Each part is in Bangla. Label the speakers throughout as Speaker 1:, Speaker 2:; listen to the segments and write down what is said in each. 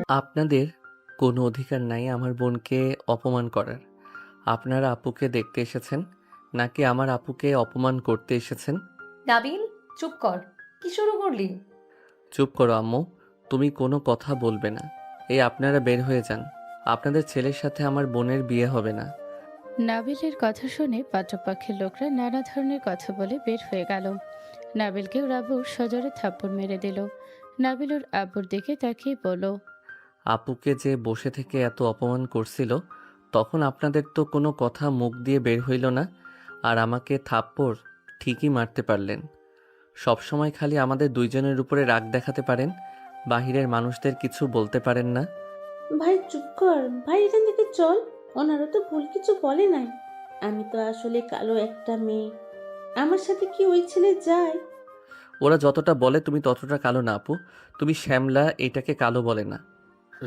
Speaker 1: আপনাদের কোনো অধিকার নাই আমার বোনকে অপমান করার। আপনারা আপুকে দেখতে এসেছেন নাকি আমার আপুকে অপমান করতে এসেছেন?
Speaker 2: নাবিল, চুপ কর। কি শুরু করলি?
Speaker 1: চুপ করো আম্মু, তুমি কোনো কথা বলবে না। এই আপনারা বের হয়ে যান। আপনাদের ছেলের সাথে আমার বোনের বিয়ে হবে না।
Speaker 3: নাবিলের কথা শুনে পাত্রপক্ষের লোকরা নানা ধরনের কথা বলে বের হয়ে গেল। নাবিলকে ওর আব্বু সজোরে থাপ্পড় মেরে দিল। নাবিল ওর আব্বুর দিকে তাকিয়ে বলল,
Speaker 1: আপুকে যে বসে থেকে এত অপমান করছিল, তখন আপনাদের তো কোনো কথা মুখ দিয়ে বের হইল না, আর আমাকে থাপ্পড় ঠিকই মারতে পারলেন। সবসময় খালি আমাদের দুইজনের উপরে রাগ দেখাতে পারেন, বাহিরের মানুষদের কিছু বলতে পারেন না।
Speaker 4: ভাই চুপ কর, ভাই এখান থেকে চল। ওনারা তো ভুল কিছু বলে নাই। আমি তো আসলে কালো একটা মেয়ে। আমার সাথে কি ওই ছেলে যায়?
Speaker 1: ওরা যতটা বলে তুমি ততটা কালো না আপু। তুমি শ্যামলা, এটাকে কালো বলে না।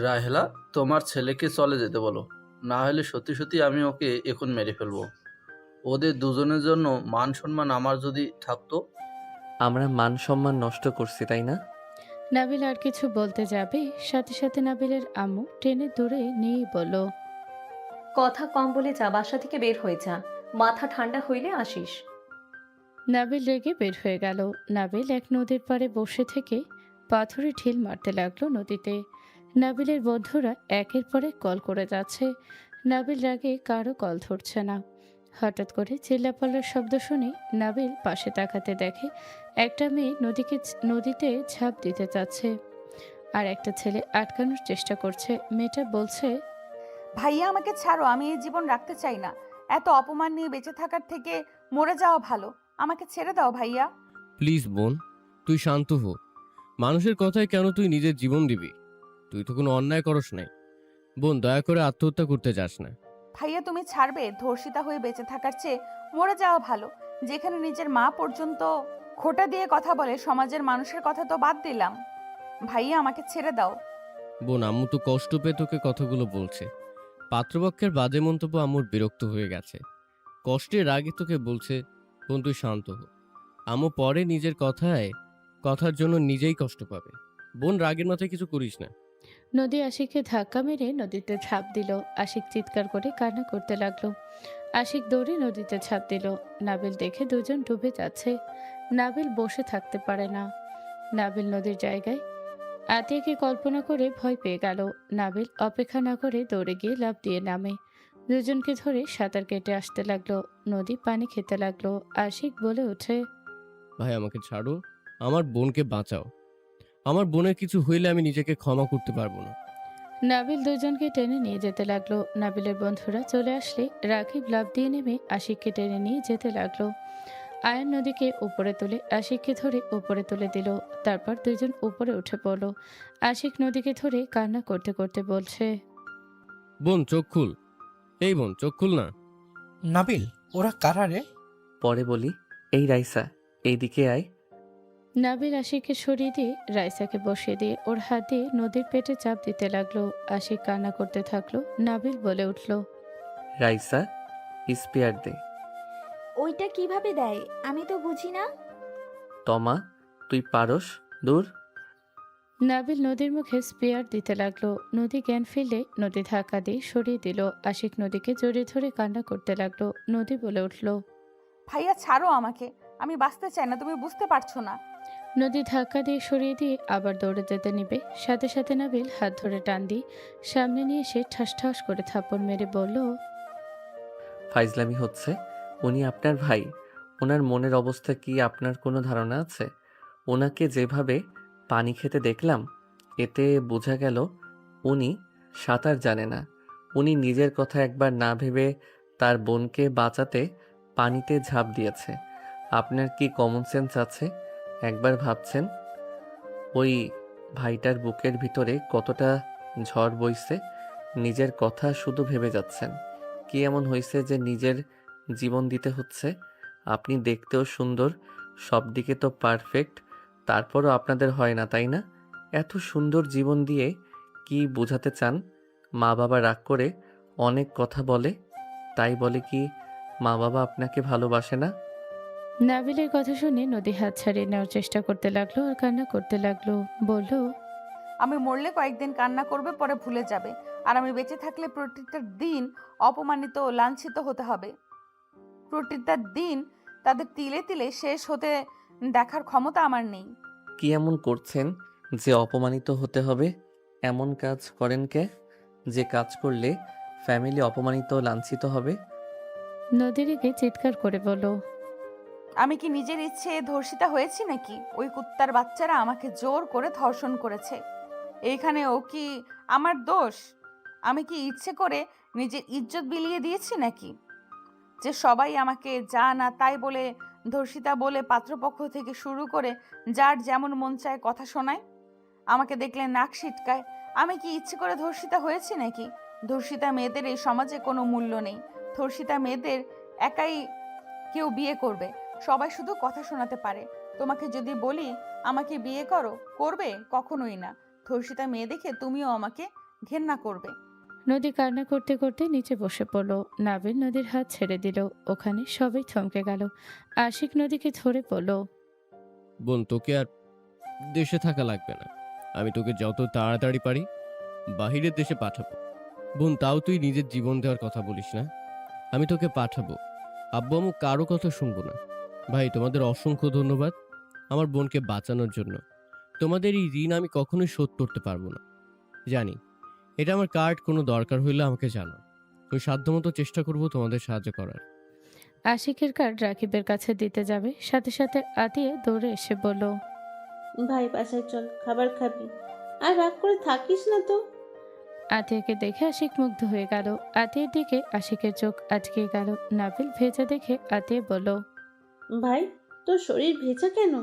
Speaker 5: রাহেলা, তোমার ছেলেকে চলে যেতে বলো, না হলে সত্যি সত্যি আমি ওকে এখন মেরে ফেলবো। ওদের দুজনের জন্য মান সম্মান আমার যদি থাকতো।
Speaker 1: আমরা মান সম্মান নষ্ট করছি তাই না?
Speaker 3: নাবিল আর কিছু বলতে যাবে, সাথে সাথে নাবিলের আম্মু টেনে দূরে নিয়েই বলল,
Speaker 2: কথা কম বলে যা, বাসা থেকে বের হয়ে যা। মাথা ঠান্ডা হইলে আসিস।
Speaker 3: নাবিল রেগে বের হয়ে গেল। নাবিল এক নদীর পাড়ে বসে থেকে পাথরে ঢিল মারতে লাগলো নদীতে। নাবিলের বন্ধুরা একের পর এক কল করে যাচ্ছে। নাবিল রাগে কারো কল ধরছে না। হঠাৎ করে চিল্লাপাল্লার শব্দ শুনে নাবিল পাশে তাকাতে দেখে একটা মেয়ে নদীতে ঝাঁপ দিতে চাচ্ছে, আর একটা ছেলে আটকানোর চেষ্টা করছে। মেয়েটা বলছে,
Speaker 6: ভাইয়া আমাকে ছাড়ো, আমি এই জীবন রাখতে চাই না। এত অপমান নিয়ে বেঁচে থাকার থেকে মরে যাওয়া ভালো। আমাকে ছেড়ে দাও ভাইয়া।
Speaker 7: প্লিজ বোন, তুই শান্ত হো। মানুষের কথায় কেন তুই নিজের জীবন দিবি? তুই তো কোনো অন্যায় করস নাই। বোন, দয়া করে আত্মহত্যা করতে যাস না।
Speaker 6: ভাইয়া তুমি ছাড়বে? ধর্ষিতা হয়ে বেঁচে থাকার চেয়ে মরে যাওয়া ভালো। যেখানে নিজের মা পর্যন্ত খোঁটা দিয়ে কথা বলে, সমাজের মানুষের কথা তো বাদ দিলাম। ভাইয়া আমাকে ছেড়ে দাও।
Speaker 7: বোন, আম্মু তো কষ্ট পেয়ে তোকে কথাগুলো বলছে। পাত্রপক্ষের বাজে মন্তব্য আম্মুর বিরক্ত হয়ে গেছে। কষ্টের আগে তোকে বলছে, বোন তুই শান্ত হো। আম্মু পরে নিজের কথার জন্য নিজেই কষ্ট পাবে। বোন, রাগের মাথায় কিছু করিস না।
Speaker 3: নদী আশিককে ধাক্কা মেরে নদীতে ঝাঁপ দিল। আশিক চিৎকার করে কান্না করতে লাগলো। আশিক দৌড়ে নদীতে ঝাঁপ দিল। নাবিল দেখে দুজন ডুবে যাচ্ছে। নাবিল বসে থাকতে পারে না। নাবিল নদীর জায়গায় আতিয়াকে কল্পনা করে ভয় পেয়ে গেল। নাবিল অপেক্ষা না করে দৌড়ে গিয়ে লাফ দিয়ে নামে। দুজনকে ধরে সাঁতার কেটে আসতে লাগলো। নদী পানি খেতে লাগলো। আশিক বলে ওঠে,
Speaker 7: ভাই আমাকে ছাড়ো, আমার বোনকে বাঁচাও। আমার বোনের কিছু হইলে আমি নিজেকে ক্ষমা করতে পারবো না।
Speaker 3: নাবিল দুজনকে টেনে নিয়ে যেতে লাগলো। নাবিলের বন্ধুরা চলে আসলে রাকিব লাফ দিয়ে নেমে আশিককে টেনে নিয়ে যেতে লাগলো। আয়ান নদীকে উপরে তুলে আশিককে ধরে উপরে তুলে দিল। তারপর দুজন উপরে উঠে পড়ল। আশিক নদীকে ধরে কান্না করতে করতে বলছে,
Speaker 7: বোন চোখ খুল, এই বোন চোখ খুল না।
Speaker 8: নাবিল, ওরা কারা রে?
Speaker 1: পরে বলি। এই রাইসা, এইদিকে আয়।
Speaker 3: নাবিল আশিককে সরিয়ে দিয়ে রাইসাকে বসিয়ে দিয়ে ওর হাত দিয়ে নদীর পেটে চাপ দিতে লাগলো। আশিক কান্না করতে থাকলো। নাবিল বলে উঠল,
Speaker 1: রাইসা, স্পেয়ার দে।
Speaker 9: ওইটা কিভাবে দেয় আমি তো বুঝি না।
Speaker 1: তমা, তুই পারস। দূর।
Speaker 3: নাবিল নদীর মুখে স্পেয়ার দিতে লাগলো। নদী জ্ঞান ফিরলে নদী ধাক্কা দিয়ে সরিয়ে দিল। আশিক নদীকে জড়িয়ে ধরে কান্না করতে লাগলো। নদী বলে উঠল,
Speaker 6: ভাইয়া ছাড়ো আমাকে, আমি বাঁচতে চাই না, তুমি বুঝতে পারছো না।
Speaker 3: নদী ধাক্কা দিয়ে সরিয়ে দিয়ে আবার দৌড়ে যেতে নিবে, সাথে সাথে নাবিল হাত ধরে টান দিয়ে সামনে নিয়ে এসে ঠাস ঠাস করে থাপ্পড় মেরে বলল,
Speaker 1: ফাইজলামি হচ্ছে। উনি আপনার ভাই। ওনার মনের অবস্থা কি আপনার কোনো ধারণা আছে? ওনাকে যেভাবে পানি খেতে দেখলাম, এতে বোঝা গেল উনি সাঁতার জানে না। উনি নিজের কথা একবার না ভেবে তার বোনকে বাঁচাতে পানিতে ঝাঁপ দিয়েছে। আপনার কি কমন সেন্স আছে? একবার ভাবছেন ওই ভাইটার বুকের ভিতরে কতটা ঝড় বইছে? নিজের কথা শুধু ভেবে যাচ্ছেন। কি এমন হয়েছে যে নিজের জীবন দিতে হচ্ছে? আপনি দেখতেও সুন্দর, সব দিকে তো পারফেক্ট, তারপরও আপনাদের হয় না তাই না? এত সুন্দর জীবন দিয়ে কি বোঝাতে চান? মা বাবা রাগ করে অনেক কথা বলে, তাই বলে কি মা বাবা আপনাকে ভালোবাসে না?
Speaker 3: নাবিলের কথা শুনে নদী হাত ছাড়িয়ে নেওয়ার চেষ্টা করতে লাগলো আর কান্না করতে লাগলো। বলল,
Speaker 6: আমি মরলে কয়েকদিন কান্না করবে, পরে ভুলে যাবে। আর আমি বেঁচে থাকলে প্রতিটা দিন অপমানিত ও লাঞ্ছিত হতে হবে। প্রতিটা দিন তাদের তিলে তিলে শেষ হতে দেখার ক্ষমতা আমার নেই।
Speaker 1: কি এমন করছেন যে অপমানিত হতে হবে? এমন কাজ করেন কে, যে কাজ করলে ফ্যামিলি অপমানিত ও লাঞ্ছিত হবে?
Speaker 3: নদী রেগে চিৎকার করে বলল,
Speaker 6: আমি কি নিজের ইচ্ছে ধর্ষিতা হয়েছি নাকি? ওই কুত্তার বাচ্চারা আমাকে জোর করে ধর্ষণ করেছে। এইখানে ও কি আমার দোষ? আমি কি ইচ্ছে করে নিজের ইজ্জত বিলিয়ে দিয়েছি নাকি? যে সবাই আমাকে যা না তাই বলে, ধর্ষিতা বলে পাত্রপক্ষ থেকে শুরু করে যার যেমন মন চায় কথা শোনায়, আমাকে দেখলে নাক সিটকায়। আমি কি ইচ্ছে করে ধর্ষিতা হয়েছি নাকি? ধর্ষিতা মেয়েদের এই সমাজে কোনো মূল্য নেই। ধর্ষিতা মেয়েদের একাই কেউ বিয়ে করবে, সবাই শুধু কথা শোনাতে পারে। তোমাকে যদি বলি আমাকে বিয়ে করো, করবে? কখনোই না। ধর্ষিতা মেয়ে দেখে তুমিও আমাকে ঘেন্না করবে।
Speaker 3: নদী কান্না করতে করতে নিচে বসে পড়ল। নাবিল নদীর হাত ছেড়ে দিল। ওখানে সবাই থমকে গেল। আশিক নদীকে ধরে পড়ল,
Speaker 7: বোন, তোকে আর দেশে থাকা লাগবে না। আমি তোকে যত তাড়াতাড়ি পারি বাহিরের দেশে পাঠাবো। বোন, তাও তুই নিজের জীবন দেওয়ার কথা বলিস না। আমি তোকে পাঠাবো। আব্বু আম্মু কারো কথা শুনবো না। ভাই, তোমাদের অসংখ্য ধন্যবাদ আমার বোনকে বাঁচানোর জন্য। তোমাদের এই ঋণ আমি কখনোই শোধ করতে পারবো না। জানি এটা আমার কার্ড, কোনো দরকার হইলে আমাকে জানো। আমি সাধ্যমতো চেষ্টা করব তোমাদের সাহায্য করার।
Speaker 3: আশিকের কার্ড রাকিবের কাছে দিতে যাবে, সাথে সাথে আতিয়া দৌড়ে এসে বলল,
Speaker 4: ভাই বাসায় চল, খাবার খাবি। আর রাগ করে থাকিস না তো।
Speaker 3: আতিয়াকে দেখে আশিক মুগ্ধ হয়ে গেল। আতিয়ার দিকে আশিকের চোখ আটকে গেল। নাবিল ভেজা দেখে আতিয়া বলল,
Speaker 4: ভাই, তোর শরীর ভেজা কেন?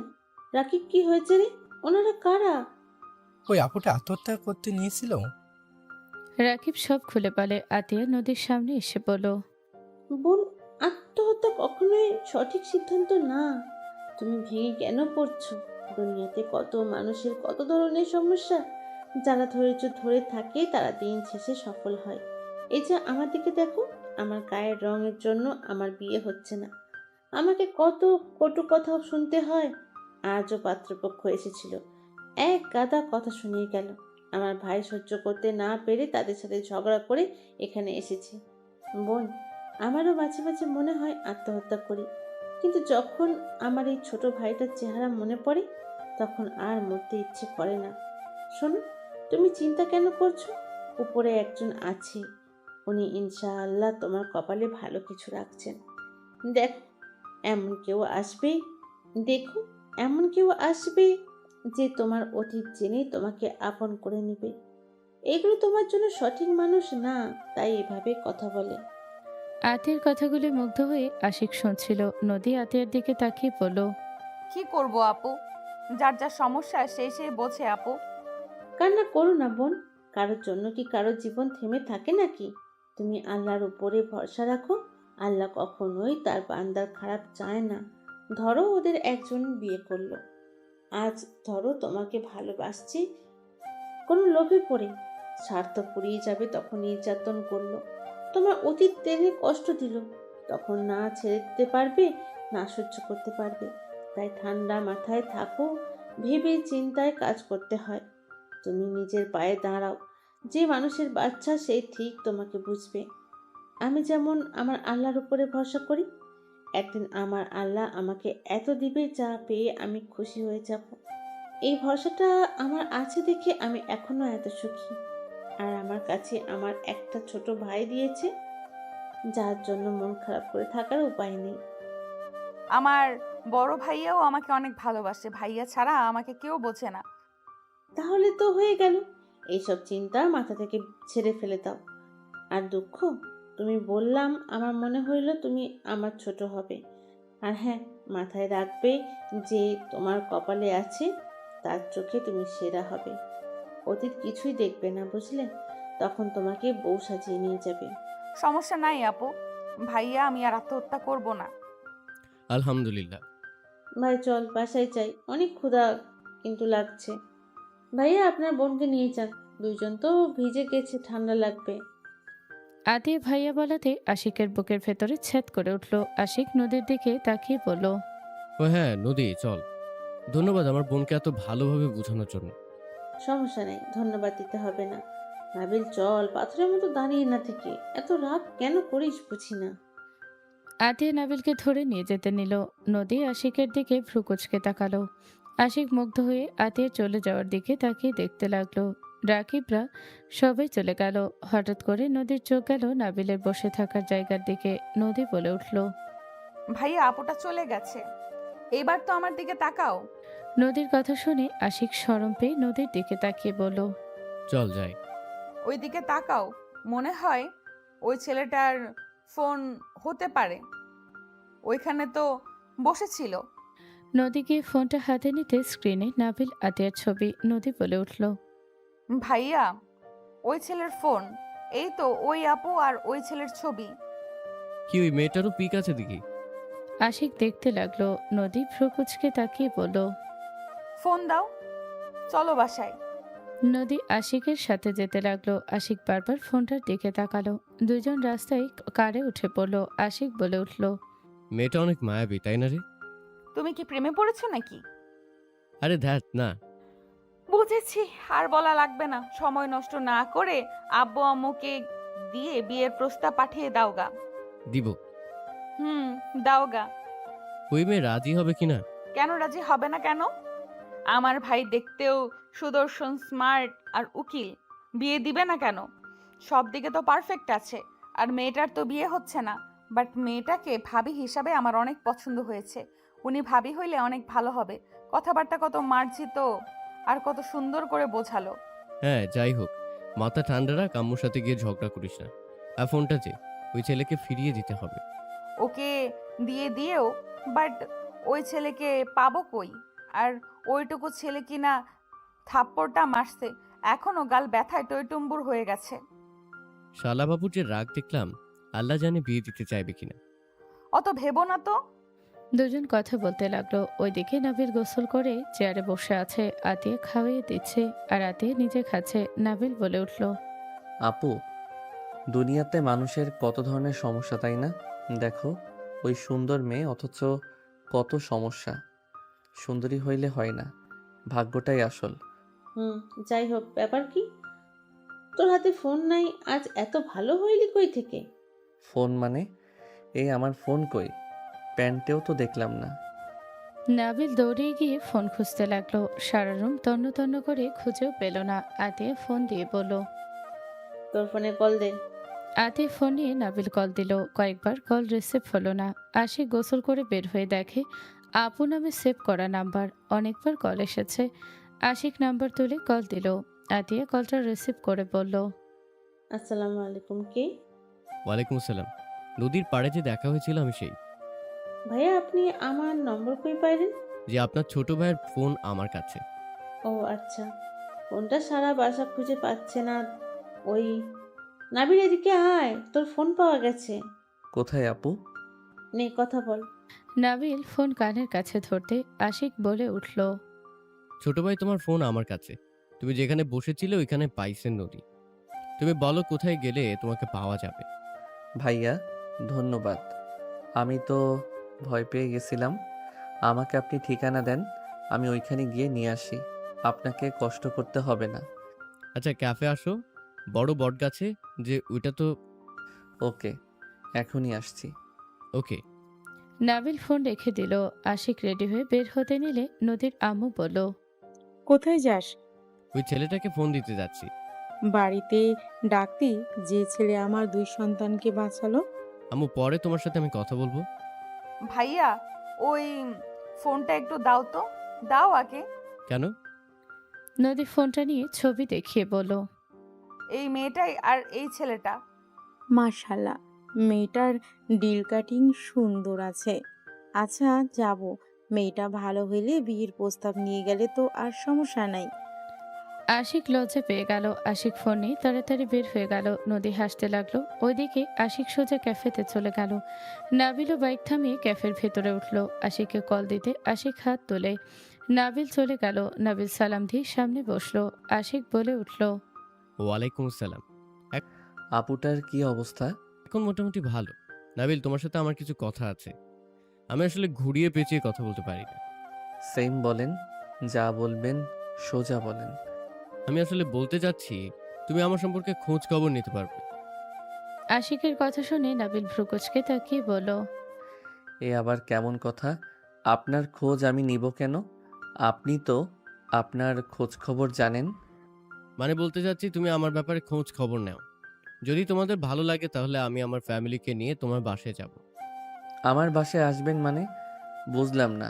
Speaker 4: রাকিব কি হয়েছে রে? ওনারা কারা?
Speaker 8: ওই আপুটা আত্মহত্যা করতে নিয়েছিল।
Speaker 3: রাকিব সব খুলে বলে। আতিয়া নদীর সামনে এসে বলল,
Speaker 4: বোন, আত্মহত্যা কখনোই সঠিক সিদ্ধান্ত না। তুমি ভেঙে কেন পড়ছো? দুনিয়াতে কত মানুষের কত ধরনের সমস্যা। যারা ধৈর্য ধরে থাকে তারা দিন শেষে সফল হয়। এই যে আমার দিকে দেখো, আমার গায়ের রঙের জন্য আমার বিয়ে হচ্ছে না। আমাকে কত কটু কথাও শুনতে হয়। আজও পাত্রপক্ষ এসেছিল, এক গাদা কথা শুনিয়ে গেল। আমার ভাই সহ্য করতে না পেরে তাদের সাথে ঝগড়া করে এখানে এসেছি। বোন, আমারও মাঝে মাঝে মনে হয় আত্মহত্যা করি, কিন্তু যখন আমার এই ছোট ভাইটার চেহারা মনে পড়ে তখন আর মরতে ইচ্ছে করে না। শোনো, তুমি চিন্তা কেন করছো? উপরে একজন আছে, উনি ইনশাআল্লাহ তোমার কপালে ভালো কিছু রাখছেন। দেখো, এমন কেউ আসবে দেখো এমন কেউ আসবে যে তোমার অতীত জেনে তোমাকে আপন করে নেবে। এগুলো তোমার জন্য সঠিক মানুষ না, তাই এভাবে কথা বলে।
Speaker 3: আতিয়ার কথাগুলি মুগ্ধ হয়ে আশিক শুনছিল। নদী আতিয়ার দিকে তাকিয়ে বলল,
Speaker 6: কি করব আপু? যার যা সমস্যা সেই বোঝে আপু।
Speaker 4: কান্না করো না বোন, কারোর জন্য কি কারোর জীবন থেমে থাকে নাকি? তুমি আল্লাহর উপরে ভরসা রাখো। আল্লাহ কখনোই তার বান্দার খারাপ চায় না। ধরো ওদের একজন বিয়ে করলো, আজ ধরো তোমাকে ভালোবাসছে, কোনো লোভে পড়ে স্বার্থ ফুরিয়ে যাবে তখন নির্যাতন করলো, তোমার অতীত টেনে কষ্ট দিল, তখন না ছেড়ে দিতে পারবে না সহ্য করতে পারবে। তাই ঠান্ডা মাথায় থাকো, ভেবে চিন্তায় কাজ করতে হয়। তুমি নিজের পায়ে দাঁড়াও। যে মানুষের বাচ্চা সেই ঠিক তোমাকে বুঝবে। আমি যেমন আমার আল্লাহর উপরে ভরসা করি, একদিন আমার আল্লাহ আমাকে এত দিবে যা পেয়ে আমি খুশি হয়ে যাব। এই ভরসাটা আমার আছে দেখে আমি এখনো এত সুখী। আর আমার কাছে আমার একটা ছোট ভাই দিয়েছে, যার জন্য মন খারাপ করে থাকার উপায় নেই।
Speaker 6: আমার বড় ভাইয়াও আমাকে অনেক ভালোবাসে। ভাইয়া ছাড়া আমাকে কেউ বোঝে না।
Speaker 4: তাহলে তো হয়ে গেল। এইসব চিন্তা মাথা থেকে ছেড়ে ফেলে দাও। আর দুঃখ, তুমি বললাম আমার মনে হইল তুমি আমার ছোট হবে। আর হ্যাঁ, মাথায় রাখবে যে তোমার কপালে আছে তার চোখে তুমি সেরা হবে। অতীত কিছুই দেখবে না, বুঝলে? তখন তোমাকে বউ সাজিয়ে নিয়ে যাবে।
Speaker 6: সমস্যা নাই আপু, ভাইয়া আমি আর আত্মহত্যা করব না।
Speaker 7: আলহামদুলিল্লাহ।
Speaker 4: ভাই চল, বাসায় চাই, অনেক ক্ষুধা কিন্তু লাগছে। ভাইয়া আপনার বোনকে নিয়ে যান, দুইজন তো ভিজে গেছে, ঠান্ডা লাগবে।
Speaker 3: আতিয়া ভাইয়া বলাতে আশিকের বুকের ভেতরে ছেদ করে উঠল। আশিক নদীর দিকে তাকিয়ে বলল,
Speaker 7: ও হ্যাঁ নদী, চল। ধন্যবাদ আমার বোনকে এত ভালোভাবে বোঝানোর জন্য।
Speaker 4: সমস্যা নেই, ধন্যবাদ দিতে হবে না। নাবিল চল, পাথরের মতো দাঁড়িয়ে না থেকে এত রাগ কেন করিস বুঝি না।
Speaker 3: আতিয়া নাবিলকে ধরে নিয়ে যেতে নিল। নদী আশিকের দিকে ভ্রু কুচকে তাকালো। আশিক মুগ্ধ হয়ে আতিয়া চলে যাওয়ার দিকে তাকিয়ে দেখতে লাগলো। রাকিবরা সবাই চলে গেল। হঠাৎ করে নদীর চোখ গেল নাবিলের বসে থাকার জায়গার দিকে। নদী বলে উঠল।
Speaker 6: ভাইয়া আপুটা চলে গেছে, এবার তো আমার দিকে তাকাও।
Speaker 3: নদীর কথা শুনে আশিক শরম পেয়ে নদীর দিকে তাকিয়ে বলল।
Speaker 7: চল যাই।
Speaker 6: ওই দিকে তাকাও, মনে হয় ওই ছেলেটার ফোন হতে পারে, ওইখানে তো বসেছিল।
Speaker 3: নদী গিয়ে ফোনটা হাতে নিতে স্ক্রিনে নাবিল আতিয়ার ছবি। নদী বলে উঠল।
Speaker 6: ভাইয়া ওই ছেলের ফোন, এই তো ওই আপু আর ওই ছেলের ছবি।
Speaker 7: কি ওই মেয়েটারও পিক আছে দেখি?
Speaker 3: আশিক দেখতে লাগলো। নদী ভ্রু কুচকে তাকিয়ে বলল।
Speaker 6: ফোন দাও, চলো বাসায়।
Speaker 3: নদী আশিকের সাথে যেতে লাগলো। আশিক বারবার ফোনটার দিকে তাকালো। দুজন রাস্তায় কারে উঠে পড়লো। আশিক বলে উঠল।
Speaker 7: মেয়েটা অনেক মায়াবী, তাই না রে?
Speaker 6: তুমি কি প্রেমে পড়েছো নাকি?
Speaker 7: আরে ধ্যাত না।
Speaker 6: বুঝেছি, আর বলা লাগবে না। সময় নষ্ট না করে আব্বু আম্মুকে দিয়ে বিয়ের প্রস্তাব পাঠিয়ে দাওগা।
Speaker 7: দিব।
Speaker 6: হুম, দাওগা।
Speaker 7: ওই মেয়ে রাজি হবে কিনা?
Speaker 6: কেন রাজি হবে না কেন? আমার ভাই দেখতেও সুদর্শন, স্মার্ট আর উকিল, বিয়ে দিবে না কেন? সব দিকে তো পারফেক্ট আছে। আর মেয়েটার তো বিয়ে হচ্ছে না, বাট মেয়েটাকে ভাবি হিসাবে আমার অনেক পছন্দ হয়েছে। উনি ভাবি হইলে অনেক ভালো হবে। কথাবার্তা কত মার্জিত আর কত সুন্দর করে বোঝালো।
Speaker 7: হ্যাঁ, যাই হোক, মাথা ঠান্ডা রাখ, আম্মুর সাথে গিয়ে ঝগড়া করিস না। আর ফোনটা যে ওই ছেলেকে ফিরিয়ে দিতে হবে।
Speaker 6: ওকে দিয়ে দিয়েও, বাট ওই ছেলেকে পাবো কই? আর ওইটুকু ছেলে কিনা থাপ্পড়টা মারছে, এখনো গাল ব্যথায় টইটুম্বুর হয়ে গেছে।
Speaker 7: শালাবাবুর যে রাগ দেখলাম, আল্লাহ জানে বিয়ে দিতে চাইবে কিনা।
Speaker 6: অত ভেবো না তো।
Speaker 3: দুজন কথা বলতে লাগলো। ওইদিকে নাবিল গোসল করে চেয়ারে বসে আছে। আতিয়া খাওয়িয়ে দিচ্ছে আর আতিয়া নিজে খাচ্ছে। নাবিল বলে উঠল।
Speaker 1: আপু, দুনিয়াতে মানুষের কত ধরনের সমস্যা, তাই না? দেখো, ওই সুন্দর মেয়ে, অথচ কত সমস্যা। সুন্দরী হইলে হয় না, ভাগ্যটাই আসল।
Speaker 4: হুম, যাই হোক, ব্যাপার কি? তোর হাতে ফোন নাই, আজ এত ভালো হইলি কই থেকে?
Speaker 1: ফোন মানে? এই আমার ফোন কই? প্যান্টেও তো দেখলাম না।
Speaker 3: নাবিল দৌড়ে গিয়ে ফোন খুঁজতে লাগলো। সারা রুম তন্ন তন্ন করে খুঁজেও পেল না। আতিয়া ফোন দিয়ে বলল।
Speaker 4: তোর ফোনে কল দে।
Speaker 3: আতিয়া ফোন নিয়ে নাবিল কল দিল। কয়েকবার কল রিসিভ হলো না। আশিক গোসল করে বের হয়ে দেখে আপু নামে সেভ করা নাম্বার। অনেকবার কল এসেছে। আশিক নাম্বার তুলে কল দিল। আতিয়া কলটা রিসিভ করে বলল।
Speaker 4: আসসালামু আলাইকুম, কে?
Speaker 7: ওয়ালাইকুম আসসালাম। নদীর পাড়ে যে দেখা হয়েছিল আমি সেই।
Speaker 4: ভাইয়া, আপনি আমার নম্বর কই পাইলেন?
Speaker 7: যে আপনার ছোট ভাইয়ের ফোন আমার কাছে।
Speaker 4: ও আচ্ছা, ফোনটা সারা বাসা খুঁজে পাচ্ছে না। ওই নাবিল, এদিকে আয়, তোর ফোন পাওয়া গেছে।
Speaker 1: কোথায় আপু?
Speaker 4: নে কথা বল।
Speaker 3: নাবিল ফোন কানের কাছে ধরতে আশিক বলে উঠল।
Speaker 7: ছোট ভাই, তোমার ফোন আমার কাছে। তুমি যেখানে বসেছিলে ওইখানে পাইছেন নদী। তুমি বলো কোথায় গেলে তোমাকে পাওয়া যাবে।
Speaker 1: ভাইয়া, ধন্যবাদ। আমি তো ভয় পেয়ে গেছিলাম। আমাকে আপনি ঠিকানা দেন, আমি ওইখানে গিয়ে নিয়ে আসি। আপনাকে কষ্ট করতে হবে না।
Speaker 7: আচ্ছা, ক্যাফে আসো, বড় বট গাছে, যে ওইটা তো।
Speaker 1: ওকে, এখনই আসছি।
Speaker 7: ওকে।
Speaker 3: নাবিল ফোন রেখে দিল। আশিক রেডি হয়ে বের হতে নিলে নদীর আম্মু বলল।
Speaker 10: কোথায় যাস?
Speaker 7: ওই ছেলেটাকে ফোন দিতে যাচ্ছি।
Speaker 10: বাড়িতে ডাকতি, যে ছেলে আমার 2 সন্তানকে বাঁচালো।
Speaker 7: আম্মু, পরে তোমার সাথে আমি কথা বলবো।
Speaker 6: ভাইয়া ওই ফোনটা একটু দাও তো, দাও আগে।
Speaker 7: কেন?
Speaker 3: নদী ফোনটা নিয়ে ছবি দেখিয়ে বলল।
Speaker 6: এই মেয়েটাই আর এই ছেলেটা।
Speaker 10: মাশাআল্লাহ, মেয়েটার ডিল কাটিং সুন্দর আছে। আচ্ছা, যাব। মেয়েটা ভালো হইলে বিয়ের প্রস্তাব নিয়ে গেলে তো আর সমস্যা নাই।
Speaker 3: আশিক লজ্জা পেয়ে গেল। আশিক ফোন নিয়ে তাড়াতাড়ি বের হয়ে গেল। নদী হাসতে লাগলো। ওইদিকে আশিক সোজা ক্যাফেতে চলে গেল। নাবিলও বাইক থামিয়ে ক্যাফের ভেতরে উঠল। আশিককে কল দিতে আশিক হাত তোলে। নাবিল চলে গেল। নাবিল সালাম দিয়ে সামনে বসলো। আশিক বলে উঠল।
Speaker 7: ওয়ালাইকুম আসসালাম।
Speaker 1: আপুটার কি অবস্থা?
Speaker 7: এখন মোটামুটি ভালো। নাবিল, তোমার সাথে আমার কিছু কথা আছে। আমি আসলে ঘুরিয়ে পেঁচিয়ে কথা বলতে পারি না।
Speaker 1: সেম বলেন, যা বলবেন সোজা বলেন।
Speaker 7: আমি আসলে বলতে চাচ্ছি তুমি আমার সম্পর্কে খোঁজ খবর নিতে পারবে।
Speaker 3: আশিকের কথা শুনে নাবিল ভ্রুকুচকে তাকিয়ে বলল,
Speaker 1: এ আবার কেমন কথা? আপনার খোঁজ আমি নিব কেন? আপনি তো আপনার খোঁজ খবর জানেন।
Speaker 7: মানে বলতে চাচ্ছি তুমি আমার ব্যাপারে খোঁজ খবর নাও। যদি তোমাদের ভালো লাগে তাহলে আমি আমার ফ্যামিলিকে নিয়ে তোমার বাসায় যাব।
Speaker 1: আমার বাসায় আসবেন মানে? বুঝলাম না,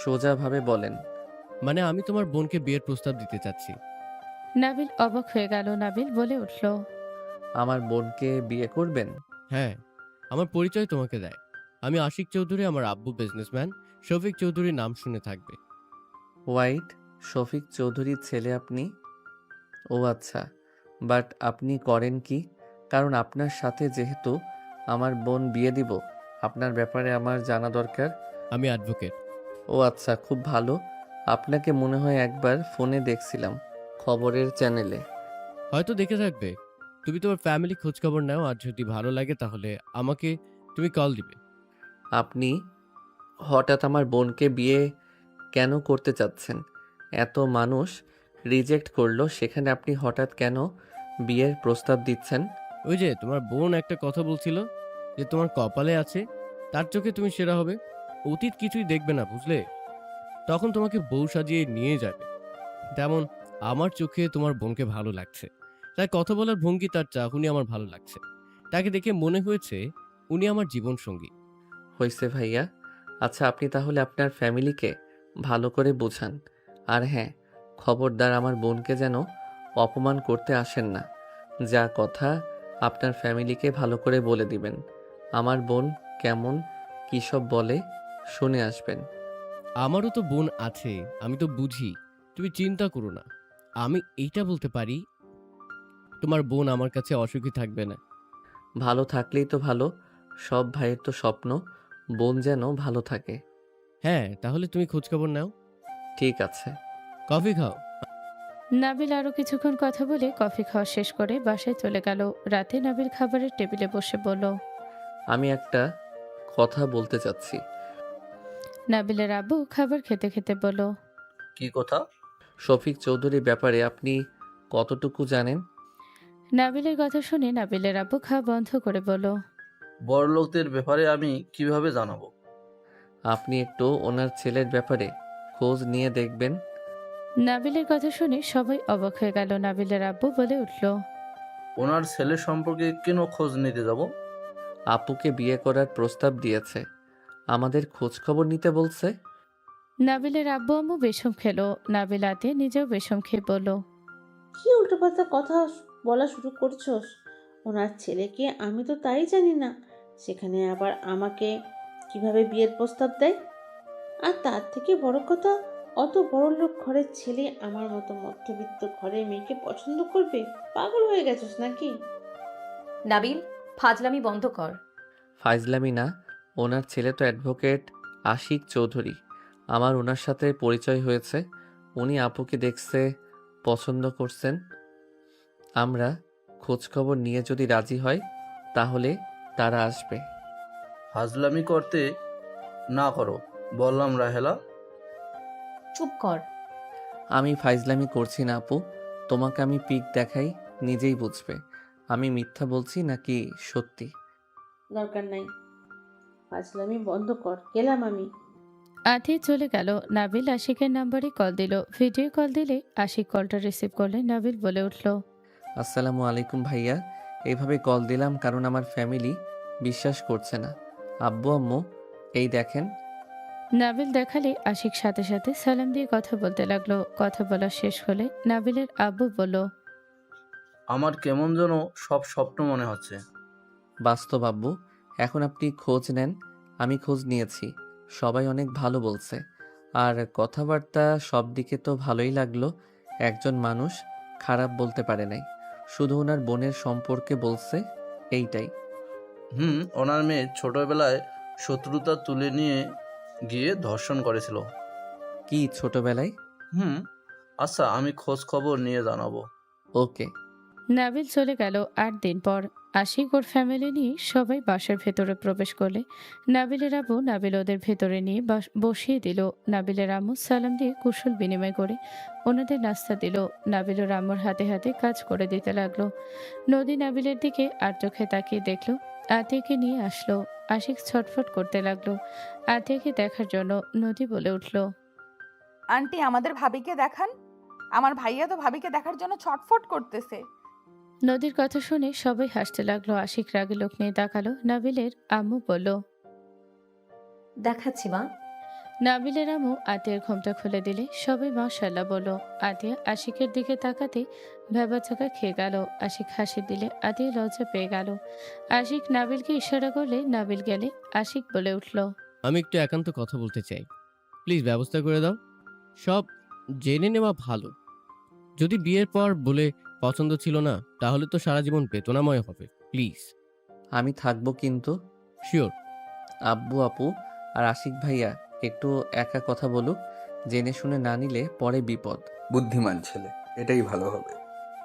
Speaker 1: সোজাভাবে বলেন।
Speaker 7: মানে আমি তোমার বোনকে বিয়ের প্রস্তাব দিতে চাচ্ছি।
Speaker 3: নাবিল অবাক হয়ে গেল। নাবিল বলে উঠল,
Speaker 1: আমার বোনকে বিয়ে করবেন?
Speaker 7: হ্যাঁ, আমার পরিচয় তোমাকে দেয়। আমি আশিক চৌধুরী, আমার আব্বু বিজনেসম্যান। শফিক চৌধুরীর নাম শুনে থাকবে।
Speaker 1: হোয়াইট, শফিক চৌধুরীর ছেলে আপনি? ও আচ্ছা, বাট আপনি করেন কি? কারণ আপনার সাথে যেহেতু আমার বোন বিয়ে দিব, আপনার ব্যাপারে আমার জানা দরকার।
Speaker 7: আমি অ্যাডভোকেট।
Speaker 1: ও আচ্ছা, খুব ভালো। আপনাকে মনে হয় একবার ফোনে দেখছিলাম, খবরের চ্যানেলে।
Speaker 7: হয়তো দেখে থাকবে। তুমি তোমার ফ্যামিলি খোঁজ খবর নাও, আর যদি ভালো লাগে তাহলে আমাকে তুমি কল দিবে।
Speaker 1: আপনি হঠাৎ আমার বোনকে বিয়ে কেন করতে চাচ্ছেন? এত মানুষ রিজেক্ট করলো, সেখানে আপনি হঠাৎ কেন বিয়ের প্রস্তাব দিচ্ছেন?
Speaker 7: ওই যে তোমার বোন একটা কথা বলছিল যে তোমার কপালে আছে, তার চোখে তুমি সেরা হবে। অতীত কিছুই দেখবে না, বুঝলে? তখন তোমাকে বউ সাজিয়ে নিয়ে যাবে। তেমন আমার চোখে তোমার বোনকে ভালো লাগছে, তাই কথা বলার ভঙ্গি, তার চাহনি আমার ভালো লাগছে। তাকে দেখে মনে হয়েছে উনি আমার জীবন সঙ্গী।
Speaker 1: হয়েছে ভাইয়া। আচ্ছা, আপনি তাহলে আপনার ফ্যামিলিকে ভালো করে বোঝান। আর হ্যাঁ, খবরদার আমার বোনকে যেন অপমান করতে আসেন না। যা কথা আপনার ফ্যামিলিকে ভালো করে বলে দিবেন। আমার বোন কেমন, কী সব বলে শুনে আসবেন।
Speaker 7: আমারও তো বোন আছে, আমি তো বুঝি। তুমি চিন্তা করো না। আমি এইটা বলতে পারি, তোমার বোন আমার কাছে অসুখী থাকবে না।
Speaker 1: ভালো থাকলেই তো ভালো। সব ভাইয়ের তো স্বপ্ন বোন যেন ভালো থাকে।
Speaker 7: হ্যাঁ, তাহলে তুমি খোঁজখবর নাও।
Speaker 1: ঠিক আছে।
Speaker 7: কফি খাও।
Speaker 3: নাবিল আরো কিছুক্ষণ কথা বলে কফি খাওয়া শেষ করে বাসায় চলে গেল। রাতে নাবিল খাবারের টেবিলে বসে বলল,
Speaker 1: আমি একটা কথা বলতে চাচ্ছি।
Speaker 3: নাবিলের আব্বু খাবার খেতে খেতে বলল,
Speaker 5: কি কথা?
Speaker 1: শফিক চৌধুরীর ব্যাপারে আপনি কতটুকু জানেন?
Speaker 3: নাবিলের কথা শুনে নাবিলের আব্বু খাওয়া বন্ধ করে বলল,
Speaker 5: বড়লোকদের ব্যাপারে আমি কিভাবে জানাবো?
Speaker 1: আপনি একটু ওনার ছেলের ব্যাপারে খোঁজ নিয়ে দেখবেন।
Speaker 3: নাবিলের কথা শুনে সবাই অবাক হয়ে গেল। নাবিলের আব্বু বলে উঠল,
Speaker 5: ওনার ছেলের সম্পর্কে কেন খোঁজ নিতে যাব?
Speaker 1: আপুকে বিয়ে করার প্রস্তাব দিয়েছে, আমাদের খোঁজ খবর নিতে বলছে।
Speaker 3: নাবিলের আব্বু আম্মু বেশম খেলো। নাবিল রাতে নিজেও বেশম খেয়ে বলল,
Speaker 4: কি উল্টোপাল্টা কথা বলা শুরু করছস? ওনার ছেলেকে আমি তো তাই জানি না, সেখানে আবার আমাকে কিভাবে বিয়ের প্রস্তাব দেয়? আর তার থেকে বড় কথা, অত বড় লোক ঘরের ছেলে আমার মতো মধ্যবিত্ত ঘরের মেয়েকে পছন্দ করবে? পাগল হয়ে গেছিস নাকি?
Speaker 2: নাবিল, ফাজলামি বন্ধ কর।
Speaker 1: ফাইজলামি না, ওনার ছেলে তো অ্যাডভোকেট আশিক চৌধুরী। আমার ওনার সাথে পরিচয় হয়েছে, উনি আপুকে দেখছে, পছন্দ করছেন। আমরা খোঁজখবর নিয়ে যদি রাজি হয় তাহলে তারা আসবে।
Speaker 5: ফাজলামি করতে না করো, বললাম রাহেলা।
Speaker 2: চুপ কর।
Speaker 1: আমি ফাইজলামি করছি না আপু, তোমাকে আমি পিক দেখাই, নিজেই বুঝবে আমি মিথ্যা বলছি নাকি সত্যি।
Speaker 4: দরকার নাই, ফাজলামি বন্ধ কর, গেলাম আমি।
Speaker 3: আধে চলে গেল। নাবিল আশিকের নাম্বারে কল দিল। ভিডিও কল দিলে আশিক কলটা রিসিভ করলে নাবিল বলে উঠল,
Speaker 1: আসসালামু আলাইকুম ভাইয়া। এইভাবে কল দিলাম কারণ আমার ফ্যামিলি বিশ্বাস করছে না। আব্বু আম্মু, এই দেখেন।
Speaker 3: নাবিল দেখালে আশিক সাথে সাথে সালাম দিয়ে কথা বলতে লাগলো। কথা বলা শেষ হলে নাবিলের আব্বু বলল,
Speaker 5: আমার কেমন যেন সব স্বপ্ন মনে হচ্ছে।
Speaker 1: বাস্তব আব্বু, এখন আপনি খোঁজ নেন। আমি খোঁজ নিয়েছি, সবাই অনেক ভালো বলছে। আর কথাবার্তা সব দিকে তো ভালোই লাগলো। একজন মানুষ খারাপ বলতে পারে নাই, শুধু ওনার বোনের সম্পর্কে বলছে, এইটাই।
Speaker 5: ওনার মেয়ে ছোটবেলায় শত্রুতা তুলে নিয়ে গিয়ে ধর্ষণ করেছিল।
Speaker 1: কি ছোটবেলায়?
Speaker 5: হুম। আচ্ছা, আমি খোঁজ খবর নিয়ে জানাবো।
Speaker 1: ওকে।
Speaker 3: নাবিল চলে গেল ৮ দিন পর। আশিক ওর ফ্যামিলি নিয়ে সবাই বাসার ভেতরে প্রবেশ করলে নাবিলের আব্বু নাবিল ওদের ভেতরে নিয়ে বসিয়ে দিল। নাবিলের আম্মু সালাম দিয়ে কুশল বিনিময় করে ওনাদের নাস্তা দিল। নাবিল ওর আম্মুর হাতে হাতে কাজ করে দিতে লাগলো। নদী নাবিলের দিকে আর চোখে তাকিয়ে দেখলো আতিয়াকে নিয়ে আসলো। আশিক ছটফট করতে লাগলো আতিয়াকে দেখার জন্য। নদী বলে উঠল,
Speaker 6: আন্টি আমাদের ভাবিকে দেখান। আমার ভাইয়া তো ভাবিকে দেখার জন্য ছটফট করতেছে।
Speaker 3: নদীর কথা শুনে সবাই হাসতে লাগলো। আশিক রাগে লোক নিয়ে তাকালো। নাবিলের আম্মু বলল,
Speaker 2: দেখাচ্ছি মা।
Speaker 3: নাবিলের আম্মু আতিয়ার ঘোমটা খুলে দিলে সবাই মাশাআল্লাহ বলল। আতিয়া আশিকের দিকে তাকাতে ভ্যাবাচাকা খেয়ে গেল। আশিক হাসি দিলে আতিয়া লজ্জা পেয়ে গেল। আশিক নাবিলকে ইশারা করলে নাবিল গেলে আশিক বলে উঠল,
Speaker 7: আমি একটু একান্ত কথা বলতে চাই, প্লিজ ব্যবস্থা করে দাও। সব জেনে নেওয়া ভালো। যদি বিয়ের পর বলে পছন্দ ছিল না, তাহলে তো সারা জীবন বেদনাময় হবে। প্লিজ।
Speaker 1: আমি থাকবো কিন্তু।
Speaker 7: শিওর।
Speaker 1: আব্বু আপু আর আশিক ভাইয়া একটু একা কথা বলুক, জেনে শুনে না নিলে পরে বিপদ।
Speaker 8: বুদ্ধিমান ছেলে, এটাই ভালো হবে।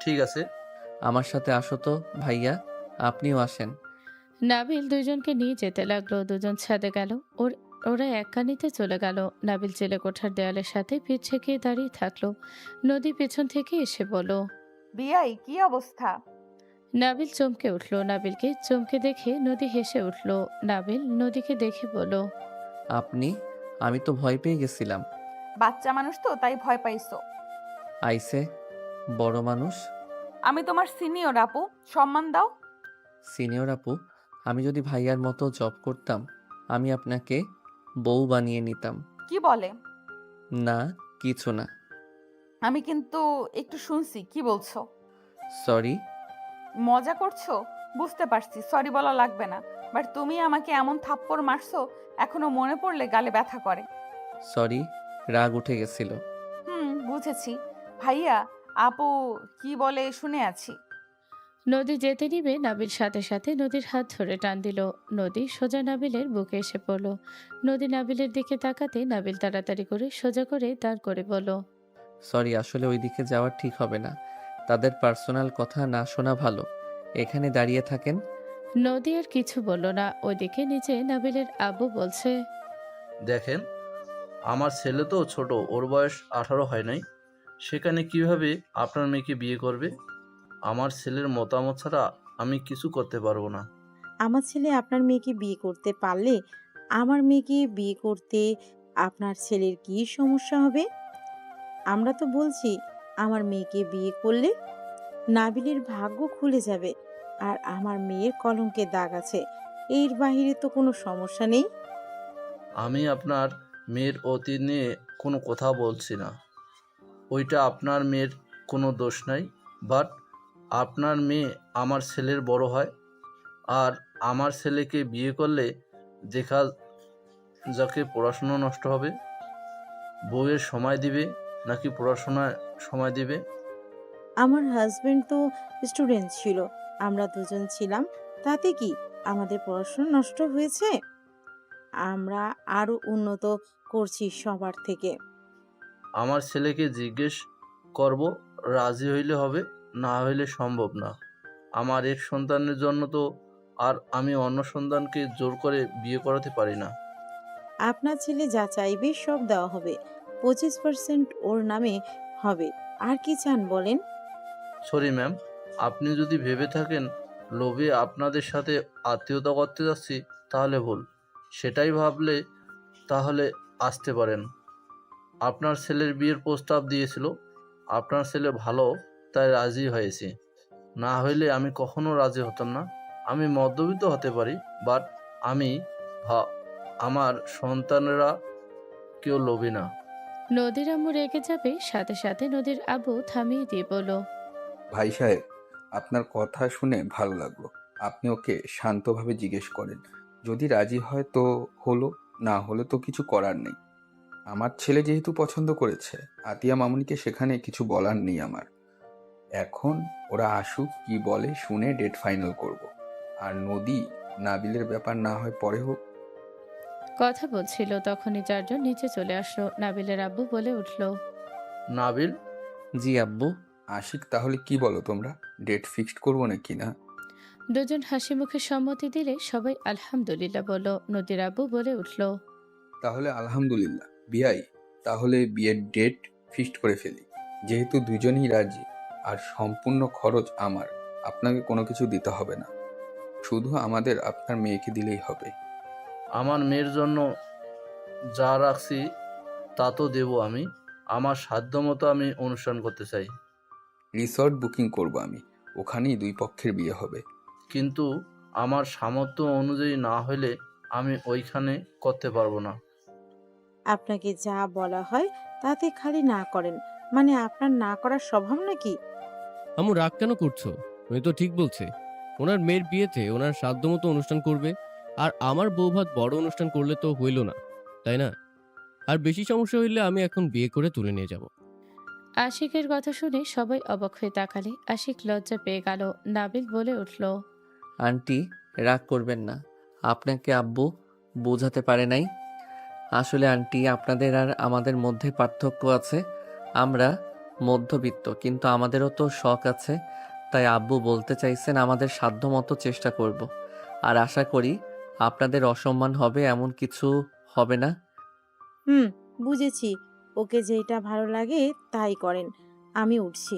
Speaker 5: ঠিক আছে।
Speaker 1: আমার সাথে আসো তো ভাইয়া, আপনিও আসেন।
Speaker 3: নাবিল দুজনকে নিয়ে যেতে লাগলো। দুজন ছাদে গেল। ওরা এককানিতে চলে গেল। নাবিল জেলে কোঠার দেয়ালের সাথে পিঠ ঠেকিয়ে দাঁড়িয়ে থাকলো। নদী পেছন থেকে এসে বলল,
Speaker 6: বিয়াই কি অবস্থা?
Speaker 3: নাবিল চমকে উঠল। নাবিলকে চমকে দেখে নদী হেসে উঠল। নাবিল নদীকে দেখে বলল,
Speaker 1: আপনি? আমি তো ভয় পেয়ে গেছিলাম।
Speaker 6: বাচ্চা মানুষ তো তাই ভয় পাইছো।
Speaker 1: আইসে বড় মানুষ।
Speaker 6: আমি তোমার সিনিয়র আপু, সম্মান দাও।
Speaker 1: সিনিয়র আপু, আমি যদি ভাইয়ার মতো জব করতাম, আমি আপনাকে বউ বানিয়ে নিতাম।
Speaker 6: কি বলে?
Speaker 1: না, কিছু না।
Speaker 6: আমি কিন্তু একটু শুনছি কি বলছো।
Speaker 1: সরি।
Speaker 6: মজা করছো? বুঝতে পারছি, সরি বলা লাগবে না। বাট তুমি আমাকে এমন থাপ্পড় মারছো, এখনো মনে পড়লে গালে ব্যথা করে।
Speaker 1: সরি, রাগ উঠে গেছিল।
Speaker 6: বুঝেছি। ভাইয়া, আপু কি বলে শুনে আছি।
Speaker 3: নদী যেতে নিবে নাবিল সাথে সাথে নদীর হাত ধরে টান দিল। নদী সোজা নাবিলের বুকে এসে পড়ল। নদী নাবিলের দিকে তাকাতে নাবিল তাড়াতাড়ি করে সোজা করে দাঁড় করে বলল,
Speaker 1: সরি, আসলে ওইদিকে যাওয়া ঠিক হবে না। তাদের পার্সোনাল কথা না শোনা ভালো। এখানে দাঁড়িয়ে থাকেন।
Speaker 3: নদী আর কিছু বলল না। ওইদিকে নিচে নাবিলের আব্বু বলছে,
Speaker 5: দেখেন, আমার ছেলে তো ছোট, ওর বয়স 18 হয় নাই। সেখানে কিভাবে আপনার মেয়েকে বিয়ে করবে? আমার ছেলের মতামত ছাড়া আমি কিছু করতে পারবো না।
Speaker 10: আমার ছেলে আপনার মেয়েকে বিয়ে করতে পারলে আমার মেয়েকে বিয়ে করতে আপনার ছেলের কি সমস্যা হবে? আমরা তো বলছি আমার মেয়েকে বিয়ে করলে নাবিলের ভাগ্য খুলে যাবে আর আমার মেয়ের কলঙ্কের দাগ আছে। এর বাইরে তো কোনো সমস্যা নেই।
Speaker 5: আমি আপনার মেয়ের অতীত নিয়ে কোনো কথা বলছি না। ওইটা আপনার মেয়ের কোনো দোষ নাই। বাট আপনার মেয়ে আমার ছেলের বড় হয়, আর আমার ছেলেকে বিয়ে করলে দেখা যাকে পড়াশুনো নষ্ট হবে। বউয়ের সময় দিবে নাকি পড়াশোনায় সময় দিবে?
Speaker 10: আমার হাজবেন্ড তো স্টুডেন্ট ছিল, আমরা দুজন ছিলাম, তাতে কি আমাদের পড়াশোনা নষ্ট হয়েছে? আমরা আরো উন্নত করছি সবার থেকে।
Speaker 5: আমার ছেলেকে জিজ্ঞেস করব, রাজি হইলে হবে, না হইলে সম্ভব না। আমার এক সন্তানের জন্য তো আর আমি অন্য সন্তানকে জোর করে বিয়ে করাতে পারি না।
Speaker 10: আপনার ছেলে যা চাইবে সব দেওয়া হবে, 25% ওর নামে হবে। আর কি চান বলেন?
Speaker 5: সরি ম্যাম, আপনি যদি ভেবে থাকেন লোভে আপনাদের সাথে আত্মীয়তা করতে যাচ্ছি, তাহলে ভুল। সেটাই ভাবলে তাহলে আসতে পারেন। আপনার ছেলের বিয়ের প্রস্তাব দিয়েছিল, আপনার ছেলে ভালো তাই রাজি হয়েছি। না হইলে আমি কখনো রাজি হতাম না। আমি মধ্যবিত্ত হতে পারি, বাট আমি আমার সন্তানেরা কেউ লোভী না।
Speaker 3: নদীর আম্মু রেগে যাবে সাথে সাথে নদীর আব্বু থামিয়ে দিয়ে বলল,
Speaker 8: ভাই সাহেব, আপনার কথা শুনে ভালো লাগলো। আপনি ওকে শান্তভাবে জিজ্ঞেস করেন, যদি রাজি হয় তো হলো, না হলে তো কিছু করার নেই। আমার ছেলে যেহেতু পছন্দ করেছে, আতিয়া মামুনিকে সেখানে কিছু বলার নেই আমার। এখন ওরা আসুক, কি বলে শুনে ডেট ফাইনাল করব। আর নদী নাবিলের ব্যাপার না হয় পরে হোক।
Speaker 3: কথা বলছিল তখনই চারজন নিচে চলে আসলো। নাবিলের আব্বু বলে উঠল,
Speaker 5: নাবিল,
Speaker 1: জি আব্বু।
Speaker 8: আশিক, তাহলে কি বলো তোমরা? ডেট ফিক্সড করবো নাকি না?
Speaker 3: দুজন হাসি মুখে সম্মতি দিলে সবাই আলহামদুলিল্লাহ বলল। নদীর আব্বু বলে উঠল,
Speaker 8: তাহলে আলহামদুলিল্লাহ। বিয়াই, তাহলে বিয়ের ডেট ফিক্সড করে ফেলি। যেহেতু দুজনেই রাজি, আর সম্পূর্ণ খরচ আমার, আপনাকে কোনো কিছু দিতে হবে না। শুধু আমাদের আপনার মেয়েকে দিলেই হবে।
Speaker 5: আমার মেয়ের জন্য যা রাখছি তা তো দেবো আমি। আমার সাধ্যমতো আমি অনুষ্ঠান করতে চাই।
Speaker 8: রিসর্ট বুকিং করব আমি, ওখানেই দুই পক্ষের বিয়ে হবে।
Speaker 5: কিন্তু আমার সামর্থ্য অনুযায়ী না হলে আমি ওইখানে করতে পারবো না।
Speaker 10: আপনাকে যা বলা হয় তাতে খালি না করেন, মানে আপনার না করার স্বভাব নাকি?
Speaker 7: আম্মু রাগ কেন করছো? উনি তো ঠিক বলছে। ওনার মেয়ের বিয়েতে ওনার সাধ্যমতো অনুষ্ঠান করবে, আর আমার বৌভাত বড় অনুষ্ঠান করলে তো হইল না, তাই না? আর বেশি সমস্যা হইলে আমি এখন বিয়ে করে তুলে নিয়ে যাব।
Speaker 3: আশিকের কথা শুনে সবাই অবাক হয়ে তাকালে। আশিক লজ্জা পেয়ে গেল। নাবিল বলে উঠল,
Speaker 1: আন্টি, রাগ করবেন না। আপনাকে আব্বু বোঝাতে পারে নাই। আসলে আন্টি, আপনাদের আর আমাদের মধ্যে পার্থক্য আছে। আমরা মধ্যবিত্ত, কিন্তু আমাদেরও তো শখ আছে। তাই আব্বু বলতে চাইছেন আমাদের সাধ্যমতো চেষ্টা করব। আর আশা করি আপনাদের অসম্মান হবে এমন কিছু হবে না।
Speaker 10: হুম, বুঝেছি। ওকে যেটা ভালো লাগে তাই করেন। আমি উঠছি।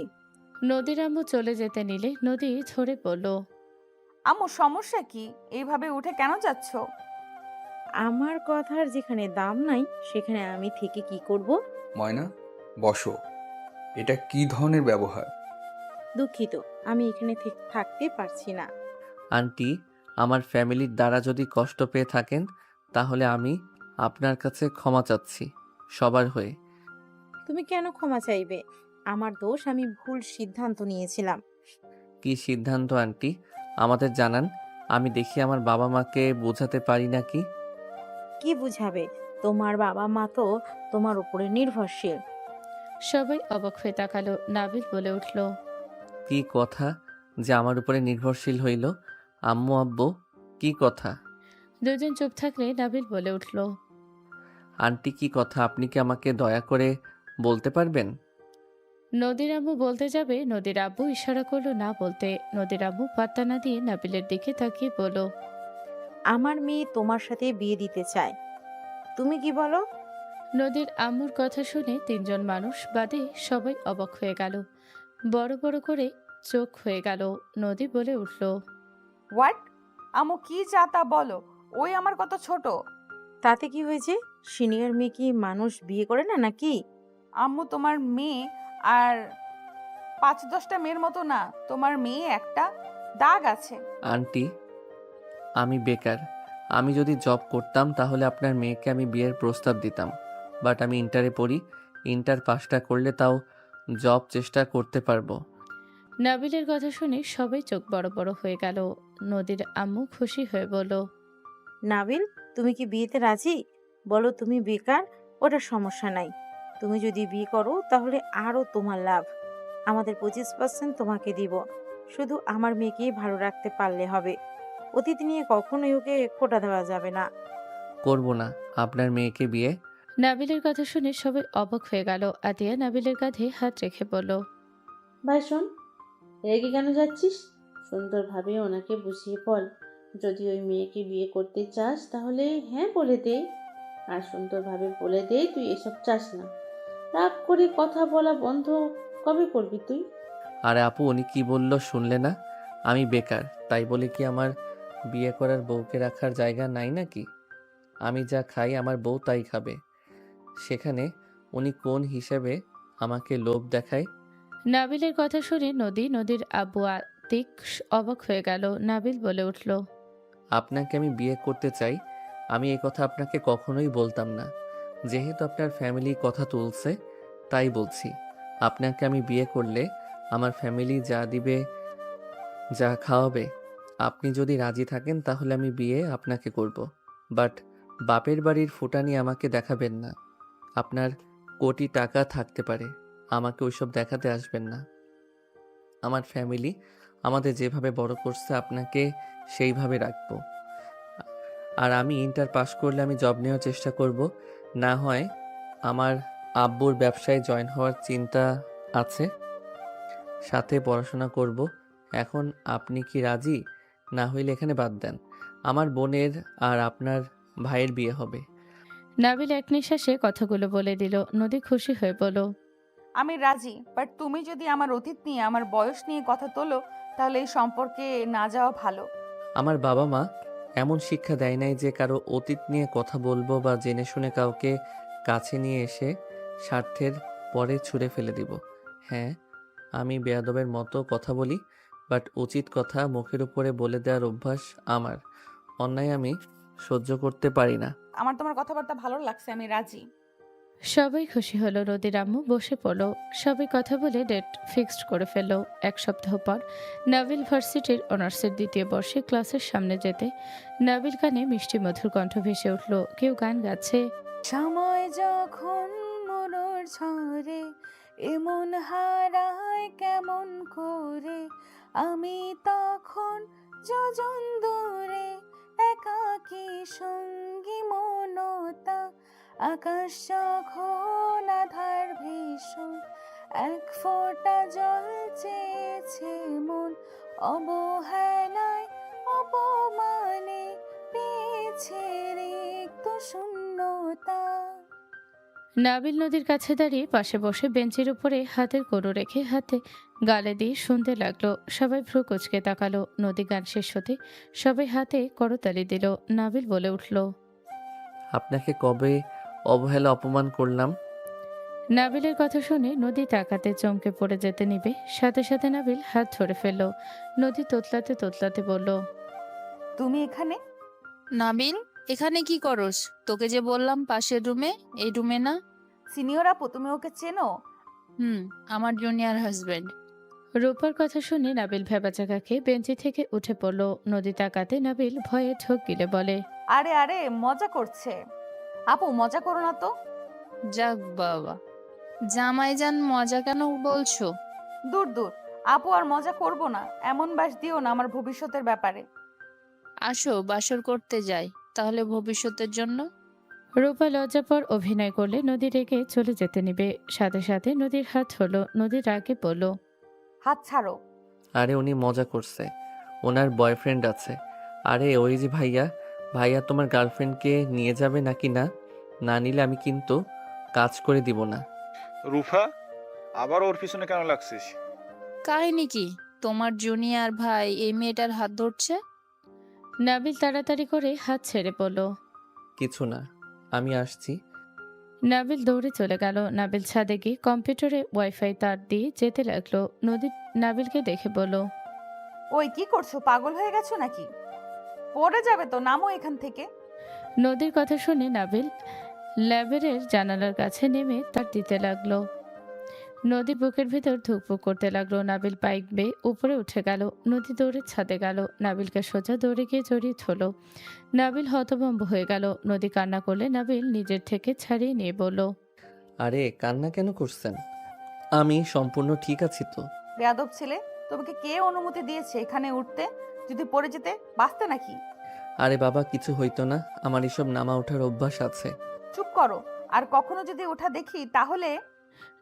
Speaker 3: নদীর আম্মু চলে যেতে নিলে নদী ধরে বলল,
Speaker 6: আম্মু সমস্যা কি? এইভাবে উঠে কেন যাচ্ছ?
Speaker 10: আমার কথার যেখানে দাম নাই সেখানে আমি থেকে কি করব?
Speaker 8: ময়না, বসো। এটা কি ধরনের ব্যবহার?
Speaker 10: দুঃখিত, আমি এখানে থাকতে পারছি না।
Speaker 1: আন্টি, আমার ফ্যামিলির দ্বারা যদি কষ্ট পেয়ে থাকেন, তাহলে আমি আপনার কাছে ক্ষমা চাচ্ছি, সবার হয়ে।
Speaker 10: তুমি কেন ক্ষমা চাইবে? আমার দোষ, আমি ভুল সিদ্ধান্ত নিয়েছিলাম।
Speaker 1: কি সিদ্ধান্ত আন্টি? আমাদের জানান। আমি দেখি আমার বাবা মাকে বোঝাতে পারি নাকি।
Speaker 10: কি বুঝাবে? তোমার বাবা মা তো তোমার উপরে নির্ভরশীল।
Speaker 3: সবাই অবাক হয়ে তাকালো। নাবিল বলে উঠল,
Speaker 1: কি কথা যে আমার উপরে নির্ভরশীল হইল? আম্মু আব্বু, কি কথা?
Speaker 3: দুজন চুপ থাকলে নাবিল বলে উঠল,
Speaker 1: আন্টি, কি কথা? আপনি কি আমাকে দয়া করে বলতে পারবেন?
Speaker 3: নদীর আম্মু বলতে যাবে, নদীর আব্বু ইশারা করলো না বলতে। নদীর আব্বু পাত্তা না দিয়ে নাবিলের দিকে তাকিয়ে বলল,
Speaker 10: আমার মেয়ে তোমার সাথে বিয়ে দিতে চায়, তুমি কি বলো?
Speaker 3: নদীর আম্মুর কথা শুনে তিনজন মানুষ বাদে সবাই অবাক হয়ে গেল। বড় বড় করে চোখ হয়ে গেল। নদী বলে উঠল,
Speaker 6: হোয়াট? আম্মু কি যা তা বলো। ওই আমার কত ছোট।
Speaker 10: তাতে কি হয়েছে? সিনিয়র মেয়ে কি মানুষ বিয়ে করে না নাকি?
Speaker 6: আম্মু তোমার মেয়ে আর ৫-১০টা মেয়ের মতো না। তোমার মেয়ে একটা দাগ আছে।
Speaker 1: আন্টি, আমি বেকার। আমি যদি জব করতাম তাহলে আপনার মেয়েকে আমি বিয়ের প্রস্তাব দিতাম। বাট আমি ইন্টারে পড়ি। ইন্টার পাসটা করলে তাও জব চেষ্টা করতে পারবো।
Speaker 3: নাবিলের কথা শুনে সবাই চোখ বড় বড় হয়ে গেল। নদীর আম্মু খুশি হয়ে বলল,
Speaker 10: নাবিল, তুমি কি বিয়েতে রাজি? বলো তুমি বেকার, ওটা সমস্যা নাই। তুমি যদি বিয়ে করো তাহলে আরো তোমার লাভ। আমাদের 25% তোমাকে দিব। শুধু আমার মেয়েকে ভালো রাখতে পারলে হবে। অতীত নিয়ে কখনোই ওকে খোটা দেওয়া যাবে না।
Speaker 1: করব না আপনার মেয়েকে বিয়ে।
Speaker 3: নাবিলের কথা শুনে সবাই অবাক হয়ে গেল। আতিয়া নাবিলের কাঁধে হাত রেখে বলল,
Speaker 4: ভাই শোন, রেগে কেন যাচ্ছিস? সুন্দরভাবে ওনাকে বুঝিয়ে বল, যদি ওই মেয়েকে বিয়ে করতে চাস তাহলে হ্যাঁ বলে দে। আর সুন্দরভাবে বলে দে তুই এসব চাস না। রাগ করে কথা বলা বন্ধ কবে করবি তুই?
Speaker 1: আরে আপু, উনি কি বলল শুনলে না? আমি বেকার, তাই বলে কি আমার বিয়ে করার বউকে রাখার জায়গা নাই নাকি? আমি যা খাই আমার বউ তাই খাবে। সেখানে উনি কোন হিসেবে আমাকে লোভ দেখায়?
Speaker 3: নাবিলের কথা শুনে নদীর আব্বু আতিক অবাক হয়ে গেল। নাবিল বলে উঠল,
Speaker 1: আপনাকে আমি বিয়ে করতে চাই, আমি এই কথা আপনাকে কখনোই বলতাম না। যেহেতু আপনার ফ্যামিলি কথা তুলছে, তাই বলছি। আপনাকে আমি বিয়ে করলে আমার ফ্যামিলি যা দিবে, যা খাওয়াবে, আপনি যদি রাজি থাকেন তাহলে আমি বিয়ে আপনাকে করব। বাট বাপের বাড়ির ফুটানি আমাকে দেখাবেন না। আপনার কোটি টাকা থাকতে পারে, আমাকে ওইসব দেখাতে আসবেন না। আমার ফ্যামিলি আমাদের যেভাবে বড় করছে আপনাকে সেইভাবে রাখবো। আর আমি ইন্টার পাস করলে আমি জব নেওয়ার চেষ্টা করব। না হয় আমার আব্বুর ব্যবসায় জয়েন হওয়ার চিন্তা আছে। সাথে পড়াশোনা করব। এখন আপনি কি রাজি? না হইলে এখানে বাদ দেন। আমার বোনের আর আপনার ভাইয়ের বিয়ে হবে।
Speaker 3: নাবিল এক নিঃশ্বাসে কথাগুলো বলে দিল। নদী খুশি হয়ে বলল,
Speaker 6: আমি রাজি, বাট তুমি যদি আমার অতীত নিয়ে, আমার বয়স নিয়ে কথা তোলো, তাহলে এই সম্পর্কে না যাওয়া ভালো।
Speaker 1: আমার বাবা মা এমন শিক্ষা দেয় নাই যে কারো অতীত নিয়ে কথা বলবো বা জেনে শুনে কাউকে কাছে নিয়ে এসে স্বার্থের পরে ছুঁড়ে ফেলে দিব। হ্যাঁ, আমি বেয়াদবের মতো কথা বলি, বাট উচিত কথা মুখের উপরে বলে দেওয়ার অভ্যাস আমার। অন্যায় আমি সহ্য করতে পারি না।
Speaker 6: আমার তোমার কথাবার্তা ভালো লাগছে, আমি রাজি।
Speaker 3: সবাই খুশি হলো। নদীর আম্মু বসে পড়লো। সবাই কথা বলে ডেট ফিক্সড করে ফেললো। এক সপ্তাহ পর নাবিল ভার্সিটির অনার্সের 2য় বর্ষে ক্লাসের সামনে যেতে নাবিল কানে মিষ্টি মধুর কণ্ঠ ভেসে উঠল। কেউ গান গাচ্ছে।
Speaker 6: সময় যখন মনোর ঝরে এমন হারায় কেমন করে, আমি তখন যোজন দূরে একাকী সঙ্গী মনতা, আকাশ যখন আধার ভীষণ এক ফোঁটা জল চেয়েছে মন, অবহেলায় অপমানে পেয়েছে রিক্ত শূন্যতা।
Speaker 3: নাবিল নদীর কাছে দাঁড়িয়ে পাশে বসে বেঞ্চের উপরে হাতের কড়ু রেখে হাতে গালে দিয়ে শুনতে লাগলো। সবাই ভ্রু কুচকে তাকালো। নদী গান শেষ হতে সবাই হাতে করতালি দিল। নাবিল বলে উঠল,
Speaker 1: আপনাকে কবে অবহেলা অপমান করলাম?
Speaker 3: নাবিলের কথা শুনে নদী তাকাতে চমকে পড়ে যেতে নিবে, সাথে সাথে নাবিল হাত ধরে ফেলল। নদী তোতলাতে তোতলাতে বলল,
Speaker 6: তুমি এখানে?
Speaker 11: নাবিল, এখানে কি করস? তোকে যে বললাম পাশের রুমে, এই রুমে না।
Speaker 6: সিনিয়র আপু, তুমি ওকে চেনো?
Speaker 11: আমার জুনিয়র হাজবেন্ড।
Speaker 3: রূপার কথা শুনে নাবিল ভেবাচাকা খেয়ে বেঞ্চি থেকে উঠে পড়ল। নদী তাকাতে নাবিল ভয়ে ঢোক গিলে বলে,
Speaker 6: আরে আরে, মজা করছে। আপু মজা করো না তো।
Speaker 11: যাক বাবা, জামাইজান মজা কেন বলছো?
Speaker 6: দূর দূর, আপু আর মজা করব না, এমন বাস দিও না আমার ভবিষ্যতের ব্যাপারে।
Speaker 11: আসো বাসর করতে যাই, তাহলে ভবিষ্যতের জন্য।
Speaker 3: রূপা লজ্জাপর অভিনয় করলে নদী রেগে চলে যেতে নিবে, সাথে সাথে নদীর হাত হলো। নদীর রাগে বলল,
Speaker 6: হাত ছাড়ো।
Speaker 1: আরে উনি মজা করছে, ওনার বয়ফ্রেন্ড আছে। আরে ওই যে ভাইয়া, ভাইয়া তোমার গার্লফ্রেন্ডকে নিয়ে যাবে নাকি না? না নিলে আমি কিন্তু কাজ করে দিব না।
Speaker 12: রুফা, আবার ওর পিছনে কেন লাগছিস?
Speaker 11: কাহিনী কি? তোমার জুনিয়র ভাই এই মেয়েটার হাত ধরছে।
Speaker 3: নাবিল তাড়াতাড়ি করে হাত ছেড়ে পড়ল।
Speaker 1: কিছু না, আমি আসছি।
Speaker 3: নাবিল দৌড়ে চলে গেল। নাবিল ছাদে গিয়ে কম্পিউটারে ওয়াইফাই তার দিয়ে যেতে লাগলো। নদী নাবিলকে দেখে বলল,
Speaker 6: ওই কি করছো, পাগল হয়ে গেছো নাকি? পড়ে যাবে তো, নামো এখান থেকে।
Speaker 3: নদীর কথা শুনে নাবিল ল্যাবের জানালার কাছে নেমে তার দিতে লাগলো। নদী বুকের ভেতর ধুকপুক করতে লাগলো। নাবিল বাইক বেয়ে উপরে উঠে গেল। নদী দৌড়ে ছাদে গেল। নাবিলকে সোজা দৌড়ে গিয়ে জড়িয়ে ধরল। নাবিল হতভম্ব হয়ে গেল। নদী কান্না করলে নাবিল নিজের থেকে ছাড়িয়ে নিয়ে বলল,
Speaker 1: আরে কান্না কেন করছেন? আমি সম্পূর্ণ ঠিক আছি তো।
Speaker 6: বেয়াদব ছেলে, তোমাকে কে অনুমতি দিয়েছে এখানে উঠতে? যদি পড়ে যেতে বাঁচতে নাকি?
Speaker 1: আরে বাবা, কিছু হইতো না, আমার এসব নামা ওঠার অভ্যাস আছে।
Speaker 6: চুপ করো, আর কখনো যদি ওঠা দেখি তাহলে।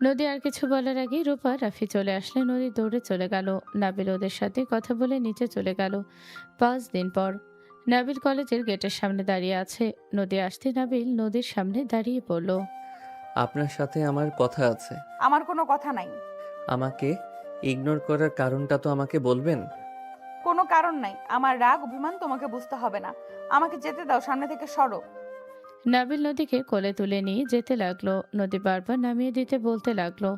Speaker 3: নদী আর কিছু বলার আগে রূপা রাফি চলে আসলে নদী দৌড়ে চলে গেল। নাবিল ওদের সাথে কথা বলে নিচে চলে গেল। 5 দিন পর নাবিল কলেজের গেটের সামনে দাঁড়িয়ে আছে। নদী আসতে নাবিল নদীর সামনে দাঁড়িয়ে পড়ল।
Speaker 1: আপনার সাথে আমার কথা আছে।
Speaker 6: আমার কোনো কথা নাই।
Speaker 1: আমাকে ইগনোর করার কারণটা তো আমাকে বলবেন।
Speaker 6: কোনো কারণ নাই, আমার রাগ অভিমান তোমাকে বুঝতে হবে না। আমাকে যেতে দাও, সামনে থেকে সরো।
Speaker 3: নাবিল নদীকে কোলে তুলে নিয়ে যেতে লাগলো। নদী বারবার নামিয়ে দিতে বলতে লাগলো।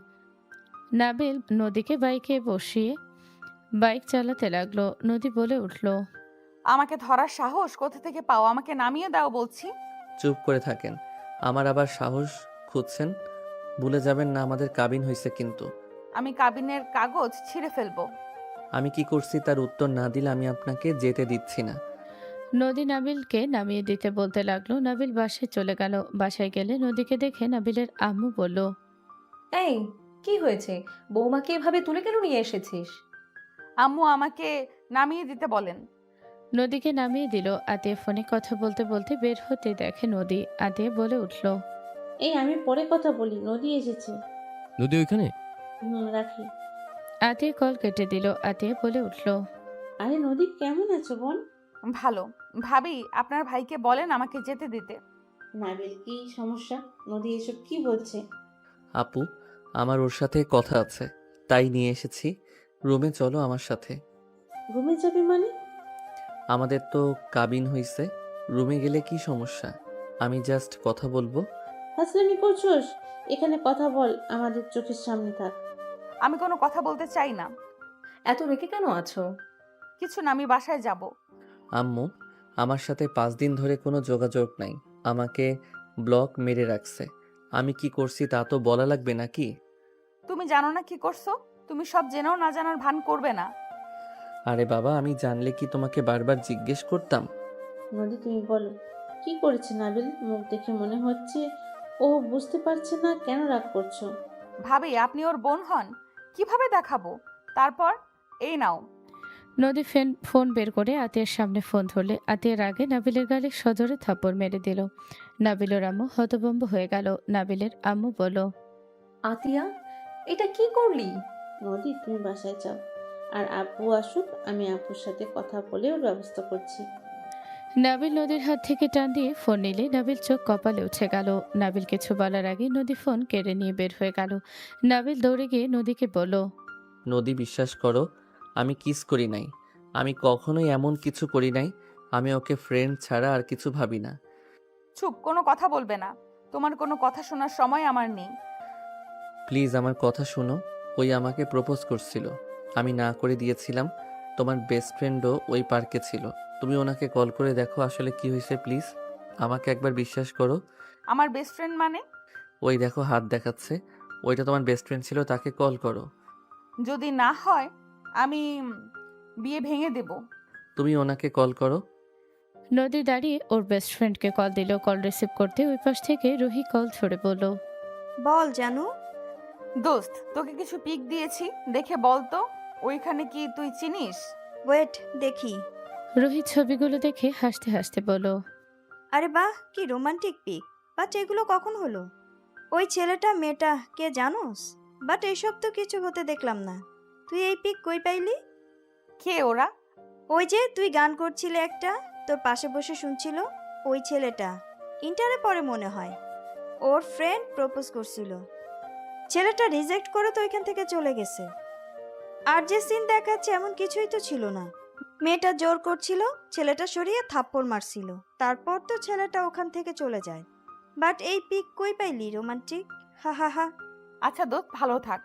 Speaker 3: নাবিল নদীকে বাইকে বসিয়ে বাইক চালাতে লাগলো। নদী বলে উঠল,
Speaker 6: আমাকে ধরার সাহস কোথা থেকে পাও? আমাকে নামিয়ে দাও বলছি।
Speaker 1: চুপ করে থাকেন, আমার আবার সাহস খুঁজছেন? ভুলে যাবেন না আমাদের কাবিন হয়েছে কিন্তু।
Speaker 6: আমি কাবিনের কাগজ ছিঁড়ে ফেলবো।
Speaker 1: আমি কি করছি তার উত্তর না দিলে আমি আপনাকে যেতে দিচ্ছি না।
Speaker 3: নদী নাবিলকে নামিয়ে দিতে বলতে লাগলো। নাবিল বাসায় চলে গেল। বাসায় গেলে নদীকে দেখে নাবিলের আম্মু বলল,
Speaker 2: এই, কি হয়েছে? বৌমাকে এভাবে তুলে কেন নিয়ে এসেছিস?
Speaker 6: আম্মু আমাকে নামিয়ে দিতে বলেন।
Speaker 3: নদীকে নামিয়ে দিল। আতিয়া ফোনে কথা বলতে বলতে বের হতে দেখে নদী। আতিয়া বলে উঠল,
Speaker 4: এই আমি পরে কথা বলি, নদী এসেছে।
Speaker 7: নদী ওইখানে?
Speaker 4: রাখি।
Speaker 3: আতিয়া কল কেটে দিল। আতিয়া বলে উঠল,
Speaker 4: আরে নদী, কেমন আছো বোন?
Speaker 6: ভালো। ভাবি আপনার ভাইকে বলেন আমাকে যেতে দিতে।
Speaker 4: নাবিল, কি সমস্যা? নদী এসব কি বলছে?
Speaker 1: আপু, আমার ওর সাথে কথা আছে, তাই নিয়ে এসেছি। রুমে চলো আমার সাথে।
Speaker 4: রুমে যাবে মানে?
Speaker 1: আমাদের তো কাবিন হইছে, রুমে গেলে কি সমস্যা? আমি জাস্ট কথা বলবো।
Speaker 4: ফাজলামি করছোস? এখানে কথা বল, আমাদের চোখের সামনে থাক।
Speaker 6: আমি কোনো কথা বলতে চাই না।
Speaker 2: এত রেগে কেন আছো?
Speaker 6: কিছু না, আমি বাসায় যাব।
Speaker 1: আম্মু, আমার সাথে 5 দিন ধরে কোনো যোগাযোগ নাই, আমাকে ব্লক মেরে রাখছে। আমি কি করছি তা তো বলা লাগবে নাকি?
Speaker 6: তুমি জানো না কি করছো? তুমি সব জেনেও না জানার ভান করবে না।
Speaker 1: আরে বাবা, আমি জানলে কি তোমাকে বারবার জিজ্ঞেস করতাম?
Speaker 4: নদী, তুমি বলো, কি করেছে নাবিল? মুখ দেখে মনে হচ্ছে ও বুঝতে পারছে না কেন রাগ করছো।
Speaker 6: ভাবি আপনি ওর বোন হন, কিভাবে দেখাবো? তারপর এই নাও।
Speaker 3: নদী ফোন বের করে আতিয়ার সামনে ফোন ধরলে আতিয়ার আগে নাবিলের গালে সজোরে থাপ্পড় মেরে দিল। নাবিলের আম্মু হতভম্ব হয়ে গেল। নাবিলের আম্মু বলল,
Speaker 2: আতিয়া, এটা কি করলি?
Speaker 4: নদী, তুমি বাসায় যাও, আর আব্বু আসুক, আমি আব্বুর সাথে কথা বলে ওর ব্যবস্থা করছি।
Speaker 3: নাবিল নদীর হাত থেকে টান দিয়ে ফোন নিলে নাবিল চোখ কপালে উঠে গেল। নাবিল কিছু বলার আগে নদী ফোন কেড়ে নিয়ে বের হয়ে গেল। নাবিল দৌড়ে গিয়ে নদীকে বলল,
Speaker 1: নদী, বিশ্বাস করো, আমি কিস করি নাই। আমি কখনোই এমন কিছু করি নাই। আমি ওকে ফ্রেন্ড ছাড়া আর কিছু ভাবি না।
Speaker 6: চুপ, কোনো কথা বলবে না। তোমার কোনো কথা শোনার সময় আমার নেই।
Speaker 1: প্লিজ আমার কথা শোনো। ওই আমাকে প্রপোজ করছিল, আমি না করে দিয়েছিলাম। তোমার বেস্ট ফ্রেন্ডও ওই পার্কে ছিল। তুমি ওনাকে কল করে দেখো আসলে কি হয়েছে। প্লিজ আমাকে একবার বিশ্বাস করো।
Speaker 6: আমার বেস্ট ফ্রেন্ড মানে?
Speaker 1: ওই দেখো হাত দেখাচ্ছে, ওইটা তোমার বেস্ট ফ্রেন্ড ছিল, তাকে কল করো।
Speaker 6: যদি না হয় আমি বিয়ে ভেঙে দেব।
Speaker 1: তুমি ওনাকে কল করো।
Speaker 3: নদী দাঁড়িয়ে ওর বেস্ট ফ্রেন্ডকে কল দিল। কল রিসিভ করতে ওই পাশ থেকে রুহি কল ধরে বলল,
Speaker 9: বল জানু।
Speaker 6: দোস্ত, তোকে কিছু পিক দিয়েছি, দেখে বল তো ওইখানে কি তুই চিনিস?
Speaker 9: ওয়েট দেখি।
Speaker 3: রুহি ছবিগুলো দেখে হাসতে হাসতে বলল,
Speaker 9: আরে বাহ, কি রোমান্টিক পিক। বাট এগুলো কখন হলো? ওই ছেলেটা মেয়েটা কে জানোস? বাট এইসব তো কিছু হতে দেখলাম না। তুই এই পিক কই পাইলি?
Speaker 6: কে ওরা?
Speaker 9: ওই যে তুই গান করছিলে একটা, তোর পাশে বসে শুনছিল ওই ছেলেটা। ইন্টারে পরে মনে হয় ওর ফ্রেন্ড প্রপোজ করছিল, ছেলেটা রিজেক্ট করে তো ওইখান থেকে চলে গেছে। আর যে সিন দেখাচ্ছে এমন কিছুই তো ছিল না। মেয়েটা জোর করছিল, ছেলেটা সরিয়ে থাপ্পড় মারছিল, তারপর তো ছেলেটা ওখান থেকে চলে যায়। বাট এই পিক কই পাইলি রোমান্টিক? হা হা হা।
Speaker 6: আচ্ছা দোস্ত, ভালো থাক।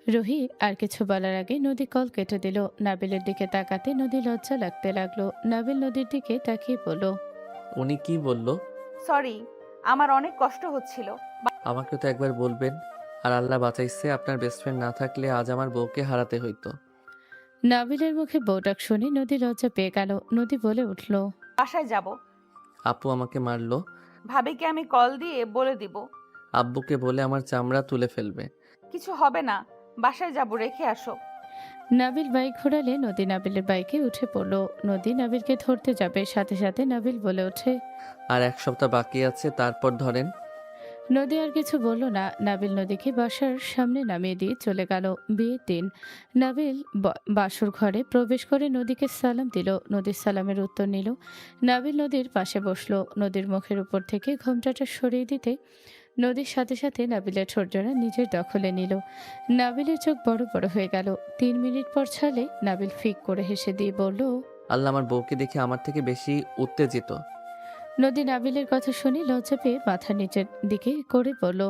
Speaker 3: রুহি আর কিছু বলার আগে নদী কল কেটে দিল। নাবিলের দিকে তাকাতে নদী লজ্জা লাগতে লাগলো। নাবিল নদীর দিকে তাকিয়ে বলল,
Speaker 1: উনি কি বলল?
Speaker 6: সরি, আমার অনেক কষ্ট হচ্ছিল।
Speaker 1: আমাকে তো একবার বলবেন। আর আল্লাহ বাঁচাইছে, আপনার বেস্ট ফ্রেন্ড না থাকলে আজ আমার বউকে হারাতে হইতো।
Speaker 3: নাবিলের মুখে বউ ডাক শুনে নদী লজ্জা পেয়ে গেল। নদী বলে উঠল,
Speaker 6: বাসায় যাব।
Speaker 1: আপু আমাকে মারলো।
Speaker 6: ভাবিকে আমি কল দিয়ে বলে দিব।
Speaker 1: আব্বুকে বলে আমার চামড়া তুলে ফেলবে।
Speaker 6: কিছু হবে না, বাসায় যাব, রেখে আসো।
Speaker 3: নাবিল বাইক ঘোরালে নদী নাবিলের বাইকে উঠে পড়ল। নদী নাবিলকে ধরতে যাবে, সাথে সাথে নাবিল বলে ওঠে,
Speaker 1: আর 1 সপ্তাহ বাকি আছে, তারপর ধরেন।
Speaker 3: নদী আর কিছু বলল না। নাবিল নদীকে বাসার সামনে নামিয়ে দিয়ে চলে গেল। বিয়ের দিন নাবিল বাসর ঘরে প্রবেশ করে নদীকে সালাম দিল। নদীর সালামের উত্তর নিল। নাবিল নদীর পাশে বসলো। নদীর মুখের উপর থেকে ঘোমটাটা সরিয়ে দিতে নদীর সাথে সাথে নাবিলের ঠোঁটজোড়া নিজের দখলে নিল। নাবিলের চোখ বড় বড় হয়ে গেল। 3 মিনিট পর ছালে নাবিল ফিক করে হেসে দিয়ে বলল,
Speaker 1: আল্লাহ আমার বউকে দেখে আমার থেকে বেশি উত্তেজিত।
Speaker 3: নদী নাবিলের কথা শুনে লজ্জা পেয়ে মাথা নিচের দিকে করে বলল,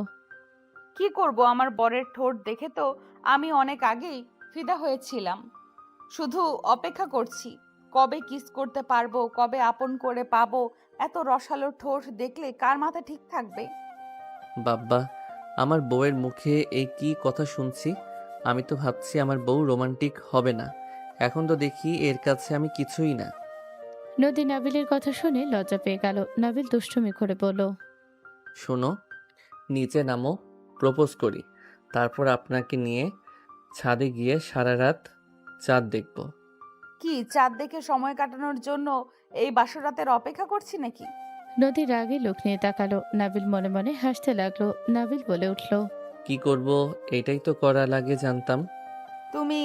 Speaker 6: কি করব, আমার বরের ঠোঁট দেখে তো আমি অনেক আগেই ফিদা হয়েছিলাম। শুধু অপেক্ষা করছি কবে কিস করতে পারবো, কবে আপন করে পাবো। এত রসালো ঠোঁট দেখলে কার মাথা ঠিক থাকবে?
Speaker 1: বাব্বা, আমার বউয়ের মুখে এই কি কথা শুনছি। আমি তো ভাবছি আমার বউ রোমান্টিক হবে না, এখন তো দেখি এর কাছে আমি কিছুই না।
Speaker 3: নদী নাবিলের কথা শুনে লজ্জা পেয়ে গেল। নাবিল দুষ্টুমি করে বলল,
Speaker 1: শোনো, নিচে নামো, প্রপোজ করি, তারপর আপনাকে নিয়ে ছাদে গিয়ে সারা রাত চাঁদ দেখব।
Speaker 6: কি চাঁদ দেখে সময় কাটানোর জন্য এই বাসরাতের অপেক্ষা করছি নাকি?
Speaker 3: নদী রাগে লোক নিয়ে তাকালো। নাবিল মনে মনে হাসতে লাগলো। নাবিল বলে উঠল,
Speaker 1: কি করব, এটাই তো করা লাগে জানতাম।
Speaker 6: তুমি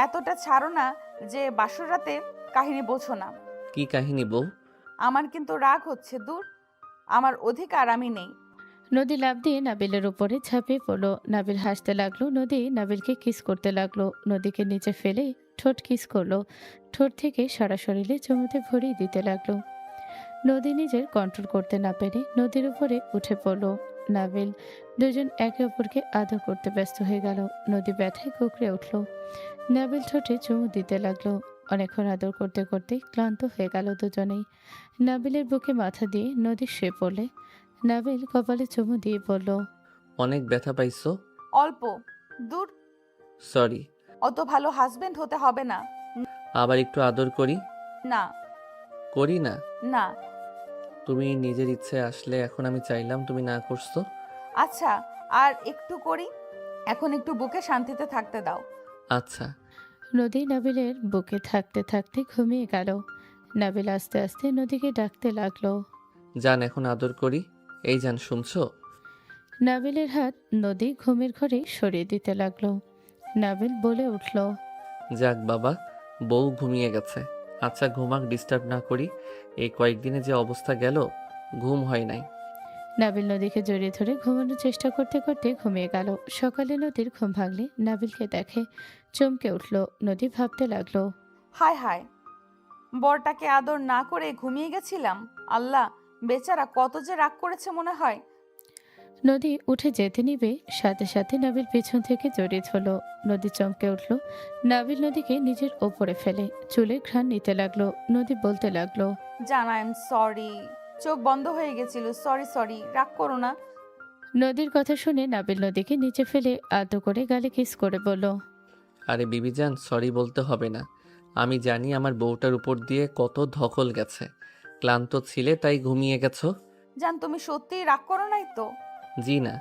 Speaker 6: এতটা ছাড়ো না যে বাসর রাতে কাহিনী বোঝো না।
Speaker 1: কি কাহিনী বউ?
Speaker 6: আমার কিন্তু রাগ হচ্ছে, দূর, আমার অধিকার আমি নেই।
Speaker 3: নদী লাফ দিয়ে নাবিলের উপরে ঝাঁপিয়ে পড়লো। নাবিল হাসতে লাগলো। নদী নাবিলকে কিস করতে লাগলো। নদীকে নিচে ফেলে ঠোঁট কিস করলো। ঠোঁট থেকে সারা শরীরে চুমুতে ভরিয়ে দিতে লাগলো। নদী নিজের কন্ট্রোল করতে না পেরে নদীর উপরে উঠে পড়লো। নাবিল দুজন একে অপরকে আদর করতে ব্যস্ত হয়ে গেল। নদী ব্যথায় কুকড়ে উঠল। নাবিল ঠোঁটে চুমু দিতে লাগলো। অনেকক্ষণ আদর করতে করতে ক্লান্ত হয়ে গেল দুজনেই। নাবিলের বুকে মাথা দিয়ে নদী শুয়ে পড়লে নাবিল কপালে চুমু দিয়ে বলল,
Speaker 1: অনেক ব্যথা পাইছো?
Speaker 6: অল্প, দূর,
Speaker 1: সরি।
Speaker 6: অত ভালো হাজবেন্ড হতে হবে না।
Speaker 1: আবার একটু আদর করি?
Speaker 6: না
Speaker 1: করি না?
Speaker 6: না।
Speaker 1: তুমি নিজের ইচ্ছে আসলে, এখন আমি চাইলাম তুমি না করছো।
Speaker 6: আচ্ছা, আর একটু করি। এখন একটু বুকে শান্তিতে থাকতে দাও।
Speaker 1: আচ্ছা।
Speaker 3: নদী নাবিলের বুকে থাকতে থাকতে ঘুমিয়ে গেল। নাবিল আস্তে আস্তে নদীকে ডাকতে লাগলো।
Speaker 1: জান, এখন আদর করি। এই জান, শুনছো?
Speaker 3: নাবিলের হাত নদী ঘুমের ঘরে সরিয়ে দিতে লাগলো। নাবিল বলে উঠল,
Speaker 1: যাক বাবা, বউ ঘুমিয়ে গেছে। আচ্ছা ঘুমাক, ডিস্টার্ব না করি। এই কয়েকদিনে যে অবস্থা গেল, ঘুম হয় নাই।
Speaker 3: নাবিল নদীকে জড়িয়ে ধরে ঘুমানোর চেষ্টা করতে করতে ঘুমিয়ে গেল। সকালে নদীর ঘুম ভাঙলে নাবিলকে দেখে চমকে উঠল। নদী ভাবতে লাগলো,
Speaker 6: হায় হায়, বরটাকে আদর না করে ঘুমিয়ে গেছিলাম। আল্লাহ, বেচারা কত যে রাগ করেছে মনে হয়।
Speaker 3: নদী উঠে যেতে নিবে, সাথে সাথে নাবিল পেছন থেকে জড়িয়ে ধরল। নদী চমকে উঠল। নাবিল নদীকে নিজের ওপরে ফেলে চুলে ঘ্রাণ নিতে লাগলো। নদী বলতে লাগলো,
Speaker 6: জান, আই এম সরি, চোখ বন্ধ হয়ে গেছিল, সরি সরি, রাগ করো না।
Speaker 3: নদীর কথা শুনে নাবিল নদীকে নিচে ফেলে আলতো করে গালে কিস করে বলল,
Speaker 1: আরে বিবি জান, সরি বলতে হবে না। আমি জানি আমার বউটার উপর দিয়ে কত ধকল গেছে। ক্লান্ত ছিলে তাই ঘুমিয়ে গেছো।
Speaker 6: জান, তুমি সত্যিই রাগ করো নাই তো?
Speaker 1: জি না,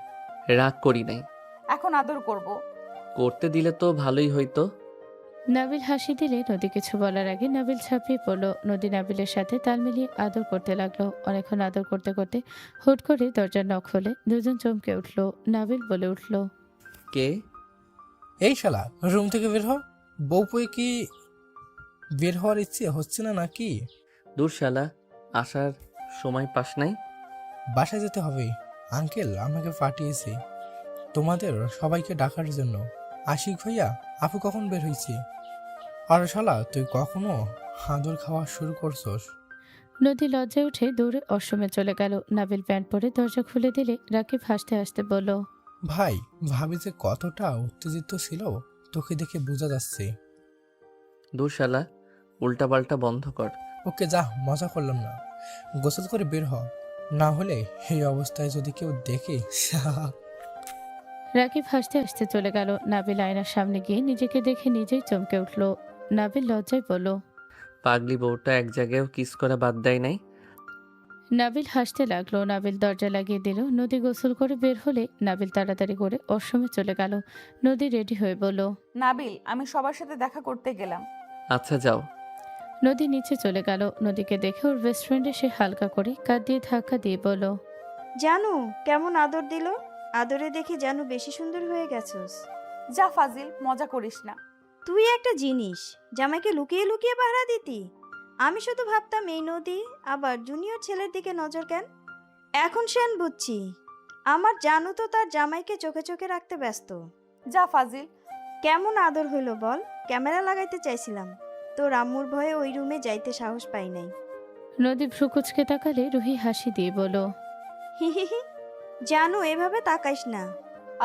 Speaker 1: রাগ করি নাই।
Speaker 6: এখন আদর করব।
Speaker 1: করতে দিলে তো ভালোই হইতো।
Speaker 3: নাবিল হাসি দিলে নদী কিছু বলার আগে নাবিল ঝাঁপিয়ে পড়ল। নদী নাবিলের সাথে তাল মিলিয়ে আদর করতে লাগলো। অনেকক্ষণ আদর করতে করতে হুট করে দরজার নখ হলে দুজন চমকে উঠল। নাবিল বলে উঠল,
Speaker 1: কে?
Speaker 13: এই শালা, রুম থেকে বের হ। বউ পয়ে কি বের হওয়ার ইচ্ছে হচ্ছে না নাকি?
Speaker 1: দূর শালা, আসার সময় পাস নাই?
Speaker 13: বাসায় যেতে হবে। আঙ্কেল আমাকে পাঠিয়েছে তোমাদের সবাইকে ডাকার জন্য। আশিক ভাইয়া, আপু কখন বের হয়েছে? আর শালা, তুই কখনো আদর খাওয়া শুরু করছস?
Speaker 3: নদী লজ্জায় উঠে দৌড়ে অসমে চলে গেল। নাবিল প্যান্ট পরে দরজা খুলে দিলে রাকিব হাসতে হাসতে বলল,
Speaker 13: ভাই, ভাবি যে কতটা উত্তেজিত ছিল তোকে দেখে বোঝা যাচ্ছে।
Speaker 1: দূর শালা, উল্টাপাল্টা বন্ধ কর।
Speaker 13: ওকে যা, মজা করলাম না। গোসল করে বের হ, না হলে এই অবস্থায় যদি কেউ দেখে।
Speaker 3: রাকিব হাসতে হাসতে চলে গেল। নাবিল আয়নার সামনে গিয়ে নিজেকে দেখে নিজেই চমকে উঠল। নাবিল লজ্জায় বলল,
Speaker 1: পাগলি বউটা এক জায়গায়ও কিস করা বাদ দেয় নাই।
Speaker 3: নাবিল হাসতে লাগলো। নাবিল দরজা লাগিয়ে দিল। নদী গোসল করে বের হলে নাবিল তাড়াতাড়ি করে অসমে চলে গেল। নদী রেডি হয়ে বলল,
Speaker 6: নাবিল, আমি সবার সাথে দেখা করতে গেলাম।
Speaker 1: আচ্ছা যাও।
Speaker 3: নদী নিচে চলে গেল। নদীকে দেখে ওর বেস্ট ফ্রেন্ড এসে হালকা করে কাঁধ দিয়ে ধাক্কা দিয়ে বলল,
Speaker 9: জানু কেমন আদর দিল? আদরে দেখে জানু বেশি সুন্দর হয়ে গেছস।
Speaker 6: যা ফাজিল, মজা করিস না।
Speaker 9: তুই একটা জিনিস, জামাইকে লুকিয়ে লুকিয়ে পাহারা দিতি। আমি শুধু ভাবতাম এই নদী আবার জুনিয়র ছেলের দিকে নজর কেন। এখন সেন বুঝছি, আমার জানু তো তার জামাইকে চোখে চোখে রাখতে ব্যস্ত।
Speaker 6: যা ফাজিল।
Speaker 9: কেমন আদর হইল বল? ক্যামেরা লাগাইতে চাইছিলাম, তোর আম্মুর ভয়ে ওই রুমে যাইতে সাহস পাই নাই।
Speaker 3: নদী ভ্রুকুচকে তাকালে রুহি হাসি দিয়ে বলল,
Speaker 9: হিহিহি, জানু এভাবে তাকাইস না।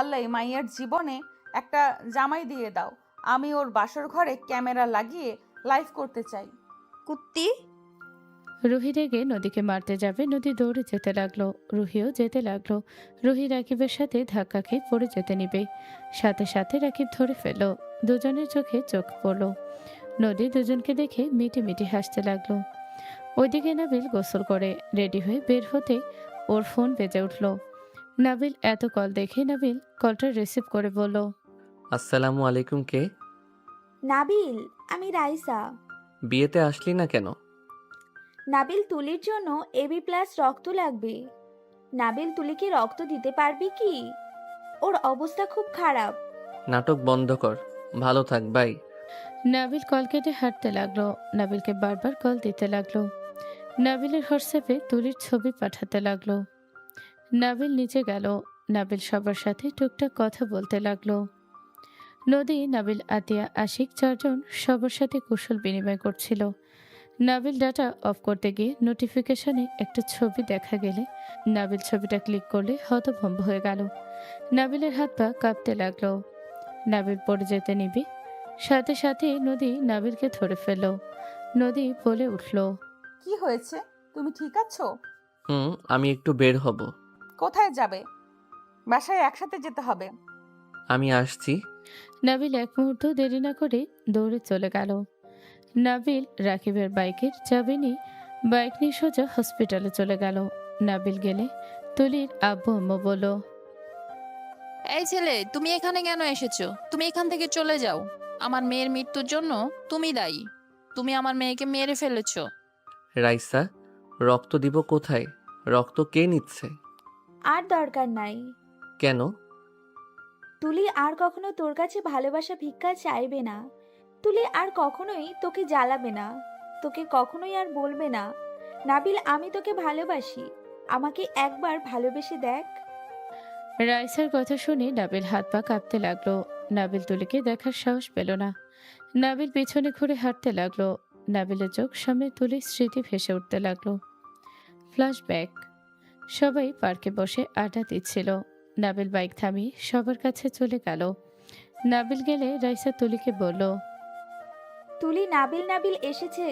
Speaker 6: আল্লাহ, মাইয়ার জীবনে একটা জামাই দিয়ে দাও। আমি ওর বাসর ঘরে ক্যামেরা লাগিয়ে লাইভ করতে চাই।
Speaker 9: কুত্তি।
Speaker 3: রুহি রেগে নদীকে মারতে যাবে। নদী দৌড়ে যেতে লাগলো। রুহিও যেতে লাগলো। রুহি রাকিবের সাথে ধাক্কা খেয়ে পড়ে যেতে নিবে, সাথে সাথে রাকিব ধরে ফেলল। দুজনের চোখে চোখ পড়ল। নদী দুজনকে দেখে মিটি মিটি হাসতে লাগলো। ওইদিকে নাবিল গোসল করে রেডি হয়ে বের হতে ওর ফোন বেজে উঠল। নাবিল এত কল দেখে নাবিল কলটা রিসিভ করে বলল,
Speaker 1: আসসালামু আলাইকুম। কে?
Speaker 14: নাবিল, আমি রাইসা।
Speaker 1: বিয়েতে আসলি না কেন?
Speaker 14: নাবিল, তুলির জন্য AB+ রক্ত লাগবে। নাবিল, তুলিকে রক্ত দিতে পারবি কি? ওর অবস্থা খুব খারাপ।
Speaker 1: নাটক বন্ধ কর, ভালো থাক, বাই।
Speaker 3: নাবিল কল কেটে হাঁটতে লাগলো। নাবিলকে বারবার কল দিতে লাগলো। নাবিলের হোয়াটসঅ্যাপে তুলির ছবি পাঠাতে লাগলো। নাবিল নিচে গেল। নাবিল সবার সাথে টুকটাক কথা বলতে লাগলো। নদী, নাবিল, আতিয়া, আশিক চারজন সবার সাথে কুশল বিনিময় করছিল। নাবিল ডাটা অফ করতে গিয়ে নোটিফিকেশনে একটা ছবি দেখা গেলে নাবিল ছবিটা ক্লিক করলে হতভম্ব হয়ে গেল। নাবিলের হাত পা কাঁপতে লাগলো। নাবিল পড়ে যেতে নিবি, সাথে সাথে নদী নাবিলকে ধরে ফেলল। নদী বলে উঠল,
Speaker 6: কি হয়েছে? তুমি ঠিক আছো?
Speaker 1: আমি একটু বের হব।
Speaker 6: কোথায় যাবে? বাসায় একসাথে যেতে হবে।
Speaker 1: আমি আসছি।
Speaker 3: নাবিল এক মুহূর্ত দেরি না করে দৌড়ে চলে গেল। নাবিল রাকিবের বাইকের চাবি নিয়ে বাইক নিয়ে সোজা হসপিটালে চলে গেল। নাবিল গেলে তুলির আব্বু আম্মু বলল,
Speaker 11: এই ছেলে, তুমি এখানে কেন এসেছো? তুমি এখান থেকে চলে যাও। আমার মেয়ের মৃত্যুর জন্য তুমি দায়ী। তুমি আমার মেয়েকে মেরে ফেলেছো।
Speaker 1: রাইসা, রক্ত দিব কোথায়? রক্ত কে নিচ্ছে?
Speaker 14: আর দরকার নাই।
Speaker 1: কেন?
Speaker 14: তুলি আর কখনো তোর কাছে ভালোবাসা ভিক্ষা চাইবে না। তুলি আর কখনোই তোকে জ্বালাবে না, তোকে কখনোই আর বলবে না, নাবিল আমি তোকে ভালোবাসি, আমাকে একবার ভালোবেসে দেখ।
Speaker 3: রাইসার কথা শুনে নাবিল হাত পা কাঁপতে লাগলো। নাবিল তুলিকে দেখার সাহস পেল না। নাবিল পেছনে ঘুরে হাঁটতে লাগলো। নাবিলের চোখ সামনে তুলির স্মৃতি ভেসে উঠতে লাগলো। ফ্ল্যাশব্যাক। সবাই পার্কে বসে আড্ডা দিচ্ছিল। নাবিল বাইক থামিয়ে সবার কাছে চলে গেল। নাবিল গেলে রাইসা তুলিকে বলল,
Speaker 14: তুলি নাবিল নাবিল এসেছে।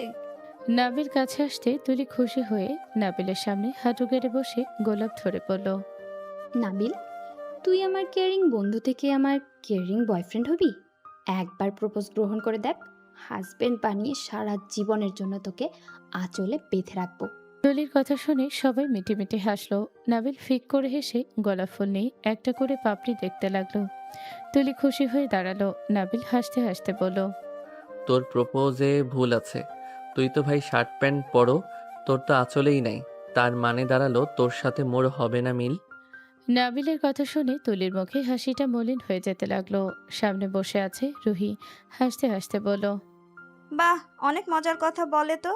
Speaker 3: নাবিল কাছে আসতে তুলি খুশি হয়ে নাবিলের সামনে হাঁটু গেড়ে বসে গোলাপ ধরে পড়ল।
Speaker 15: নাবিল, তুই আমার কেয়ারিং বন্ধু থেকে আমার কেয়ারিং বয়ফ্রেন্ড হবি? একবার প্রপোজ গ্রহণ করে দেখ, হাজবেন্ড বানিয়ে সারা জীবনের জন্য তোকে আঁচলে বেঁধে রাখবো।
Speaker 3: তুলির কথা শুনে সবাই মিটিমিটি হাসলো। নাবিল ফিক করে হেসে গোলাপ ফুল নিয়ে একটা করে পাপড়ি দেখতে লাগলো। তুলি খুশি হয়ে দাঁড়ালো। নাবিল হাসতে হাসতে বলল,
Speaker 1: তোর প্রপোজে ভুল আছে। তুই তো ভাই শার্ট প্যান্ট পরো, তোর তো আঁচলেই নাই। তার মানে দাঁড়ালো তোর সাথে মোর হবে না মিল।
Speaker 3: নাবিলের কথা শুনে তুলির মুখে হাসিটা মলিন হয়ে যেতে লাগলো। সামনে বসে আছে রুহি, হাসতে হাসতে বলল,
Speaker 9: বাহ, অনেক মজার কথা বলে তো।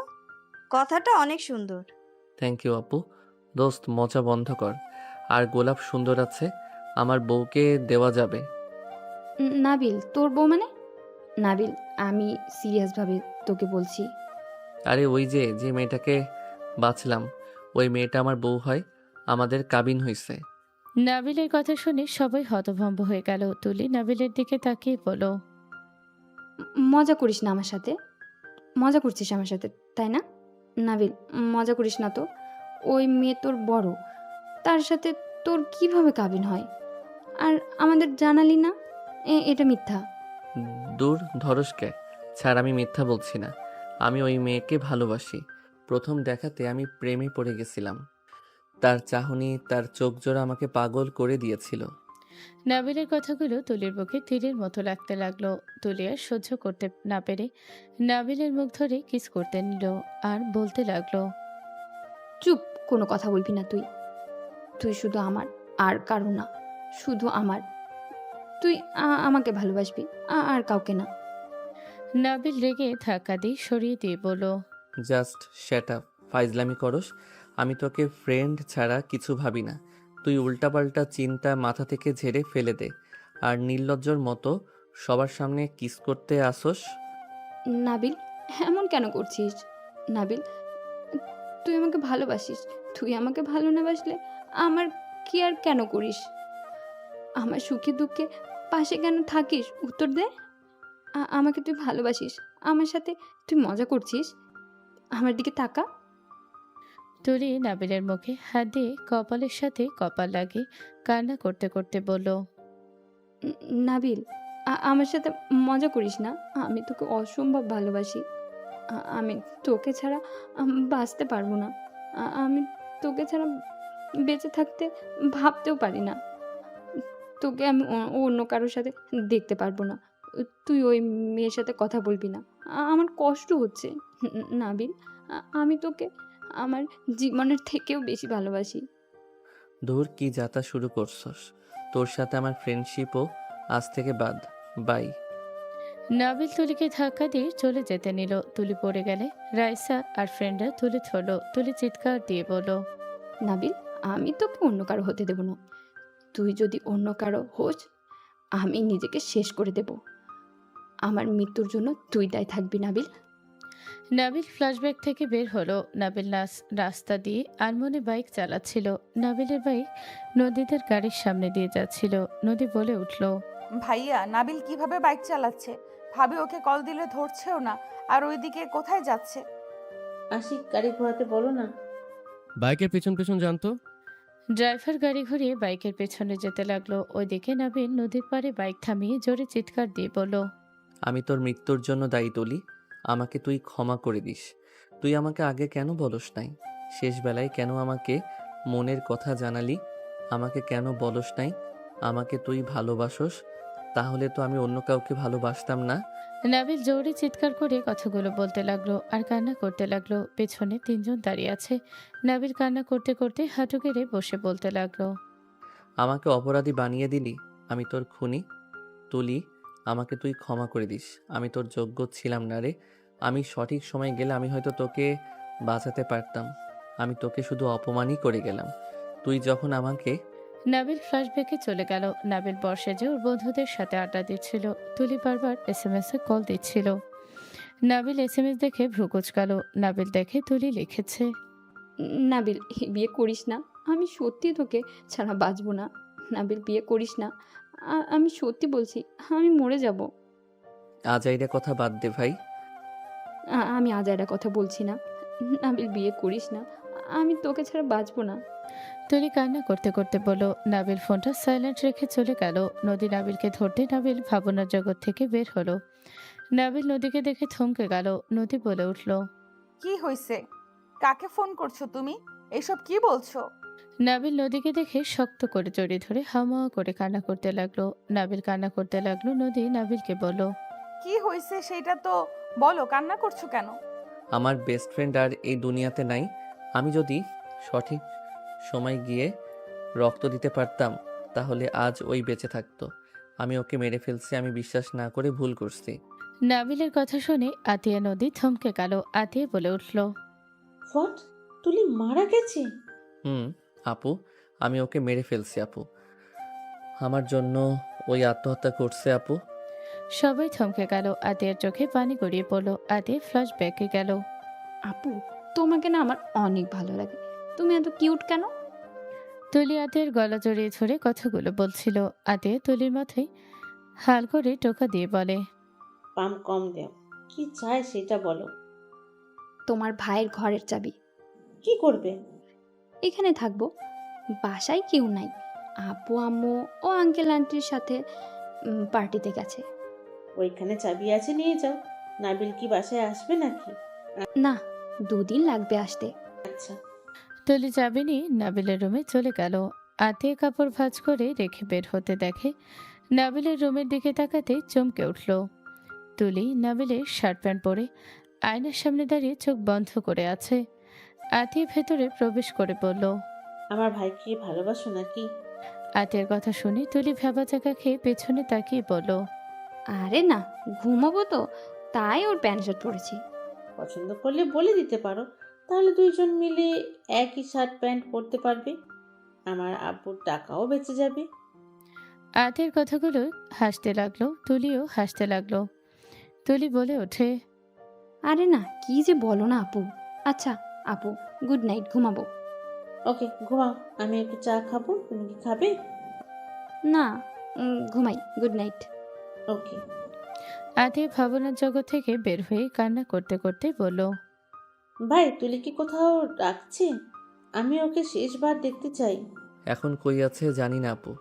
Speaker 9: কথাটা অনেক সুন্দর।
Speaker 1: থ্যাংক ইউ আপু। দোস্ত, মজা বন্ধ কর। আর গোলাপ সুন্দর আছে, আমার বউকে দেওয়া যাবে।
Speaker 15: নাবিল, তোর বউ মানে? নাবিল, আমি সিরিয়াসভাবে তোকে বলছি।
Speaker 1: আরে ওই যে যে মেয়েটাকে বাঁচলাম, ওই মেয়েটা আমার বউ হয়। আমাদের কাবিন হইছে।
Speaker 3: নাবিলের কথা শুনে সবাই হতভম্ব হয়ে গেল। তুলি নাবিলের দিকে তাকিয়ে বলল,
Speaker 15: মজা করিস না আমার সাথে। মজা করছিস আমার সাথে, তাই না? নাবিল, মজা করিস না তো। ওই মেয়ে তোর বড়, তার সাথে তোর কিভাবে কাবিন হয়? আর আমাদের জানালি না? এটা মিথ্যা।
Speaker 1: দূর ধরসকে ছাড়, আমি মিথ্যা বলছি না। আমি ওই মেয়েকে ভালোবাসি। প্রথম দেখাতে আমি প্রেমে পড়ে গেছিলাম। তার চাহনি, তার চোখ জোড়া আমাকে পাগল করে দিয়েছিল।
Speaker 3: নাবিলের কথাগুলো তুলির বুকে তীরের মতো লাগতে লাগলো। তুলি আর সহ্য করতে না পেরে নাবিলের মুখ ধরে কিস করতে নিল আর বলতে লাগলো,
Speaker 15: চুপ, কোনো কথা বলবি না তুই। তুই শুধু আমার, আর কারো না। শুধু আমার। তুই আমাকে ভালোবাসবি, আর কাউকে না।
Speaker 3: নাবিল রেগে ধাক্কা দিয়ে সরিয়ে দিয়ে বলল,
Speaker 1: জাস্ট শ্যাট আপ। ফাইজলামি করস। আমি তোকে ফ্রেন্ড ছাড়া কিছু ভাবি না। তুই উল্টাপাল্টা চিন্তা মাথা থেকে ঝেড়ে ফেলে দে। আর নির্লজ্জর মতো সবার সামনে কিস করতে আসোস।
Speaker 15: নাবিল, এমন কেন করছিস? নাবিল, তুই আমাকে ভালোবাসিস। তুই আমাকে ভালো না বাসলে আমার কেয়ার কেন করিস? আমার সুখে দুঃখে পাশে কেন থাকিস? উত্তর দে। আমাকে তুই ভালোবাসিস, আমার সাথে তুই মজা করছিস। আমার দিকে তাকা।
Speaker 3: তুলি নাবিলের মুখে হাত দিয়ে কপালের সাথে কপাল লাগিয়ে কান্না করতে করতে বলল,
Speaker 15: নাবিল, আমার সাথে মজা করিস না। আমি তোকে অসম্ভব ভালোবাসি। আমি তোকে ছাড়া বাঁচতে পারবো না। আমি তোকে ছাড়া বেঁচে থাকতে ভাবতেও পারি না। তোকে আমি অন্য কারোর সাথে দেখতে পারবো না। তুই ওই মেয়ের সাথে কথা বলবি না। আমার কষ্ট হচ্ছে নাবিল। আমি তোকে আমার জীবনের থেকেও বেশি ভালোবাসি।
Speaker 1: ধুর, কি যাতা শুরু করছস। তোর সাথে আমার ফ্রেন্ডশিপও আজ থেকে বাদ। বাই।
Speaker 3: নাবিল তুলিকে ধাক্কা দিয়ে চলে যেতে নিল। তুলি পড়ে গেলে রাইসা আর ফ্রেন্ডরা তুলি ধরল। তুলি চিৎকার দিয়ে বলল,
Speaker 15: নাবিল, আমি তোকে অন্য কারো হতে দেব না। তুই যদি অন্য কারো হোস, আমি নিজেকে শেষ করে দেব। আমার মৃত্যুর জন্য তুই দায় থাকবি নাবিল।
Speaker 3: নাবিল ফ্ল্যাশব্যাক থেকে বের হলো। নাবিল রাস্তা দিয়ে আনমনে বাইক চালাচ্ছিল। নাবিলের বাইক নদীদের গাড়ির সামনে দিয়ে যাচ্ছিল। নদী বলে উঠল,
Speaker 6: ভাইয়া, নাবিল কিভাবে বাইক চালাচ্ছে? ভাবি ওকে কল দিলে ধরছেও না, আর ওইদিকে কোথায় যাচ্ছে?
Speaker 4: আশিক, গাড়ি ঘোরাতে বলো না।
Speaker 7: বাইকের পেছন পেছন জানতো।
Speaker 3: ড্রাইভার গাড়ি ঘুরিয়ে বাইকের পেছনে যেতে লাগলো। ওইদিকে নাবিল নদীর পাড়ে বাইক থামিয়ে জোরে চিৎকার দিয়ে বলল,
Speaker 1: আমি তোর মৃত্যুর জন্য দায়ী তুলি। আমাকে তুই ক্ষমা করে দিস। তুই আমাকে আগে কেন বলস নাই? শেষ বেলায় কেন আমাকে মনের কথা জানালি? আমাকে কেন বলস নাই আমাকে তুই ভালোবাসস? তাহলে তো আমি অন্য কাউকে ভালোবাসতাম না।
Speaker 3: নাবিল জোরে চিৎকার করে কথাগুলো বলতে লাগলো আর কান্না করতে লাগলো। পেছনে তিনজন দাঁড়িয়ে আছে। নাবিল কান্না করতে করতে হাঁটু গেড়ে বসে বলতে লাগলো,
Speaker 1: আমাকে অপরাধী বানিয়ে দিলি। আমি তোর খুনি। তুলি, আমাকে তুই ক্ষমা করে দিস। আমি তোর যোগ্য ছিলাম না রে। আমি সঠিক সময় গেলে আমি হয়তো তোকে বাঁচাতে পারতাম। আমি তোকে শুধু অপমানই করে গেলাম। তুই যখন আমাকে
Speaker 3: নাবিল ফ্ল্যাশব্যাকে চলে গেল। নাবিল বর্ষে যে ওর বন্ধুদের সাথে আড্ডা দিচ্ছিল। তুলি বারবার SMS এ কল দিচ্ছিল। নাবিল SMS দেখে ভ্রু কুঁচকাল। নাবিল দেখে তুলি লিখেছে,
Speaker 15: নাবিল, বিয়ে করিস না। আমি সত্যি তোকে ছাড়া বাঁচবো না। নাবিল, বিয়ে করিস না। আমি সত্যি বলছি, আমি মরে যাব।
Speaker 1: আজাইরা কথা বাদ দে ভাই।
Speaker 15: আমি আজ একটা কথা বলছি না। নাবিল, বিয়ে করিস না। আমি তোকে ছাড়া বাঁচবো না।
Speaker 3: তুলি কান্না করতে করতে বলল। নাবিল ফোনটা সাইলেন্ট রেখে চলে গেল। নদী নাবিলকে ধরতে নাবিল ভাবনার জগৎ থেকে বের হলো। নাবিল নদীকে দেখে থমকে গেল। নদী বলে উঠল,
Speaker 6: কি হয়েছে? কাকে ফোন করছো তুমি? এসব কি বলছো?
Speaker 3: নাবিল নদীকে দেখে শক্ত করে জড়িয়ে ধরে হামা করে কান্না করতে লাগলো। নাবিল কান্না করতে লাগলো। নদী নাবিলকে বলল,
Speaker 6: কি হয়েছে সেটা তো বলো, কান্না করছো কেন?
Speaker 1: আমার বেস্ট ফ্রেন্ড আর এই দুনিয়াতে নাই। আমি যদি সঠিক সময় গিয়ে রক্ত দিতে পারতাম তাহলে আজ ওই বেঁচে থাকতো। আমি ওকে মেরে ফেলছি। আমি বিশ্বাস না করে ভুল করছি।
Speaker 3: নাবিলের কথা শুনে আতিয়া নদী থমকে গেল। আতিয়া বলে উঠল,
Speaker 4: হোয়াট? তুলি মারা গেছে?
Speaker 1: আপু, আমি ওকে মেরে ফেলছি আপু। আমার জন্য ওই আত্মহত্যা করছে আপু।
Speaker 3: সবাই থমকে গেল। আতিয়ার চোখে পানি গড়িয়ে পড়লো। আতিয়া ফ্ল্যাশব্যাকে গেল।
Speaker 15: আপু, তোমাকে না আমার অনেক ভালো লাগে। তুমি এত কিউট কেন?
Speaker 3: তুলি আতিয়ার গলা জড়িয়ে ধরে কথাগুলো বলছিল। আতিয়া তুলির মাথায় হাল করে টোকা দিয়ে বলে,
Speaker 4: পাম কম দেও। কি চাই সেটা বলো।
Speaker 15: তোমার ভাইয়ের ঘরের চাবি।
Speaker 4: কি করবে?
Speaker 15: এখানে থাকবো। বাসায় কেউ নাই। আপু, আম্মু ও আঙ্কেল আন্টির সাথে পার্টিতে গেছে।
Speaker 4: ওইখানে চাবি আছে, নিয়ে যাও। নাবিল কি বাসায় আসবে নাকি?
Speaker 15: না, 2 দিন লাগবে আসতে।
Speaker 4: আচ্ছা।
Speaker 3: তুলি চাবি নিয়ে নাবিলের রুমে চলে গেল। আতিয়া কাপড় ভাঁজ করে রেখে বের হতে দেখে নাবিলের রুমের দিকে তাকাতে চমকে উঠল। তুলি নাবিলের শার্ট প্যান্ট পরে আয়নার সামনে দাঁড়িয়ে চোখ বন্ধ করে আছে। আতিয়া ভেতরে প্রবেশ করে বলল,
Speaker 4: আমার ভাইকে ভালোবাসো নাকি?
Speaker 3: আতিয়ার কথা শুনে তুলি ভেবা চাকা খেয়ে পেছনে তাকিয়ে বলল,
Speaker 15: আরে না, ঘুমাবো তো, তাই ওর প্যান্ট শার্ট পরেছি।
Speaker 4: পছন্দ করলে বলে দিতে পারো, তাহলে দুইজন মিলে একই শার্ট প্যান্ট পরতে পারবে। আমার আব্বুর টাকাও বেঁচে যাবে।
Speaker 3: আতিয়ার কথাগুলো হাসতে লাগলো। তুলিও হাসতে লাগলো। তুলি বলে ওঠে,
Speaker 15: আরে না, কি যে বলো না আপু। আচ্ছা আপু, গুড নাইট, ঘুমাবো।
Speaker 4: ওকে, ঘুমাও। আমি একটু চা খাবো, তুমি কি খাবে?
Speaker 15: না, ঘুমাই। Good night.
Speaker 4: ওকে।
Speaker 3: আতিয়া ভাবনার জগৎ থেকে বের হয়ে কান্না করতে করতে বলল,
Speaker 4: ভাই, তুলি কি কোথাও ডাকছে? আমি ওকে শেষবার দেখতে চাই।
Speaker 1: এখন কই আছে জানি না আপু।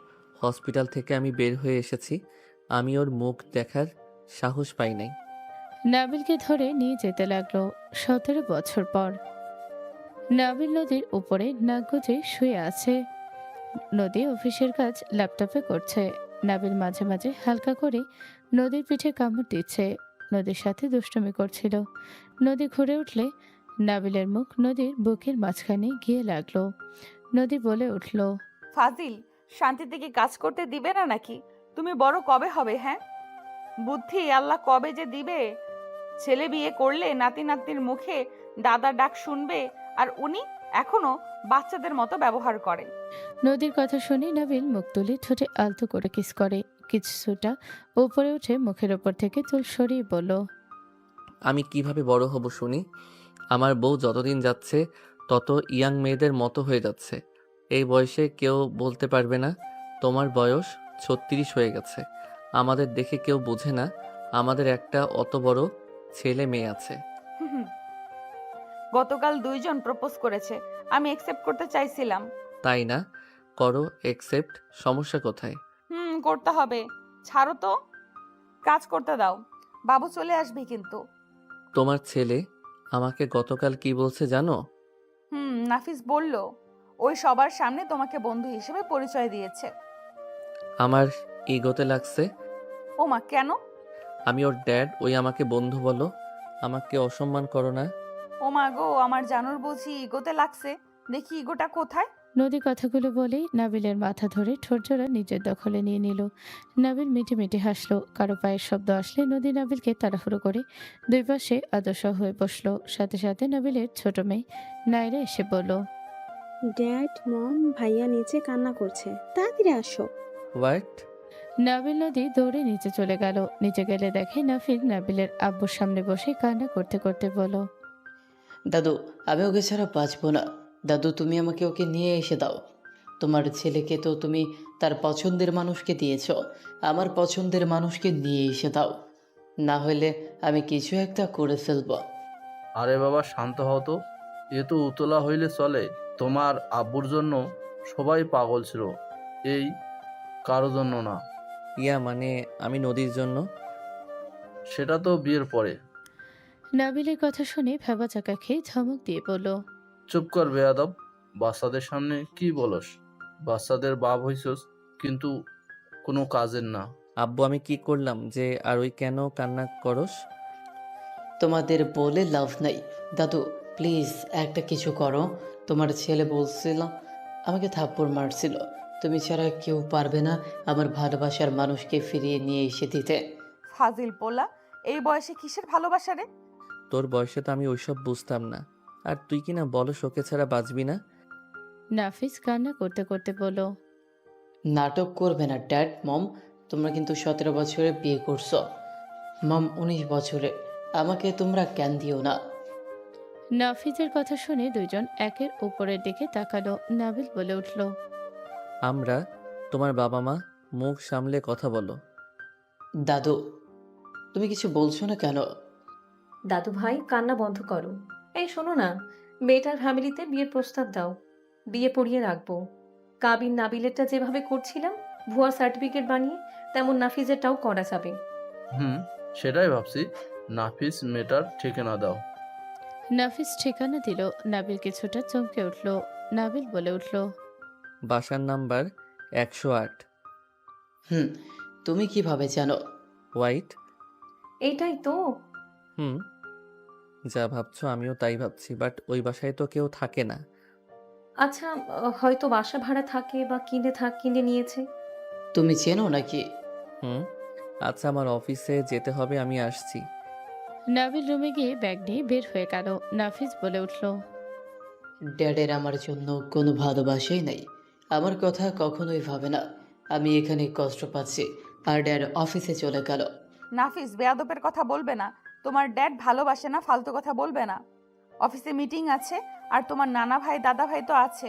Speaker 1: হসপিটাল থেকে আমি বের হয়ে এসেছি। আমি ওর মুখ দেখার সাহস পাই নাই।
Speaker 3: নাবিলকে ধরে নিয়ে যেতে লাগলো। 17 বছর পর নাবিল নদীর উপরে নাক গুজে শুয়ে আছে। নদী অফিসের কাজ ল্যাপটপে করছে। নাবিল মাঝে মাঝে হালকা করে নদীর পিঠে কামড় দিচ্ছে। নদীর সাথে দুষ্টুমি করছিল। নদী ঘুরে উঠলে নাবিলের মুখ নদীর বুকের মাঝখানে গিয়ে লাগলো। নদী বলে উঠল,
Speaker 6: ফাজিল, শান্তি থেকে কাজ করতে দিবে না নাকি? তুমি বড় কবে হবে? হ্যাঁ, বুদ্ধি আল্লাহ কবে যে দিবে। ছেলে বিয়ে করলে নাতি নাতনির মুখে দাদা ডাক শুনবে, আর উনি এখনো বাচ্চাদের মতো ব্যবহার করে।
Speaker 3: নদীর কথা শুনে নাবিল মুখ তুলে ঠোঁটে আলতো করে কিস করে। কিছুটা উপরে উঠে মুখের ওপর থেকে চুল সরিয়ে বলল,
Speaker 1: আমি কিভাবে বড় হব শুনি? আমার বউ যতদিন যাচ্ছে তত ইয়াং মেয়েদের মতো হয়ে যাচ্ছে। এই বয়সে কেউ বলতে পারবে না তোমার বয়স 36 হয়ে গেছে। আমাদের দেখে কেউ বোঝে না আমাদের একটা অত বড় ছেলে মেয়ে আছে।
Speaker 6: হুম, গতকাল 2 জন প্রপোজ করেছে, আমি একসেপ্ট করতে চাইছিলাম।
Speaker 1: তাই না? করো একসেপ্ট, সমস্যা কোথায়?
Speaker 6: করতে হবে। ছাড়ো তো, কাজ করতে দাও। বাবু চলে আসবে কিন্তু।
Speaker 1: তোমার ছেলে আমাকে গতকাল কি বলছে জানো?
Speaker 6: নাফিস বলল ওই সবার সামনে তোমাকে বন্ধু হিসেবে পরিচয় দিয়েছে।
Speaker 1: আমার ইগোতে লাগছে।
Speaker 6: ওমা, কেন?
Speaker 1: আমি ওর ড্যাড, ওই আমাকে বন্ধু বলো। আমাকে অসম্মান করো না।
Speaker 6: ওমা গো, আমার জানুর বুঝি ইগোতে লাগছে। দেখি ইগোটা কোথায়।
Speaker 3: নদী কথাগুলো বলেই নাবিলের মাথা ধরে ঠোঁটজোড়া নিজের দখলে নিয়ে নিল। নাবিল মিটে মিটে হাসলো। কারো পায়ের শব্দ আসলে নদী নাবিলকে তাড়াহুড়ো করে দুই পাশে আদর্শ হয়ে বসলো। সাথে সাথে নাবিলের ছোট মেয়ে নাইরা এসে বলল,
Speaker 4: ড্যাড, মম, ভাইয়া নিচে কান্না করছে, তাড়াতাড়ি আসো।
Speaker 1: হোয়াট?
Speaker 3: নাবিল নদী দৌড়ে নিচে চলে গেল। নিচে গেলে দেখে নাফিল নাবিলের আব্বুর সামনে বসে কান্না করতে করতে বলল,
Speaker 16: দাদু, আমি ওকে ছাড়া বাঁচবো না। দাদু, তুমি আমাকে ওকে নিয়ে এসে দাও। তোমার ছেলেকে তো তুমি তার পছন্দের মানুষকে দিয়েছ, আমার পছন্দের মানুষকে নিয়ে এসে দাও, না হলে আমি কিছু একটা করে ফেলবো।
Speaker 5: আরে বাবা, শান্ত হও তো। এ তো উতলা হইলে চলে। তোমার আব্বুর জন্য সবাই পাগল ছিল, এই কারো জন্য না।
Speaker 1: ইয়া মানে আমি নদীর জন্য।
Speaker 5: সেটা তো বিয়ের পরে।
Speaker 3: নাবিলের কথা শুনে ভেবা চাকা খেয়ে ধমক দিয়ে বলল,
Speaker 5: চুপ কর বেয়াদব। বাচ্চাদের সামনে কি বলস? বাচ্চাদের বাপ হইছস, কিন্তু কোনো কাজের না।
Speaker 1: আব্বু আমি কি করলাম যে আর ওই কেন কান্না করস?
Speaker 16: তোমাদের বলে লাভ নাই। দাদু, প্লিজ একটা কিছু করো। তোমার ছেলে বলছিল, আমাকে থাপ্পড় মারছিল, তুমি ছাড়া কেউ পারবে না আমার ভালোবাসার মানুষকে ফিরিয়ে নিয়ে এসে দিতে।
Speaker 6: ফাজিল পোলা, এই বয়সে কিসের ভালোবাসা রে?
Speaker 1: তোর বয়সে তো আমি ওইসব বুঝতাম না। আর তুই কি না বলো শোকে ছাড়া বাঁচবি না?
Speaker 3: নাফিস কান্না করতে করতে বলল,
Speaker 16: নাটক করবে না ড্যাড, মম। তোমরা কিন্তু 17 বছরে বিয়ে করছো, মম 19 বছরে। আমাকে তোমরা জ্ঞান দিও না।
Speaker 3: নাফিজের কথা শুনে দুইজন একের উপরের দিকে তাকালো। নাবিল বলে উঠল,
Speaker 1: আমরা তোমার বাবা মা, মুখ সামলে কথা বলো।
Speaker 16: দাদু, তুমি কিছু বলছো না কেন?
Speaker 2: দাদু ভাই, কান্না বন্ধ করো। এই শোনো না, মেয়েটার ফ্যামিলিতে বিয়ের প্রস্তাব দাও, বিয়ে পড়িয়ে রাখবো। কাবিন নাবিলেরটা যেভাবে করছিলাম ভুয়া সার্টিফিকেট বানিয়ে, তেমন নাফিজেরটাও করা যাবে।
Speaker 5: সেটাই ভাবছি। নাফিস মেটার ঠিকানা দাও।
Speaker 3: নাফিস ঠিকানা দিল। নাবিল কিছুটা চমকে উঠল। নাবিল বলে উঠল,
Speaker 1: বাসার নাম্বার 108।
Speaker 16: তুমি কিভাবে জানো?
Speaker 1: হোয়াইট।
Speaker 2: এইটাই তো।
Speaker 1: যা ভাবছো আমিও তাই ভাবছি, বাট ওই বাসায় তো কেউ থাকে না।
Speaker 2: আচ্ছা, হয়তো বাসা ভাড়া থাকে বা কিনে নিয়েছে।
Speaker 16: তুমি চেনো নাকি?
Speaker 1: আচ্ছা, আমার অফিসে যেতে হবে, আমি আসছি।
Speaker 3: নাবিল রুমে গিয়ে ব্যাগ নিয়ে বের হয়ে গেল। নাফিস বলে উঠল,
Speaker 16: ড্যাডের আমার জন্য কোনো ভালোবাসাই নাই। আমার কথা কখনোই ভাবে না। আমি এখানে কষ্ট পাচ্ছি, আর ড্যাড অফিসে চলে গেল।
Speaker 6: নাফিস, বেয়াদবের কথা বলবে না। তোমার ড্যাড ভালোবাসে না, ফালতু কথা বলবে না। অফিসে মিটিং আছে, আর তোমার নানা ভাই দাদা ভাই তো আছে,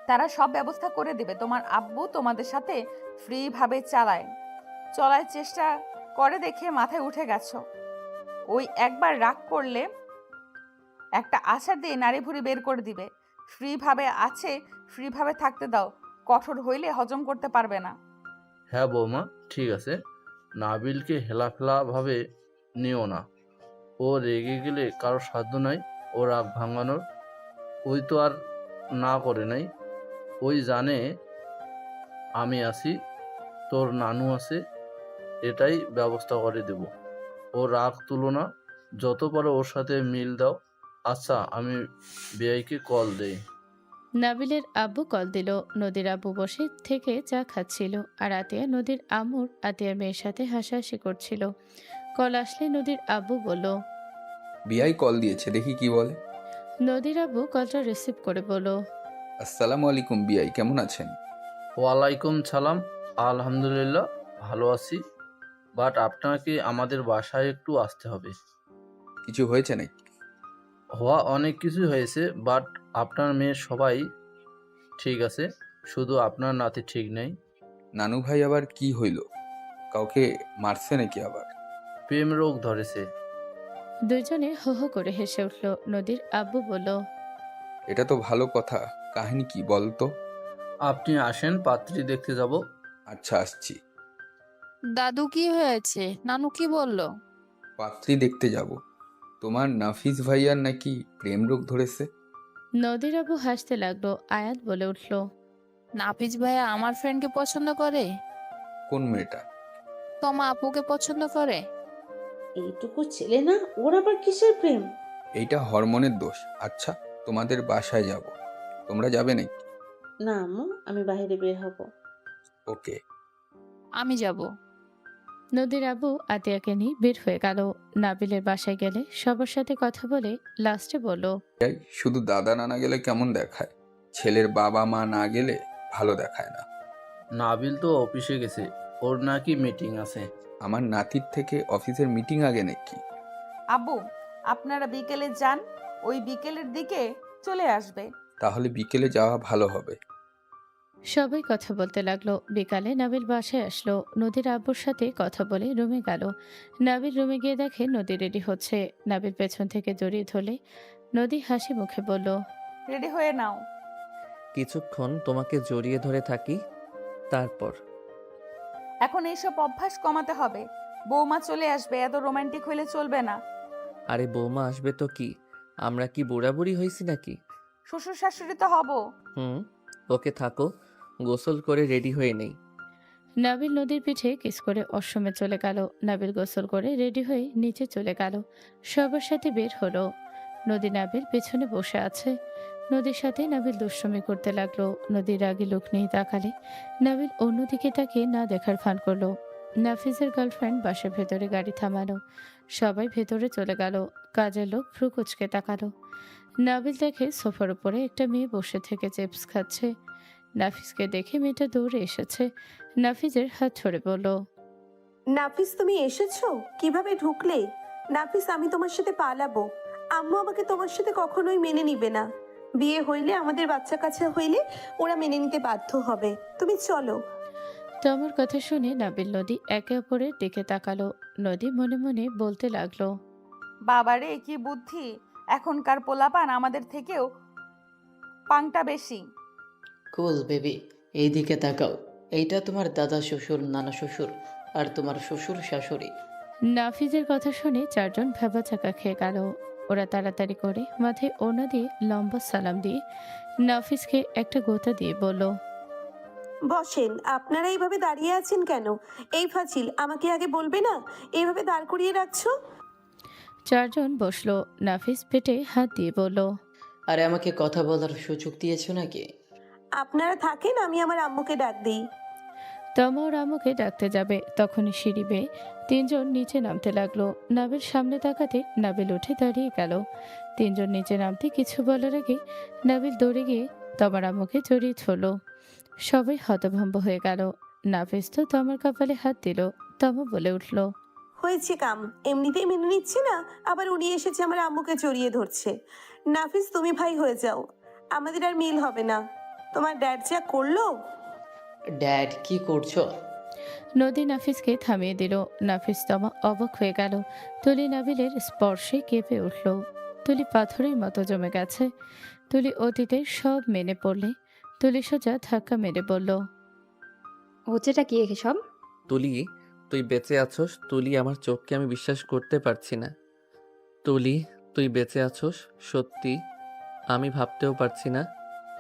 Speaker 6: তারা সব ব্যবস্থা করে দেবে। তোমার আব্বু তোমাদের সাথে ফ্রিভাবে চলার চেষ্টা করে দেখে মাথায় উঠে গেছো। ওই একবার রাগ করলে একটা আছাড় দিয়ে নাড়ি ভুড়ি বের করে দিবে। ফ্রিভাবে থাকতে দাও। কঠোর হইলে হজম করতে পারবে না।
Speaker 5: হ্যাঁ বৌমা, ঠিক আছে। নাবিলকে হেলাফেলাভাবে নিও না। ও রেগে গেলে কারো সাধ্য নাই ও রাগ ভাঙানোর। ওই তো আর না করে নাই। ওই জানে আমি আছি, তোর নানু আছে, এটাই ব্যবস্থা করে দেব। ও রাগ তুলো না, যত পারো ওর সাথে মিল দাও। আচ্ছা, আমি বিআইকে কল দেই।
Speaker 3: নাবিলের আব্বু কল দিল। নদীর আব্বু বসে থেকে চা খাচ্ছিল আর আতিয়া নদীর আম্মুর আতিয়ার মেয়ের সাথে হাসাহাসি করছিল। কল আসলে নদীর আব্বু বলল।
Speaker 8: বিআই কল দিয়েছে, দেখি কি বলে।
Speaker 3: নদীর আব্বু কলটা রিসিভ করে বলল।
Speaker 8: আসসালামু আলাইকুম বিআই, কেমন আছেন?
Speaker 5: ওয়ালাইকুম সালাম। আলহামদুলিল্লাহ ভালো আছি, বাট আপনাকে আমাদের বাসায় একটু আসতে হবে।
Speaker 8: কিছু হয়েছে নাকি?
Speaker 5: হওয়া অনেক কিছুই হয়েছে, বাট আপনার মেয়ে সবাই ঠিক আছে, শুধু আপনার নাতি ঠিক নেই।
Speaker 8: নানু ভাই আবার কি হইল? কাউকে মারছে নাকি আবার?
Speaker 5: প্রেম রোগ ধরেছে।
Speaker 3: দুইজনে হো হো করে হেসে উঠল। নদীর আব্বু বলল।
Speaker 8: এটা তো ভালো কথা, কাহিনী কি বল তো?
Speaker 5: আপনি আসেন, পাত্রী দেখতে যাব।
Speaker 8: আচ্ছা, আসছি।
Speaker 11: দাদু কি হয়েছে? নানু কি বলল?
Speaker 8: পাত্রী দেখতে যাব। তোমার নাফিস ভাইয়ার নাকি প্রেম রোগ ধরেছে।
Speaker 3: নদীর আব্বু হাসতে লাগলো। আয়াত বলে উঠল।
Speaker 11: নাফিজ ভাইয়া আমার ফ্রেন্ডকে পছন্দ করে?
Speaker 8: কোন মেয়েটা?
Speaker 11: তোমা আপুকে পছন্দ করে?
Speaker 4: এইটুকু ছেলে না, ওর আবার কিসের প্রেম?
Speaker 8: এইটা হরমোনের দোষ। আচ্ছা, তোমাদের বাসায় যাব, তোমরা যাবে নাকি?
Speaker 4: না আম্মু, আমি বাইরে বের হব।
Speaker 8: ওকে।
Speaker 11: আমি যাব।
Speaker 3: নদীর আব্বু আতিয়াকে নিয়ে বের হয়ে গেল। নাবিলের বাসায় গেলে সবার সাথে কথা বলে লাস্টে বলল।
Speaker 8: এই, শুধু দাদা নানা গেলে কেমন দেখায়, ছেলের বাবা মা না গেলে ভালো দেখায় না।
Speaker 5: নাবিল তো অফিসে গেছে, ওর নাকি মিটিং আছে।
Speaker 8: আমার নাতির থেকে অফিসের মিটিং আগে নাকি?
Speaker 6: আব্বু, আপনারা বিকেলে যান, ওই বিকেলের দিকে চলে আসবে।
Speaker 8: তাহলে বিকেলে যাওয়া ভালো হবে।
Speaker 3: সবাই কথা বলতে লাগলো। বিকালে নাবিল বাসায় আসলো। নদীর আব্বুর সাথে কথা বলে রুমে গেল। নাবিল রুমে গিয়ে দেখে নদী রেডি হচ্ছে। নাবিল পেছন থেকে জড়িয়ে ধরলে নদী হাসি মুখে বলল।
Speaker 6: রেডি হয়ে নাও।
Speaker 1: কিছুক্ষণ তোমাকে জড়িয়ে ধরে থাকি, তারপর?
Speaker 6: এখন এইসব অভ্যাস কমাতে হবে। বৌমা চলে আসবে, এত রোমান্টিক হইলে চলবে না।
Speaker 1: আরে বৌমা আসবে তো কি, আমরা কি বুড়াবুড়ি হয়েছি নাকি?
Speaker 6: শ্বশুর শাশুড়ি তো হব।
Speaker 1: ওকে থাকো, গোসল করে রেডি হয়ে নেই।
Speaker 3: নাবিল নদীর পিঠে কিস করে অশ্রমে চলে গেল। নাবিল গোসল করে রেডি হয়ে নিচে চলে গেল। সবার সাথে বের হলো। নদী নাবিল পেছনে বসে আছে। নদীর সাথে নাবিল দুষ্টুমি করতে লাগলো। নদীর রাগী লোক নিয়ে তাকালে নাবিল অন্যদিকে তাকিয়ে না দেখার ভান করলো। নাফিজের গার্লফ্রেন্ড বাসের ভেতরে গাড়ি থামালো। সবাই ভেতরে চলে গেল। কাজের লোক ভ্রু কুচকে তাকালো। নাবিল দেখে সোফার উপরে একটা মেয়ে বসে থেকে চিপস খাচ্ছে। নাফিজকে দেখে মেয়েটা দৌড়ে এসেছে। নাফিজের হাত ধরে বলল।
Speaker 17: নাফিস, তুমি এসেছো? কিভাবে ঢুকলে? নাফিস, আমি তোমার সাথে পালাবো। আম্মু আমাকে তোমার সাথে কখনোই মেনে নিবে না। বিয়ে হইলে, আমাদের বাচ্চা কাচ্চা হইলে ওরা মেনে নিতে বাধ্য হবে। তুমি চলো।
Speaker 3: তোমার কথা শুনে নাবিল নদী একে অপরের দিকে তাকালো। নদী মনে মনে বলতে লাগলো।
Speaker 6: বাবারে কি বুদ্ধি! এখনকার পোলাপান আমাদের থেকেও পাংটা বেশি।
Speaker 16: কুল বেবি, এইদিকে তাকাও। এইটা তোমার দাদা শ্বশুর, নানা শ্বশুর আর তোমার শ্বশুর শাশুড়ি।
Speaker 3: নাফিজের কথা শুনে চারজন ভেবাচাকা খেয়ে গেল। ওরা তাড়াতাড়ি করে মাথায় ওড়না দিয়ে লম্বা সালাম দিয়ে নাফিজকে একটা গোতা দিয়ে বলল।
Speaker 17: বসেন। আপনারা এইভাবে দাঁড়িয়ে আছেন কেন? এই ফাজিল, আমাকে আগে বলবে না? এইভাবে দাঁড় করিয়ে রাখছো।
Speaker 3: চারজন বসলো। নাফিজ পেটে হাত দিয়ে বলল।
Speaker 16: আরে আমাকে কথা বলার সুযোগ দিয়েছো নাকি?
Speaker 17: আপনারা থাকেন, আমি আমার আম্মুকে ডাক দিই।
Speaker 3: তমা ওর আম্মুকে ডাকতে যাবে, তখনই সিঁড়ি বেয়ে তিনজন নিচে নামতে লাগলো। নাবিল সামনে তাকাতে নাবিল উঠে দাঁড়িয়ে গেল। তিনজন নিচে নামতে কিছু বলার আগে নাবিল দৌড়ে গিয়ে তমার আম্মুকে জড়িয়ে ধরল। সবাই হতভম্ব হয়ে গেল। নাফিজ তো তমার কপালে হাত দিল। তমা বলে উঠল।
Speaker 17: হয়েছে কাম, এমনিতেই মেনে নিচ্ছে না, আবার উনি এসেছে আমার আম্মুকে জড়িয়ে ধরছে। নাফিস, তুমি ভাই হয়ে যাও, আমাদের আর মিল হবে না। তোমার ড্যাড যা করলো।
Speaker 16: ড্যাড কি করছো?
Speaker 3: নদী নাফিজকে থামিয়ে দিল। নাফিজ তমা অবাক হয়ে গেল। তুলি নাবিলের স্পর্শে কেঁপে উঠল। তুলি পাথরের মতো জমে গেছে। তুলি অতীতের সব মেনে পড়লে তুলি সোজা ধাক্কা মেরে বলল।
Speaker 15: হচ্ছেটা কি সব?
Speaker 1: তুলি, তুই বেঁচে আছোস? তুলি, আমার চোখকে আমি বিশ্বাস করতে পারছি না। তুলি, তুই বেঁচে আছোস? সত্যি আমি ভাবতেও পারছি না।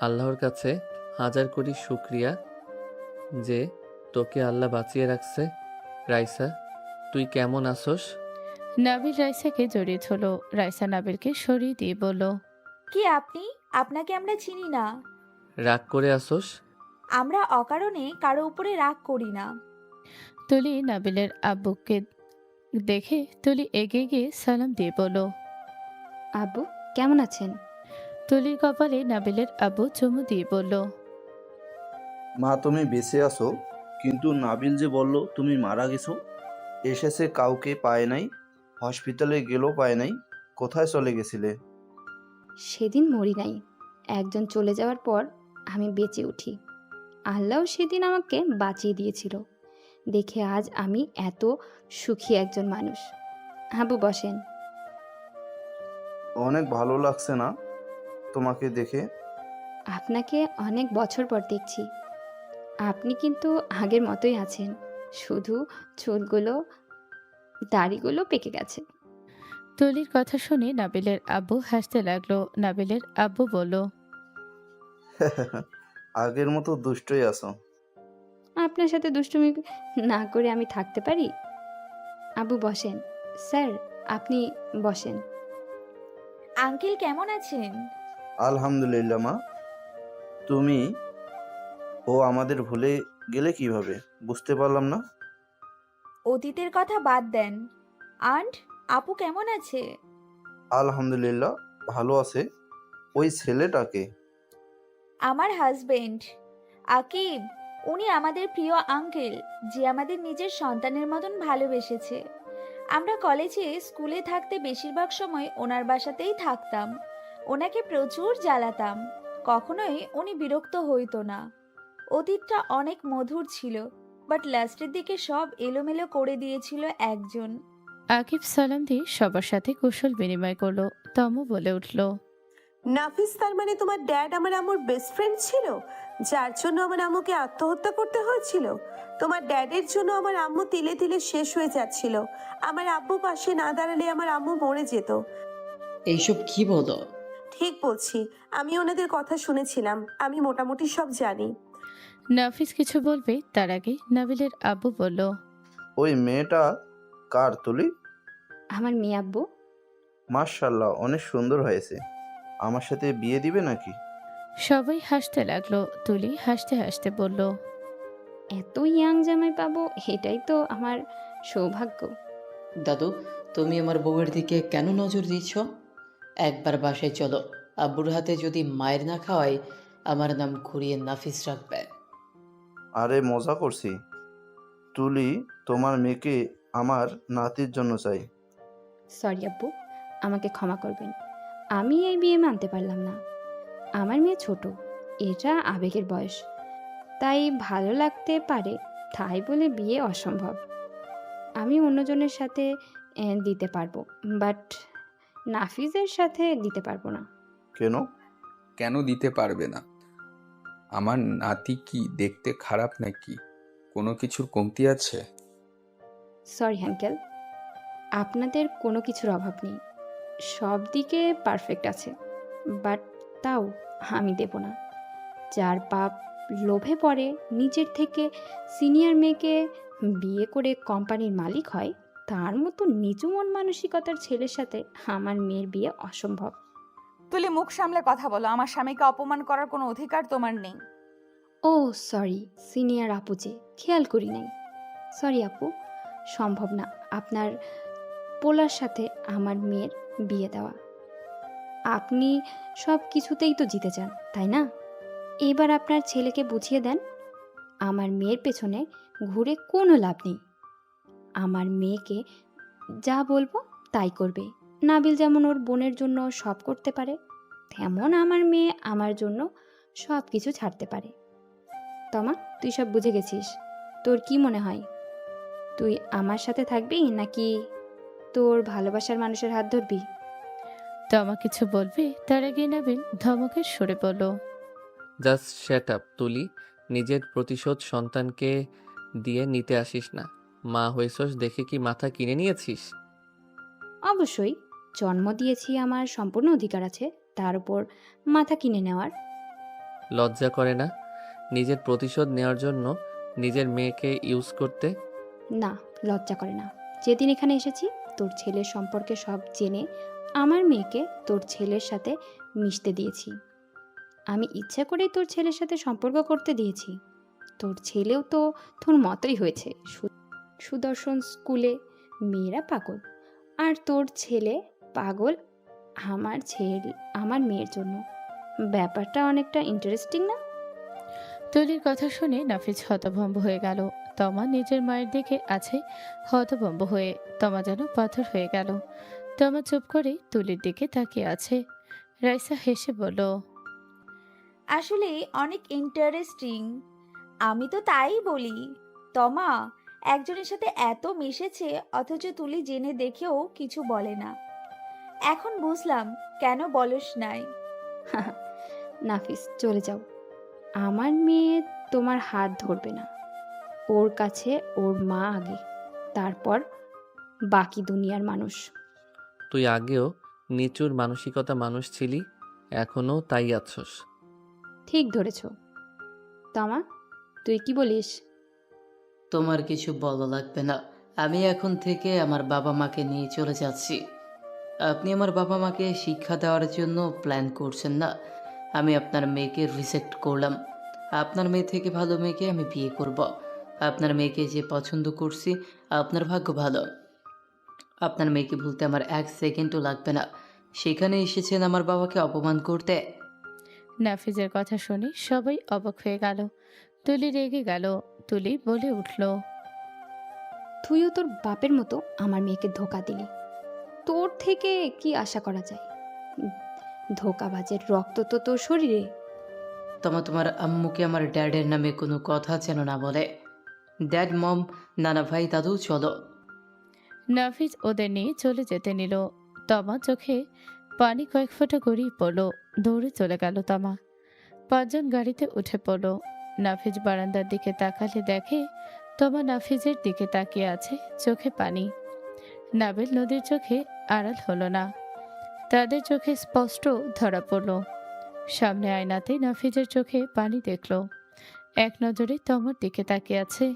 Speaker 1: আল্লাহর কাছে হাজার কোটি শুক্রিয়া যে তোকে আল্লাহ বাঁচিয়ে রাখছে। রাইসা, তুই কেমন আছোস?
Speaker 3: নাবিল রাইসাকে জড়িয়ে ধরল। রাইসা নাবিলকে সরিয়ে দিয়ে বলল।
Speaker 14: কি আপনি? আপনাকে আমরা চিনি না।
Speaker 1: রাগ করে আসোস?
Speaker 14: আমরা অকারণে কারো উপরে রাগ করি না।
Speaker 3: তুলি নাবিলের আব্বুকে দেখে তুলি এগিয়ে গিয়ে সালাম দিয়ে বলল,
Speaker 15: আব্বু কেমন আছেন?
Speaker 3: তুলির কপালে নাবিলের আব্বু চুমু দিয়ে বলল,
Speaker 5: মা তুমি বেঁচে আছো, কিন্তু নাবিল যে বলল তুমি মারা গেছো। এসেছে কাউকে পায় নাই, হসপিটালে গেলেও পায় নাই। কোথায় চলে গেছিলে?
Speaker 15: সেদিন মরি নাই, একজন চলে যাওয়ার পর আমি বেঁচে উঠি। আল্লাহ সেদিন আমাকে বাঁচিয়ে দিয়েছিল দেখে আজ আমি এত সুখী একজন মানুষ। আব্বু বসেন।
Speaker 5: অনেক ভালো লাগছে না তোমাকে দেখে?
Speaker 15: আপনাকে অনেক বছর পর দেখছি। আপনি কিন্তু আগের মতোই আছেন, শুধু চুলগুলো দাড়িগুলো পেকে গেছে।
Speaker 3: তুলির কথা শুনে নাবিলের আব্বু হাসতে লাগলো। নাবিলের আব্বু বলল,
Speaker 5: আগের মতো দুষ্টই আছো।
Speaker 15: আপনার সাথে দুষ্টুমি না করে আমি থাকতে পারি? আব্বু বসেন। স্যার আপনি বসেন।
Speaker 14: আঙ্কেল কেমন আছেন?
Speaker 5: আলহামদুলিল্লাহ মা। তুমি ও আমাদের ভুলে গেলে কিভাবে, বুঝতে পারলাম না।
Speaker 14: অতীতের কথা বাদ দেন। আন্ট, আপু কেমন আছে?
Speaker 5: আলহামদুলিল্লাহ ভালো আছে। ওই ছেলেটাকে?
Speaker 14: আমার হাজবেন্ড আকিব। উনি আমাদের প্রিয় আঙ্কেল, যে আমাদের নিজের সন্তানের মতন ভালোবেসেছে। আমরা কলেজে স্কুলে থাকতে বেশিরভাগ সময় ওনার বাসাতেই থাকতাম। ওনাকে প্রচুর জ্বালাতাম, কখনোই উনি বিরক্ত হইতো না। অতীতটা অনেক মধুর ছিল, বাট লাস্টের দিকে সব এলোমেলো করে দিয়েছিল একজন।
Speaker 3: আকিব সালাম দিয়ে সবার সাথে কুশল বিনিময় করলো। তমু বলে উঠল,
Speaker 17: নাফিস, তার মানে তোমার ড্যাড আমার আম্মুর বেস্ট ফ্রেন্ড ছিল, যার জন্য আমার আম্মুকে আত্মহত্যা করতে হয়েছিল? তোমার ড্যাডের জন্য আমার আম্মু তিলে তিলে শেষ হয়ে যাচ্ছিল। আমার আব্বু পাশে না দাঁড়ালে আমার আম্মু মরে যেত।
Speaker 16: এইসব কি বলো?
Speaker 17: ঠিক বলছি, আমি ওনাদের কথা শুনেছিলাম, আমি মোটামুটি সব জানি।
Speaker 3: নাফিস কিছু বলবে তার আগে নাবিলের আব্বু বলল,
Speaker 5: ওই মেয়েটা কার তুলি?
Speaker 15: আমার মেয়ে আব্বু।
Speaker 5: মাশাআল্লাহ অনেক সুন্দর হয়েছে। আমার সাথে বিয়ে দিবে নাকি?
Speaker 3: সবাই হাসতে লাগলো। তুলি হাসতে হাসতে বলল,
Speaker 15: এত ইয়াং জামাই পাবো, এটাই তো আমার সৌভাগ্য।
Speaker 16: দাদু, তুমি আমার বউয়ের দিকে কেন নজর দিচ্ছ? একবার বাসায় চলো, আব্বুর হাতে যদি মায়ের না খাওয়াই, আমার নাম ঘুরিয়ে নাফিস রাখবে।
Speaker 5: আরে মজা করছি। তুলি, তোমার মেয়েকে আমার নাতির জন্য চাই।
Speaker 15: সরি আব্বু, আমাকে ক্ষমা করবেন, আমি এই বিয়ে মানতে পারলাম না। আমার মেয়ে ছোট, এটা আবেগের বয়স, তাই ভালো লাগতে পারে, তাই বলে বিয়ে অসম্ভব। আমি অন্যজনের সাথে দিতে পারবো, বাট নাফিজের সাথে দিতে পারবো না।
Speaker 5: কেন?
Speaker 8: কেন দিতে পারবে না? আমার নাতি কি দেখতে খারাপ নাকি? কোনো কিছুর কমতি আছে?
Speaker 15: সরি আঙ্কেল, আপনাদের কোনো কিছুর অভাব নেই, সব দিকে পারফেক্ট আছে, বাট তাও আমি দেব না। যার বাপ লোভে পড়ে নিজের থেকে সিনিয়র মেয়েকে বিয়ে করে কোম্পানির মালিক হয়, তার মতো নিচু মন মানসিকতার ছেলের সাথে আমার মেয়ের বিয়ে অসম্ভব।
Speaker 6: তুলি মুখ সামলে কথা বলো, আমার স্বামীকে অপমান করার কোনো অধিকার তোমার নেই।
Speaker 15: ও সরি সিনিয়র আপু, যে খেয়াল করি নাই। সরি আপু, সম্ভব না আপনার পোলার সাথে আমার মেয়ের বিয়ে দেওয়া। আপনি সব কিছুতেই তো জিতে চান, তাই না? এবার আপনার ছেলেকে বুঝিয়ে দেন, আমার মেয়ের পেছনে ঘুরে কোনো লাভ নেই। আমার মেয়েকে যা বলবো তাই করবে। নাবিল যেমন ওর বোনের জন্য সব করতে পারে, তেমন আমার মেয়ে আমার জন্য সব কিছু ছাড়তে পারে। তমা, তুই সব বুঝে গেছিস। তোর কি মনে হয়, তুই আমার সাথে থাকবি নাকি তোর ভালোবাসার মানুষের হাত ধরবি?
Speaker 3: তমা কিছু বলবে তার আগে নাবিল ধমকের সরে বলল,
Speaker 1: জাস্ট শ্যাট আপ তুলি। নিজের প্রতিশোধ সন্তানকে দিয়ে নিতে আসিস না। মা হয়েছস দেখে কি মাথা কিনে নিয়েছিস?
Speaker 15: অবশ্যই, জন্ম দিয়েছি, আমার সম্পূর্ণ অধিকার আছে তার উপর মাথা কিনে নেওয়ার।
Speaker 1: লজ্জা করে না নিজের প্রতিশোধ নেওয়ার জন্য নিজের মেয়েকে ইউজ করতে?
Speaker 15: না, লজ্জা করে না। যেদিন এখানে এসেছি তোর ছেলের সম্পর্কে সব জেনে আমার মেয়েকে তোর ছেলের সাথে মিশতে দিয়েছি। আমি ইচ্ছা করেই তোর ছেলের সাথে সম্পর্ক করতে দিয়েছি। তোর ছেলেও তো তোর মতোই হয়েছে, সুদর্শন স্কুলে মেয়েরা পাগল, আর তোর ছেলে পাগল আমার মেয়ের জন্য। ব্যাপারটা অনেকটা ইন্টারেস্টিং না?
Speaker 3: তুলির কথা শুনে নাফিজ হতভম্ব হয়ে গেল। তমা নিজের মায়ের দিকে আছে হতভম্ব হয়ে। তমা যেন পাথর হয়ে গেল। তমা চুপ করে তুলির দিকে তাকিয়ে আছে। রাইসা হেসে বলল,
Speaker 14: আসলে অনেক ইন্টারেস্টিং। আমি তো তাই বলি। তমা একজনের সাথে এত মিশেছে অথচ তুলি জেনে দেখেও কিছু বলে না। এখন বুঝলাম কেন বলস নাই।
Speaker 15: নাফিস, চলে যাও। আমার মেয়ে তোমার হাত ধরবে না। ওর কাছে ওর মা আগে, তারপর বাকি দুনিয়ার মানুষ।
Speaker 1: তুই আগেও নিচুর মানসিকতা মানুষ ছিলি, এখনও তাই আছস।
Speaker 15: ঠিক ধরেছ। তমা, তুই কি বলিস?
Speaker 16: তোমার কিছু বলা লাগবে না। আমি এখন থেকে আমার বাবা মাকে নিয়ে চলে যাচ্ছি। আপনি আমার বাবা মাকে শিক্ষা দেওয়ার জন্য প্ল্যান করছেন না। আমি আপনার মেয়েকে রিজেক্ট করলাম। আপনার মেয়ে থেকে ভালো মেয়েকে আমি বিয়ে করব। আপনার মেয়েকে যে পছন্দ করছি, আপনার ভাগ্য ভালো। আপনার মেয়েকে ভুলতে আমার 1 সেকেন্ডও লাগবে না। সেখানে এসেছেন আমার বাবাকে অপমান করতে।
Speaker 3: নাফিজের কথা শুনে সবাই অবাক হয়ে গেল। তুলি রেগে গেল। তুলি বলে উঠল,
Speaker 15: তুইও তোর বাপের মতো আমার মেয়েকে ধোকা দিলি। তোর থেকে কি আশা করা যায়? ধোকাবাজের রক্ত তো তোর শরীরে।
Speaker 16: তোমার আম্মুকে আমার ড্যাডের নামে কোনো কথা যেন না বলে। ড্যাড, মম, নানা ভাই, দাদু, চলো।
Speaker 3: নাফিজ ওদের নিয়ে চলে যেতে নিল। তমা চোখে পানি কয়েক ফোঁটা গড়িয়ে পড়ল। দৌড়ে চলে গেল তমা। 5 জন গাড়িতে উঠে পড়ল। নাফিজ বারান্দার দিকে তাকালে দেখে তমা নাফিজের দিকে তাকিয়ে আছে, চোখে পানি। নাবিল নদীর চোখে আড়াল হলো না। তাদের চোখে স্পষ্ট ধরা পড়ল। সামনে আয়নাতে নাফিজের চোখে পানি দেখল। এক নজরে তমার দিকে তাকিয়ে আছে।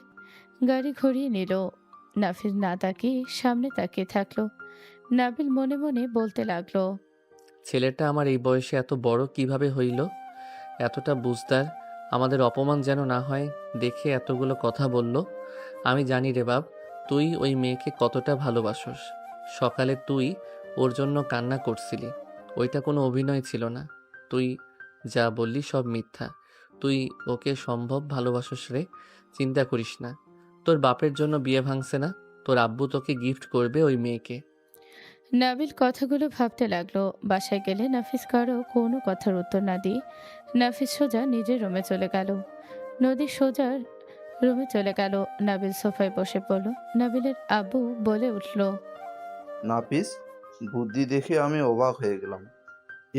Speaker 3: গাড়ি ঘুরিয়ে নিল। নাফিজ না তাকিয়ে সামনে তাকিয়ে থাকলো। নাবিল মনে মনে বলতে লাগলো,
Speaker 1: ছেলেটা আমার এই বয়সে এত বড় কিভাবে হইল? এতটা বুঝদার, আমাদের অপমান যেন না হয় দেখে এতগুলো কথা বলল। আমি জানি রে বাপ, তুই ওই মেয়েকে কতটা ভালোবাসস। সকালে তুই ওর জন্য কান্না করছিলি, ওইটা কোনো অভিনয় ছিল না। তুই যা বললি সব মিথ্যা। তুই ওকে সম্ভব ভালোবাসস রে, চিন্তা করিস না। তোর বাপের জন্য বিয়ে ভাঙছে না, তোর আব্বু তোকে গিফট করবে ওই মেয়েকে।
Speaker 3: নাবিল কথাগুলো ভাবতে লাগলো। বাসায় গেলে নাফিস কারো কোনো কথার উত্তর না দিয়ে নাফিস সোজা নিজের রুমে চলে গেল। নদী সোজা রুমে চলে গেল। নাবিল সোফায় বসে পড়ল। নাবিলের আব্বু বলে উঠল,
Speaker 5: নাপিস, বুদ্ধি দেখে আমি অবাক হয়ে গেলাম।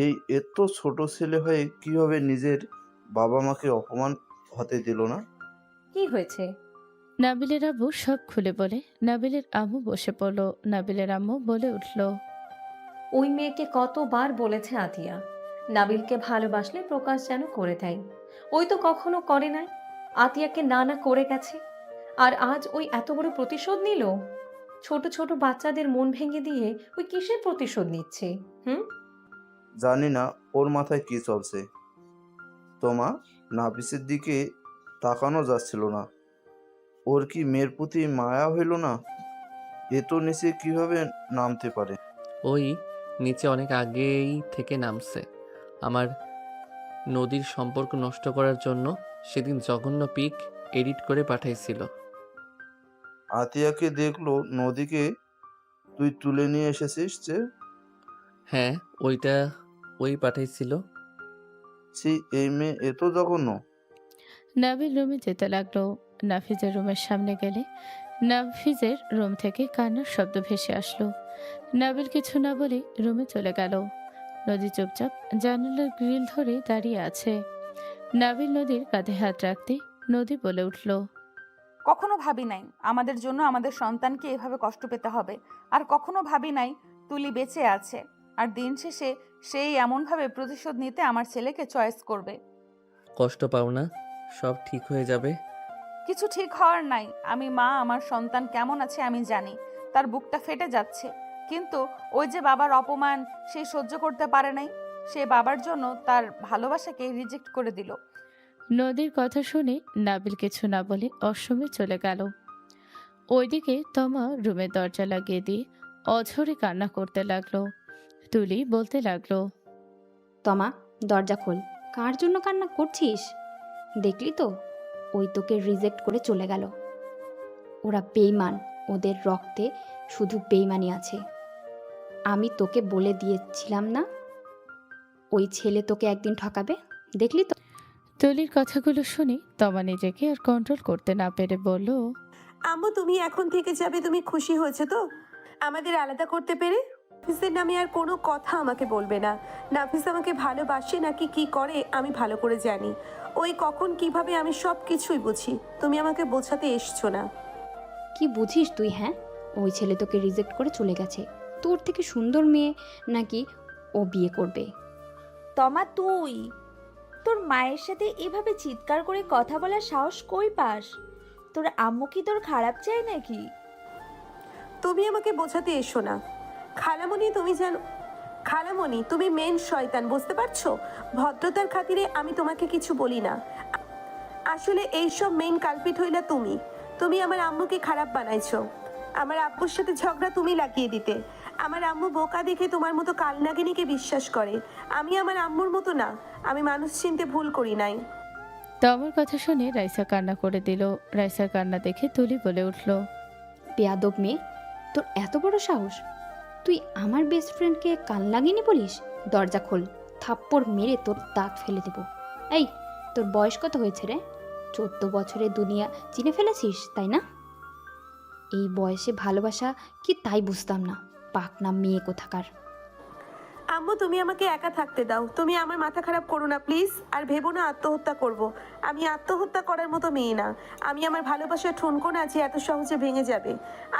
Speaker 5: এই এত ছোট ছেলে হয়ে কিভাবে নিজের বাবা মাকে অপমান হতে দিল না?
Speaker 2: কি হয়েছে?
Speaker 3: নাবিলের আব্বু সব খুলে বলে। নাবিলের আম্মু বসে পড়ল। নাবিলের আম্মু বলে উঠল,
Speaker 2: ওই মেয়েকে কতবার বলেছে আতিয়া, নাবিলকে ভালোবাসলে প্রকাশ যেন করে দেয়। ওই তো কখনো করে নাই, আতিয়াকে না না করে গেছে। আর আজ ওই এত বড় প্রতিশোধ নিল। ছোট ছোট বাচ্চাদের মন ভেঙে দিয়ে ওই কিসের প্রতিশোধ নিচ্ছে?
Speaker 5: জানি না ওর মাথায় কি চলছে। তোমা, নাপিসের দিকে তাকানো যাচ্ছিল না। ওর কি মেয়ের প্রতি মায়া হইল না? এ তো নিচে কিভাবে নামতে পারে?
Speaker 1: ওই নিচে অনেক আগেই থেকে নামছে। আমার নদীর সম্পর্ক নষ্ট করার জন্য সেদিন জঘন্য পিক এডিট করে পাঠাইছিল।
Speaker 5: আতিয়াকে দেখলো নদীকে তুই তুলে নিয়ে এসেছিস যে?
Speaker 1: হ্যাঁ, ওইটা ওই পাঠাইছিল।
Speaker 5: এই মেয়ে এত জঘন্য!
Speaker 3: নাবিল রুমে যেতে লাগলো। নাফিজের রুমের সামনে গেলে নাফিজের রুম থেকে কান্নার শব্দ ভেসে আসলো। নাবিল কিছু না বলে রুমে চলে গেল। নদী চুপচাপ জানালার গ্রিল ধরে দাঁড়িয়ে আছে। নাবিল নদীর কাঁধে হাত রাখতে নদী বলে উঠল,
Speaker 6: কখনো ভাবি নাই আমাদের জন্য আমাদের সন্তানকে এভাবে কষ্ট পেতে হবে। আর কখনো ভাবি নাই তুলি বেঁচে আছে। আর দিন শেষে সেই এমনভাবে প্রতিশোধ নিতে আমার ছেলেকে চয়েস করবে।
Speaker 1: কষ্ট পাও না, সব ঠিক হয়ে যাবে।
Speaker 6: কিছু ঠিক হওয়ার নাই। আমি মা, আমার সন্তান কেমন আছে আমি জানি। তার বুকটা ফেটে যাচ্ছে, কিন্তু ওই যে বাবার অপমান সেই সহ্য করতে পারে নাই। সে বাবার জন্য তার ভালোবাসাকে রিজেক্ট করে দিল।
Speaker 3: নদীর কথা শুনে নাবিল কিছু না বলে অসমে চলে গেল। ওইদিকে তমা রুমের দরজা লাগিয়ে দিয়ে অঝরে কান্না করতে লাগলো। তুলি বলতে লাগলো,
Speaker 15: তমা, দরজা খোল। কার জন্য কান্না করছিস? দেখলি তো, ওই তোকে রিজেক্ট করে চলে গেল। ওরা বেইমান, ওদের রক্তে শুধু বেইমানি আছে। আমি তোকে বলে দিয়েছিলাম না, ওই ছেলে তোকে একদিন ঠকাবে, দেখলি তো।
Speaker 3: তুলির কথাগুলো শুনে তমা নিজেকে আর কন্ট্রোল করতে না পেরে বলল,
Speaker 17: আম্মু তুমি এখন থেকে যাবে, তুমি খুশি হয়েছে তো আমাদের আলাদা করতে পেরে? নাফিসের নামে আর কোনো কথা আমাকে বলবে না। নাফিস আমাকে ভালোবাসে নাকি কি করে আমি ভালো করে জানি। ওই কখন কিভাবে আমি সব কিছুই বুঝি, তুমি আমাকে বোঝাতে এসছো না।
Speaker 15: কি বুঝিস তুই? হ্যাঁ, ওই ছেলে তোকে রিজেক্ট করে চলে গেছে। তোর থেকে সুন্দর মেয়ে নাকি ও বিয়ে করবে?
Speaker 14: তমা, তোর মায়ের সাথে এভাবে চিৎকার করে কথা বলার সাহস কই পাস? তোর আম্মু কি তোর খারাপ চায় নাকি?
Speaker 17: তুমি আমাকে বোঝাতে এসো না। খালামণি তুমি জানো, খালামণি তুমি মেন শয়তান, বুঝতে পারছো? ভদ্রতার খাতিরে আমি তোমাকে কিছু বলি না, আসলে এইসব মেন কালপিট হইলা তুমি। তুমি আমার আম্মুকে খারাপ বানাইছো। আমার আব্বুর সাথে ঝগড়া তুমি লাগিয়ে দিতে। আমার আম্মু বোকা দেখে তোমার মতো কালনাগিনীকে বিশ্বাস করে। আমি আমার আম্মুর মতো না, আমি মানুষ চিনতে ভুল করি নাই।
Speaker 3: তমার কথা শুনে রাইসা কান্না করে দিল। রাইসার কান্না দেখে তুলি বলে উঠল,
Speaker 15: বেয়াদব মেয়ে, তোর এত বড় সাহস! তুই আমার বেস্ট ফ্রেন্ডকে কান লাগিনি বলিস? দরজা খোল, থাপ্পড় মেরে তোর দাঁত ফেলে দেব। এই, তোর বয়স কত হয়েছে রে? 14 বছরে দুনিয়া চিনে ফেলেছিস, তাই না? এই বয়সে ভালোবাসা কি তাই বুঝতাম না, পাকনা মেয়ে কোথাকার।
Speaker 17: আম্মু তুমি আমাকে একা থাকতে দাও, তুমি আমার মাথা খারাপ করো না প্লিজ। আর ভেবো না আত্মহত্যা করব। আমি আত্মহত্যা করার মতো মেয়ে না। আমি আমার ভালোবাসার ঠুনকো না যে এত সহজে ভেঙে যাবে।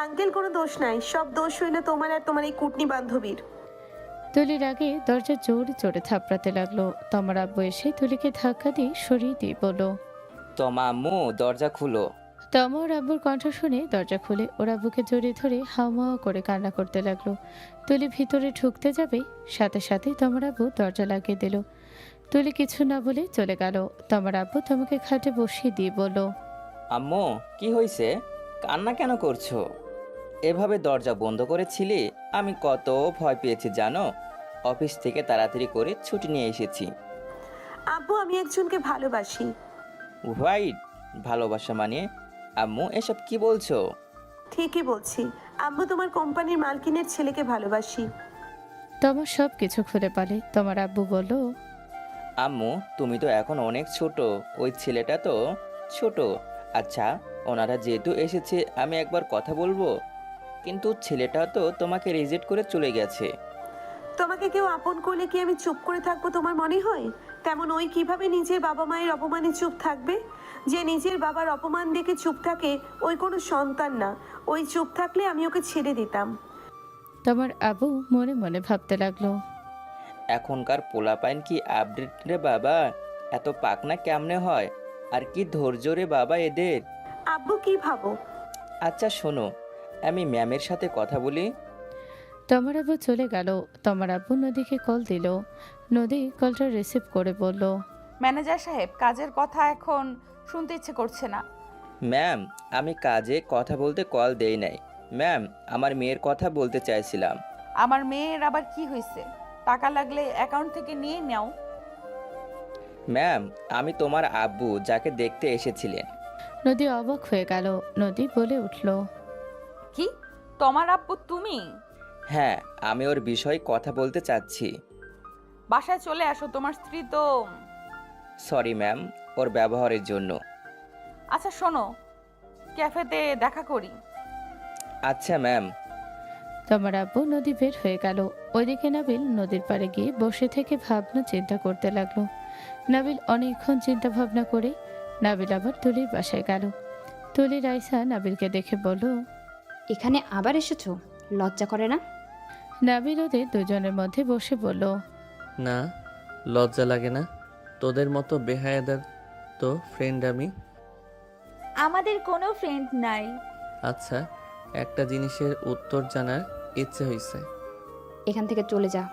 Speaker 17: আঙ্কেল কোনো দোষ নাই, সব দোষ হইলে তোমার আর তোমার এই কুটনি বান্ধবীর।
Speaker 3: তুলির আগে দরজা জোরে জোরে থাপড়াতে লাগলো। তমার আব্বু এসে তুলিকে ধাক্কা দিয়ে সরিয়ে দিয়ে বলল,
Speaker 18: তমা আম্মু দরজা খুলো।
Speaker 3: তমা ওর আব্বুর কণ্ঠ শুনে দরজা খুলে ওর আব্বুকে জড়িয়ে ধরে হাওয়া করে কান্না করতে লাগলো। তুলি ভিতরে ঢুকতে যাবে, সাথে সাথে তমার আব্বু দরজা লাগিয়ে দিল। তুলি কিছু না বলে চলে গেল। তমার আব্বু তমাকে খাটে বসিয়ে দিয়ে বলল,
Speaker 18: আম্মু কি হয়েছে, কান্না কেন করছো? এভাবে দরজা বন্ধ করেছিলি, আমি কত ভয় পেয়েছি জানো। অফিস থেকে তাড়াতাড়ি করে ছুটি নিয়ে এসেছি।
Speaker 17: আব্বু আমি একজনকে ভালোবাসি।
Speaker 18: হোয়াইট ভালোবাসা মানে? আম্মু এসব কি বলছো?
Speaker 17: ঠিকই বলছি আব্বু, তোমার কোম্পানির মালকিনের ছেলেকে ভালোবাসি।
Speaker 3: তমা সব কিছু খুলে পারে। তোমার আব্বু বলল,
Speaker 18: আম্মু তুমি তো এখন অনেক ছোট, ওই ছেলেটা তো ছোট। আচ্ছা ওনারা যেহেতু এসেছে আমি একবার কথা বলবো, কিন্তু ছেলেটা তো তোমাকে রিজেক্ট করে চলে গেছে।
Speaker 17: তোমাকে কেউ আপন করলে কি আমি চুপ করে থাকবো তোমার মনে হয়? তেমন ওই কিভাবে নিজের বাবা মায়ের অপমানে চুপ থাকবে? যে নিজের বাবার অপমান দেখে চুপ থাকে ওই কোনো সন্তান না। ওই চুপ থাকলে আমি ওকে ছেড়ে দিতাম।
Speaker 3: তোমার আব্বু মনে মনে ভাবতে লাগলো,
Speaker 18: এখনকার পোলাপাইন কি আপডেট রে বাবা, এত পাকনা কেমনে হয়, আর কি ধৈর্য রে বাবা এদের।
Speaker 17: আব্বু কি ভাবো?
Speaker 18: আচ্ছা শোনো, আমি ম্যামের সাথে কথা বলি।
Speaker 3: তোমার আব্বু চলে গেল। তোমার আব্বু নদীকে কল দিল। নদী কলটা রিসিভ করে বলল,
Speaker 6: ম্যানেজার সাহেব, কাজের কথা এখন শুনতে ইচ্ছে করছে না।
Speaker 18: ম্যাম আমি কাজে কথা বলতে কল দেই নাই ম্যাম, আমার মেয়ের কথা বলতে চাইছিলাম।
Speaker 6: আমার মেয়ের আবার কি হয়েছে? টাকা লাগলে অ্যাকাউন্ট থেকে নিয়ে নাও।
Speaker 18: ম্যাম আমি তোমার আব্বু যাকে দেখতে এসেছিলেন।
Speaker 3: নদী অবাক হয়ে গেল। নদী বলে উঠল,
Speaker 6: কি, তোমার আব্বু তুমি?
Speaker 18: হ্যাঁ আমি ওর বিষয়ে কথা বলতে চাচ্ছি।
Speaker 6: বাসায় চলে আসো, তোমার স্ত্রী তো।
Speaker 18: সরি ম্যাম ওর ব্যবহারের জন্য।
Speaker 6: আচ্ছা শোনো, ক্যাফেতে দেখা করি।
Speaker 18: আচ্ছা ম্যাম।
Speaker 3: তোমার আব্বু নদী বের হয়ে গেল। ওইদিকে নাবিল নদীর পাড়ে গিয়ে বসে থেকে ভাবনা চিন্তা করতে লাগলো। নাবিল অনেকক্ষণ চিন্তা ভাবনা করে নাবিল আবার তুলির বাসায় গেল। তুলি রাইসা নাবিলকে দেখে বলল,
Speaker 15: এখানে আবার এসেছো, লজ্জা করে না?
Speaker 3: নাবিল ওদের দুজনের মধ্যে বসে বলল,
Speaker 1: না লজ্জা লাগে না, তোদের মতো বেহায়াদের তো ফ্রেন্ড আমি।
Speaker 14: আমাদের কোনো ফ্রেন্ড নাই।
Speaker 1: আচ্ছা একটা জিনিসের উত্তর জানার ইচ্ছে হয়েছে।
Speaker 15: এখান থেকে চলে যা।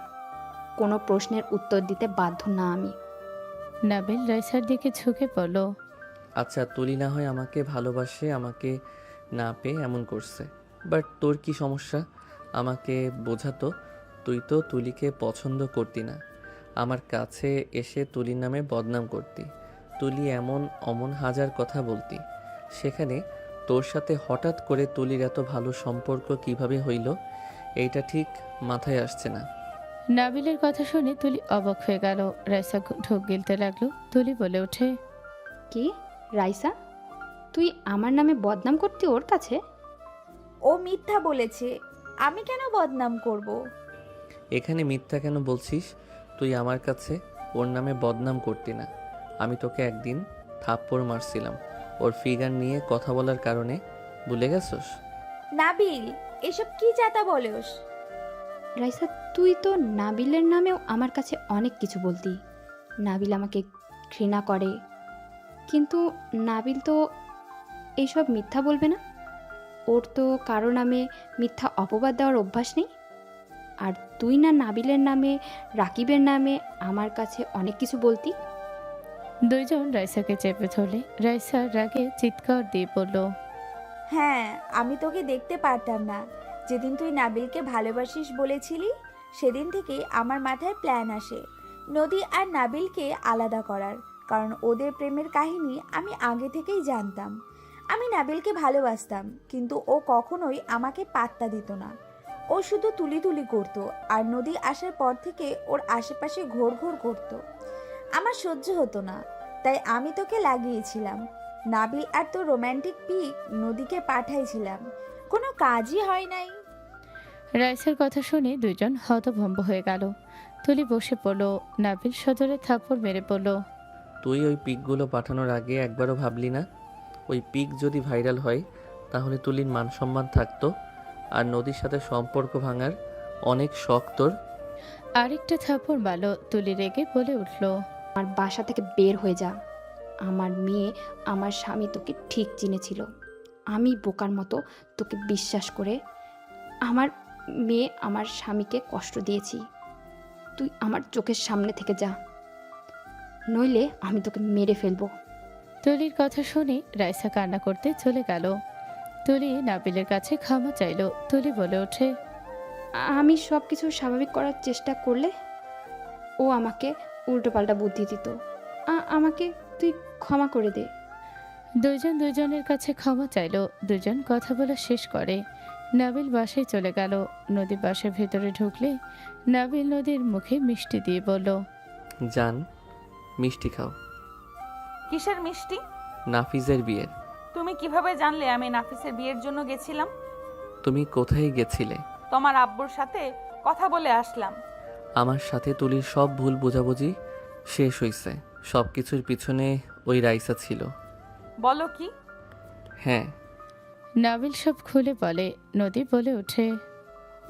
Speaker 15: কোনো প্রশ্নের উত্তর দিতে বাধ্য না আমি।
Speaker 3: নাবিল রাইসার দিকে ঝুঁকে পড়ল।
Speaker 1: আচ্ছা, তুলি না হয় আমাকে ভালোবাসে, আমাকে না পেয়ে এমন করছে, বাট তোর কি সমস্যা? আমাকে বোঝাতো। তুই তো তুলিকে পছন্দ করতি না, আমার কাছে এসে তুলির নামে বদনাম করতি, তুলি এমন অমন হাজার কথা বলতি। সেখানে তোর সাথে হঠাৎ করে তুলির এত ভালো সম্পর্ক কিভাবে হইল, এইটা ঠিক মাথায় আসছে না।
Speaker 3: নাবিলের কথা শুনে তুলি অবাক হয়ে গেল। রাইসা ঢোক গিলতে লাগলো। তুলি বলে ওঠে,
Speaker 15: কি রাইসা, তুই আমার নামে বদনাম করতি ওর কাছে?
Speaker 14: ও মিথ্যা বলেছে, আমি কেন বদনাম করব?
Speaker 1: এখানে মিথ্যা কেন বলছিস? তুই আমার কাছে ওর নামে বদনাম করতি না। আমি তোকে একদিন থাপ্পড় মারছিলাম ওর ফিগার নিয়ে কথা বলার কারণে, ভুলে গেছস?
Speaker 14: নাবিল, এসব কি চাতা বলোস?
Speaker 15: রাইসা, তুই তো নাবিলের নামেও আমার কাছে অনেক কিছু বলতি। নাবিল আমাকে ঘৃণা করে, কিন্তু নাবিল তো এইসব মিথ্যা বলবে না। ওর তো কারো নামে মিথ্যা অপবাদ দেওয়ার অভ্যাস নেই। আর তুই না নাবিলের নামে, রাকিবের নামে আমার কাছে অনেক কিছু বলতি।
Speaker 3: দুইজন রাইসাকে চেপে ধরলে। রাইসা রাগে চিৎকার দিয়ে বলল,
Speaker 14: হ্যাঁ, আমি তোকে দেখতে পারতাম না। যেদিন তুই নাবিলকে ভালোবাসিস বলেছিলি, সেদিন থেকেই আমার মাথায় প্ল্যান আসে নদী আর নাবিলকে আলাদা করার। কারণ ওদের প্রেমের কাহিনী আমি আগে থেকেই জানতাম। আমি নাবিলকে ভালোবাসতাম, কিন্তু ও কখনোই আমাকে পাত্তা দিত না। ও শুধু তুলি তুলি করতো, আর নদী আসার পর থেকে ওর আশেপাশে ঘোর ঘোর করতো। আমার সহ্য হতো না, তাই আমি তোকে লাগিয়েছিলাম। নাবিল আর তোর রোম্যান্টিক পিক নদীকে পাঠাইছিলাম, কোনো কাজই হয় নাই।
Speaker 3: রাইসার কথা শুনে দুইজন হতভম্ব হয়ে গেল। তুলি বসে পড়ল। নাবিল সজোরে থাপ্পড় মেরে পড়ল।
Speaker 1: তুই ওই পিকগুলো পাঠানোর আগে একবারও ভাবলি না? ওই পিক যদি ভাইরাল হয় তাহলে তুলির মান সম্মান থাকতো, আর নদীর সাথে সম্পর্ক ভাঙার অনেক শখ তোর।
Speaker 3: আরেকটা থাপ্পড় মারল। তুলি রেগে বলে উঠল,
Speaker 15: আমার বাসা থেকে বের হয়ে যা। আমার মেয়ে, আমার স্বামী তোকে ঠিক চিনেছিল। আমি বোকার মতো তোকে বিশ্বাস করে আমার মেয়ে, আমার স্বামীকে কষ্ট দিয়েছি। তুই আমার চোখের সামনে থেকে যা, নইলে আমি তোকে মেরে ফেলবো।
Speaker 3: তুলির কথা শুনে রাইসা কান্না করতে চলে গেল। তুলি নাবিলের কাছে ক্ষমা চাইল। তুলি বলে ওঠে,
Speaker 15: আমি সব কিছু স্বাভাবিক করার চেষ্টা করলে ও আমাকে উল্টোপাল্টা বুদ্ধি দিত। আমাকে তুই ক্ষমা করে দে।
Speaker 3: দুইজন দুইজনের কাছে ক্ষমা চাইল। দুজন কথা বলা শেষ করে নাবিল বাসায় চলে গেল। নদী বাসার ভেতরে ঢুকলে নাবিল নদীর মুখে মিষ্টি দিয়ে বলল,
Speaker 1: জান, মিষ্টি খাও।
Speaker 6: কিসের মিষ্টি?
Speaker 1: নাফিজের বিয়ের।
Speaker 6: তুমি কিভাবে জানলে আমি নাফিসের বিয়ের জন্য গেছিলাম?
Speaker 1: তুমি কোথায় গেছিলে?
Speaker 6: তোমার আব্বুর সাথে কথা বলে আসলাম।
Speaker 1: আমার সাথে তুলির সব ভুল বোঝাবুঝি শেষ হইছে। সব কিছুর পিছনে ওই রাইসা ছিল।
Speaker 6: বলো কি?
Speaker 1: হ্যাঁ।
Speaker 3: নাবিল সব খুলে বলে। নদী বলে ওঠে,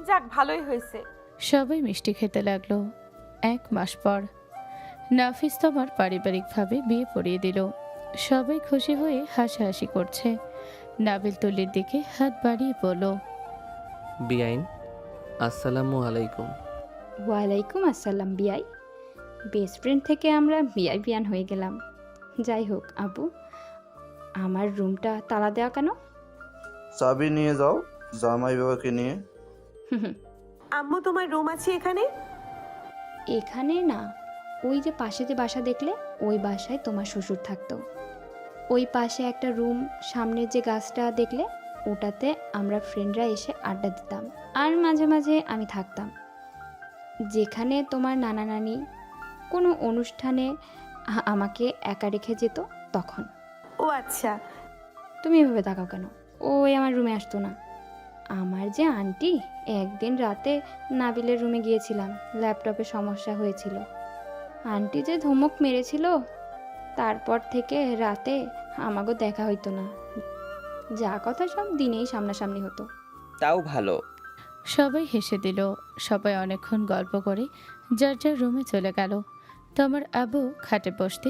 Speaker 6: যাক, ভালোই হয়েছে।
Speaker 3: সবাই মিষ্টি খেতে লাগলো। 1 মাস পর নাফিস তোমার পারিবারিকভাবে বিয়ে পড়িয়ে দিল। সবাই খুশি হয়ে হাসাহাসি করছে। নাবিল তুলির দিকে হাত বাড়িয়ে বলল,
Speaker 1: বিআইন, আসসালামু আলাইকুম।
Speaker 15: ওয়ালাইকুম আসসালাম বিয়াই। বেস্ট ফ্রেন্ড থেকে আমরা বিয়াই বিয়ান হয়ে গেলাম। যাই হোক আবু, আমার রুমটা তালা দেওয়া কেন?
Speaker 5: চাবি নিয়ে যাও জামাই বাবাকে নিয়ে।
Speaker 17: আম্মু, তোমার রুম আছে এখানে?
Speaker 15: এখানে না, ওই যে পাশে যে বাসা দেখলে, ওই বাসায় তোমার শ্বশুর থাকতো। ওই পাশে একটা রুম, সামনের যে গাছটা দেখলে, ওটাতে আমরা ফ্রেন্ডরা এসে আড্ডা দিতাম, আর মাঝে মাঝে আমি থাকতাম। যেখানে তোমার নানা নানি কোনো অনুষ্ঠানে আমাকে একা রেখে যেত তখন।
Speaker 17: ও আচ্ছা।
Speaker 15: তুমি এভাবে তাকাও কেন? ওই আমার রুমে আসতো না। আমার যে আন্টি, একদিন রাতে নাবিলের রুমে গিয়েছিলাম, ল্যাপটপে সমস্যা হয়েছিল। আন্টি যে ধমক মেরেছিল, তারপর থেকে রাতে আমাকে দেখা হইতো না। যা কথা সব দিনেই সামনাসামনি হতো।
Speaker 18: তাও ভালো।
Speaker 3: সবাই হেসে দিল। সবাই অনেকক্ষণ গল্প করে যার যার রুমে চলে গেল। তোমার আব্বু খাটে বসতে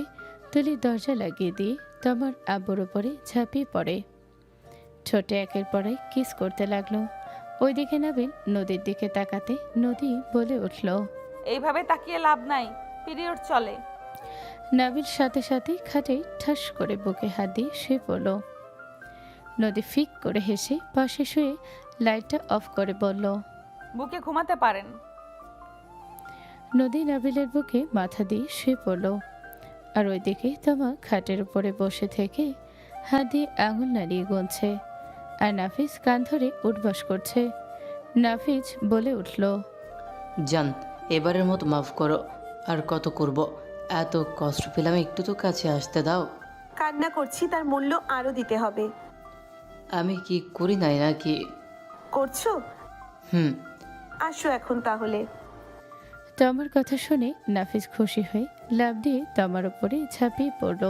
Speaker 3: তুলি দরজা লাগিয়ে দিয়ে তোমার আব্বুর উপরে ঝাঁপিয়ে পড়ে। ছোটে একের পর এক কিস করতে লাগলো। ওইদিকে নাবিল নদীর দিকে তাকাতে নদী বলে উঠল,
Speaker 6: এইভাবে তাকিয়ে লাভ নাই, পিরিয়ড চলে।
Speaker 3: নাবিল সাথে সাথে খাটে ঠাস করে বুকে হাত দিয়ে শুয়ে পড়ল। নদী ফিক করে হেসে পাশে শুয়ে লাইটটা অফ করে বলল।
Speaker 6: বুকে ঘুমাতে পারেন।
Speaker 3: নদী নাবিলের বুকে মাথা দিয়ে শুয়ে পড়ল। আর ওইদিকে তামা খাটের উপরে বসে থেকে হাত দিয়ে আঙুল নাড়িয়ে গুনছে, আর নাফিজ কান ধরে উঠবাস করছে। নাফিজ বলে উঠল,
Speaker 16: জান, এবারের মতো মাফ করো। আর কত করব? এত কষ্ট পেলাম, একটু তো কাছে আসতে দাও।
Speaker 17: কান্না করছি, তার মূল্য আরো দিতে হবে।
Speaker 16: আমি কি করি নাই নাকি?
Speaker 17: করছো?
Speaker 16: হুম।
Speaker 17: আসো এখন তাহলে।
Speaker 3: তামার কথা শুনে নাফিজ খুশি হয়ে লাফ দিয়ে তামার উপরে ঝাঁপিয়ে পড়ল।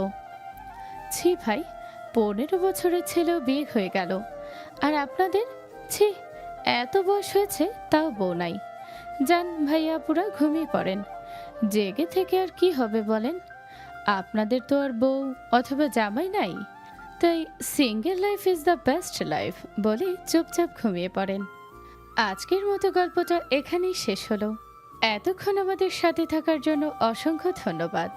Speaker 3: ছি ভাই, 15 বছরের ছেলেও বিয়ে হয়ে গেল, আর আপনাদের ছি, এত বয়স হয়েছে তাও বউ নাই। যান ভাইয়া, পুরা ঘুমিয়ে পড়েন। জেগে থেকে আর কি হবে বলেন? আপনাদের তো আর বউ অথবা জামাই নাই, তাই single life is the best life বলে চুপচাপ ঘুমিয়ে পড়েন। আজকের মতো গল্পটা এখানেই শেষ হলো। এতক্ষণ আমাদের সাথে থাকার জন্য অসংখ্য ধন্যবাদ।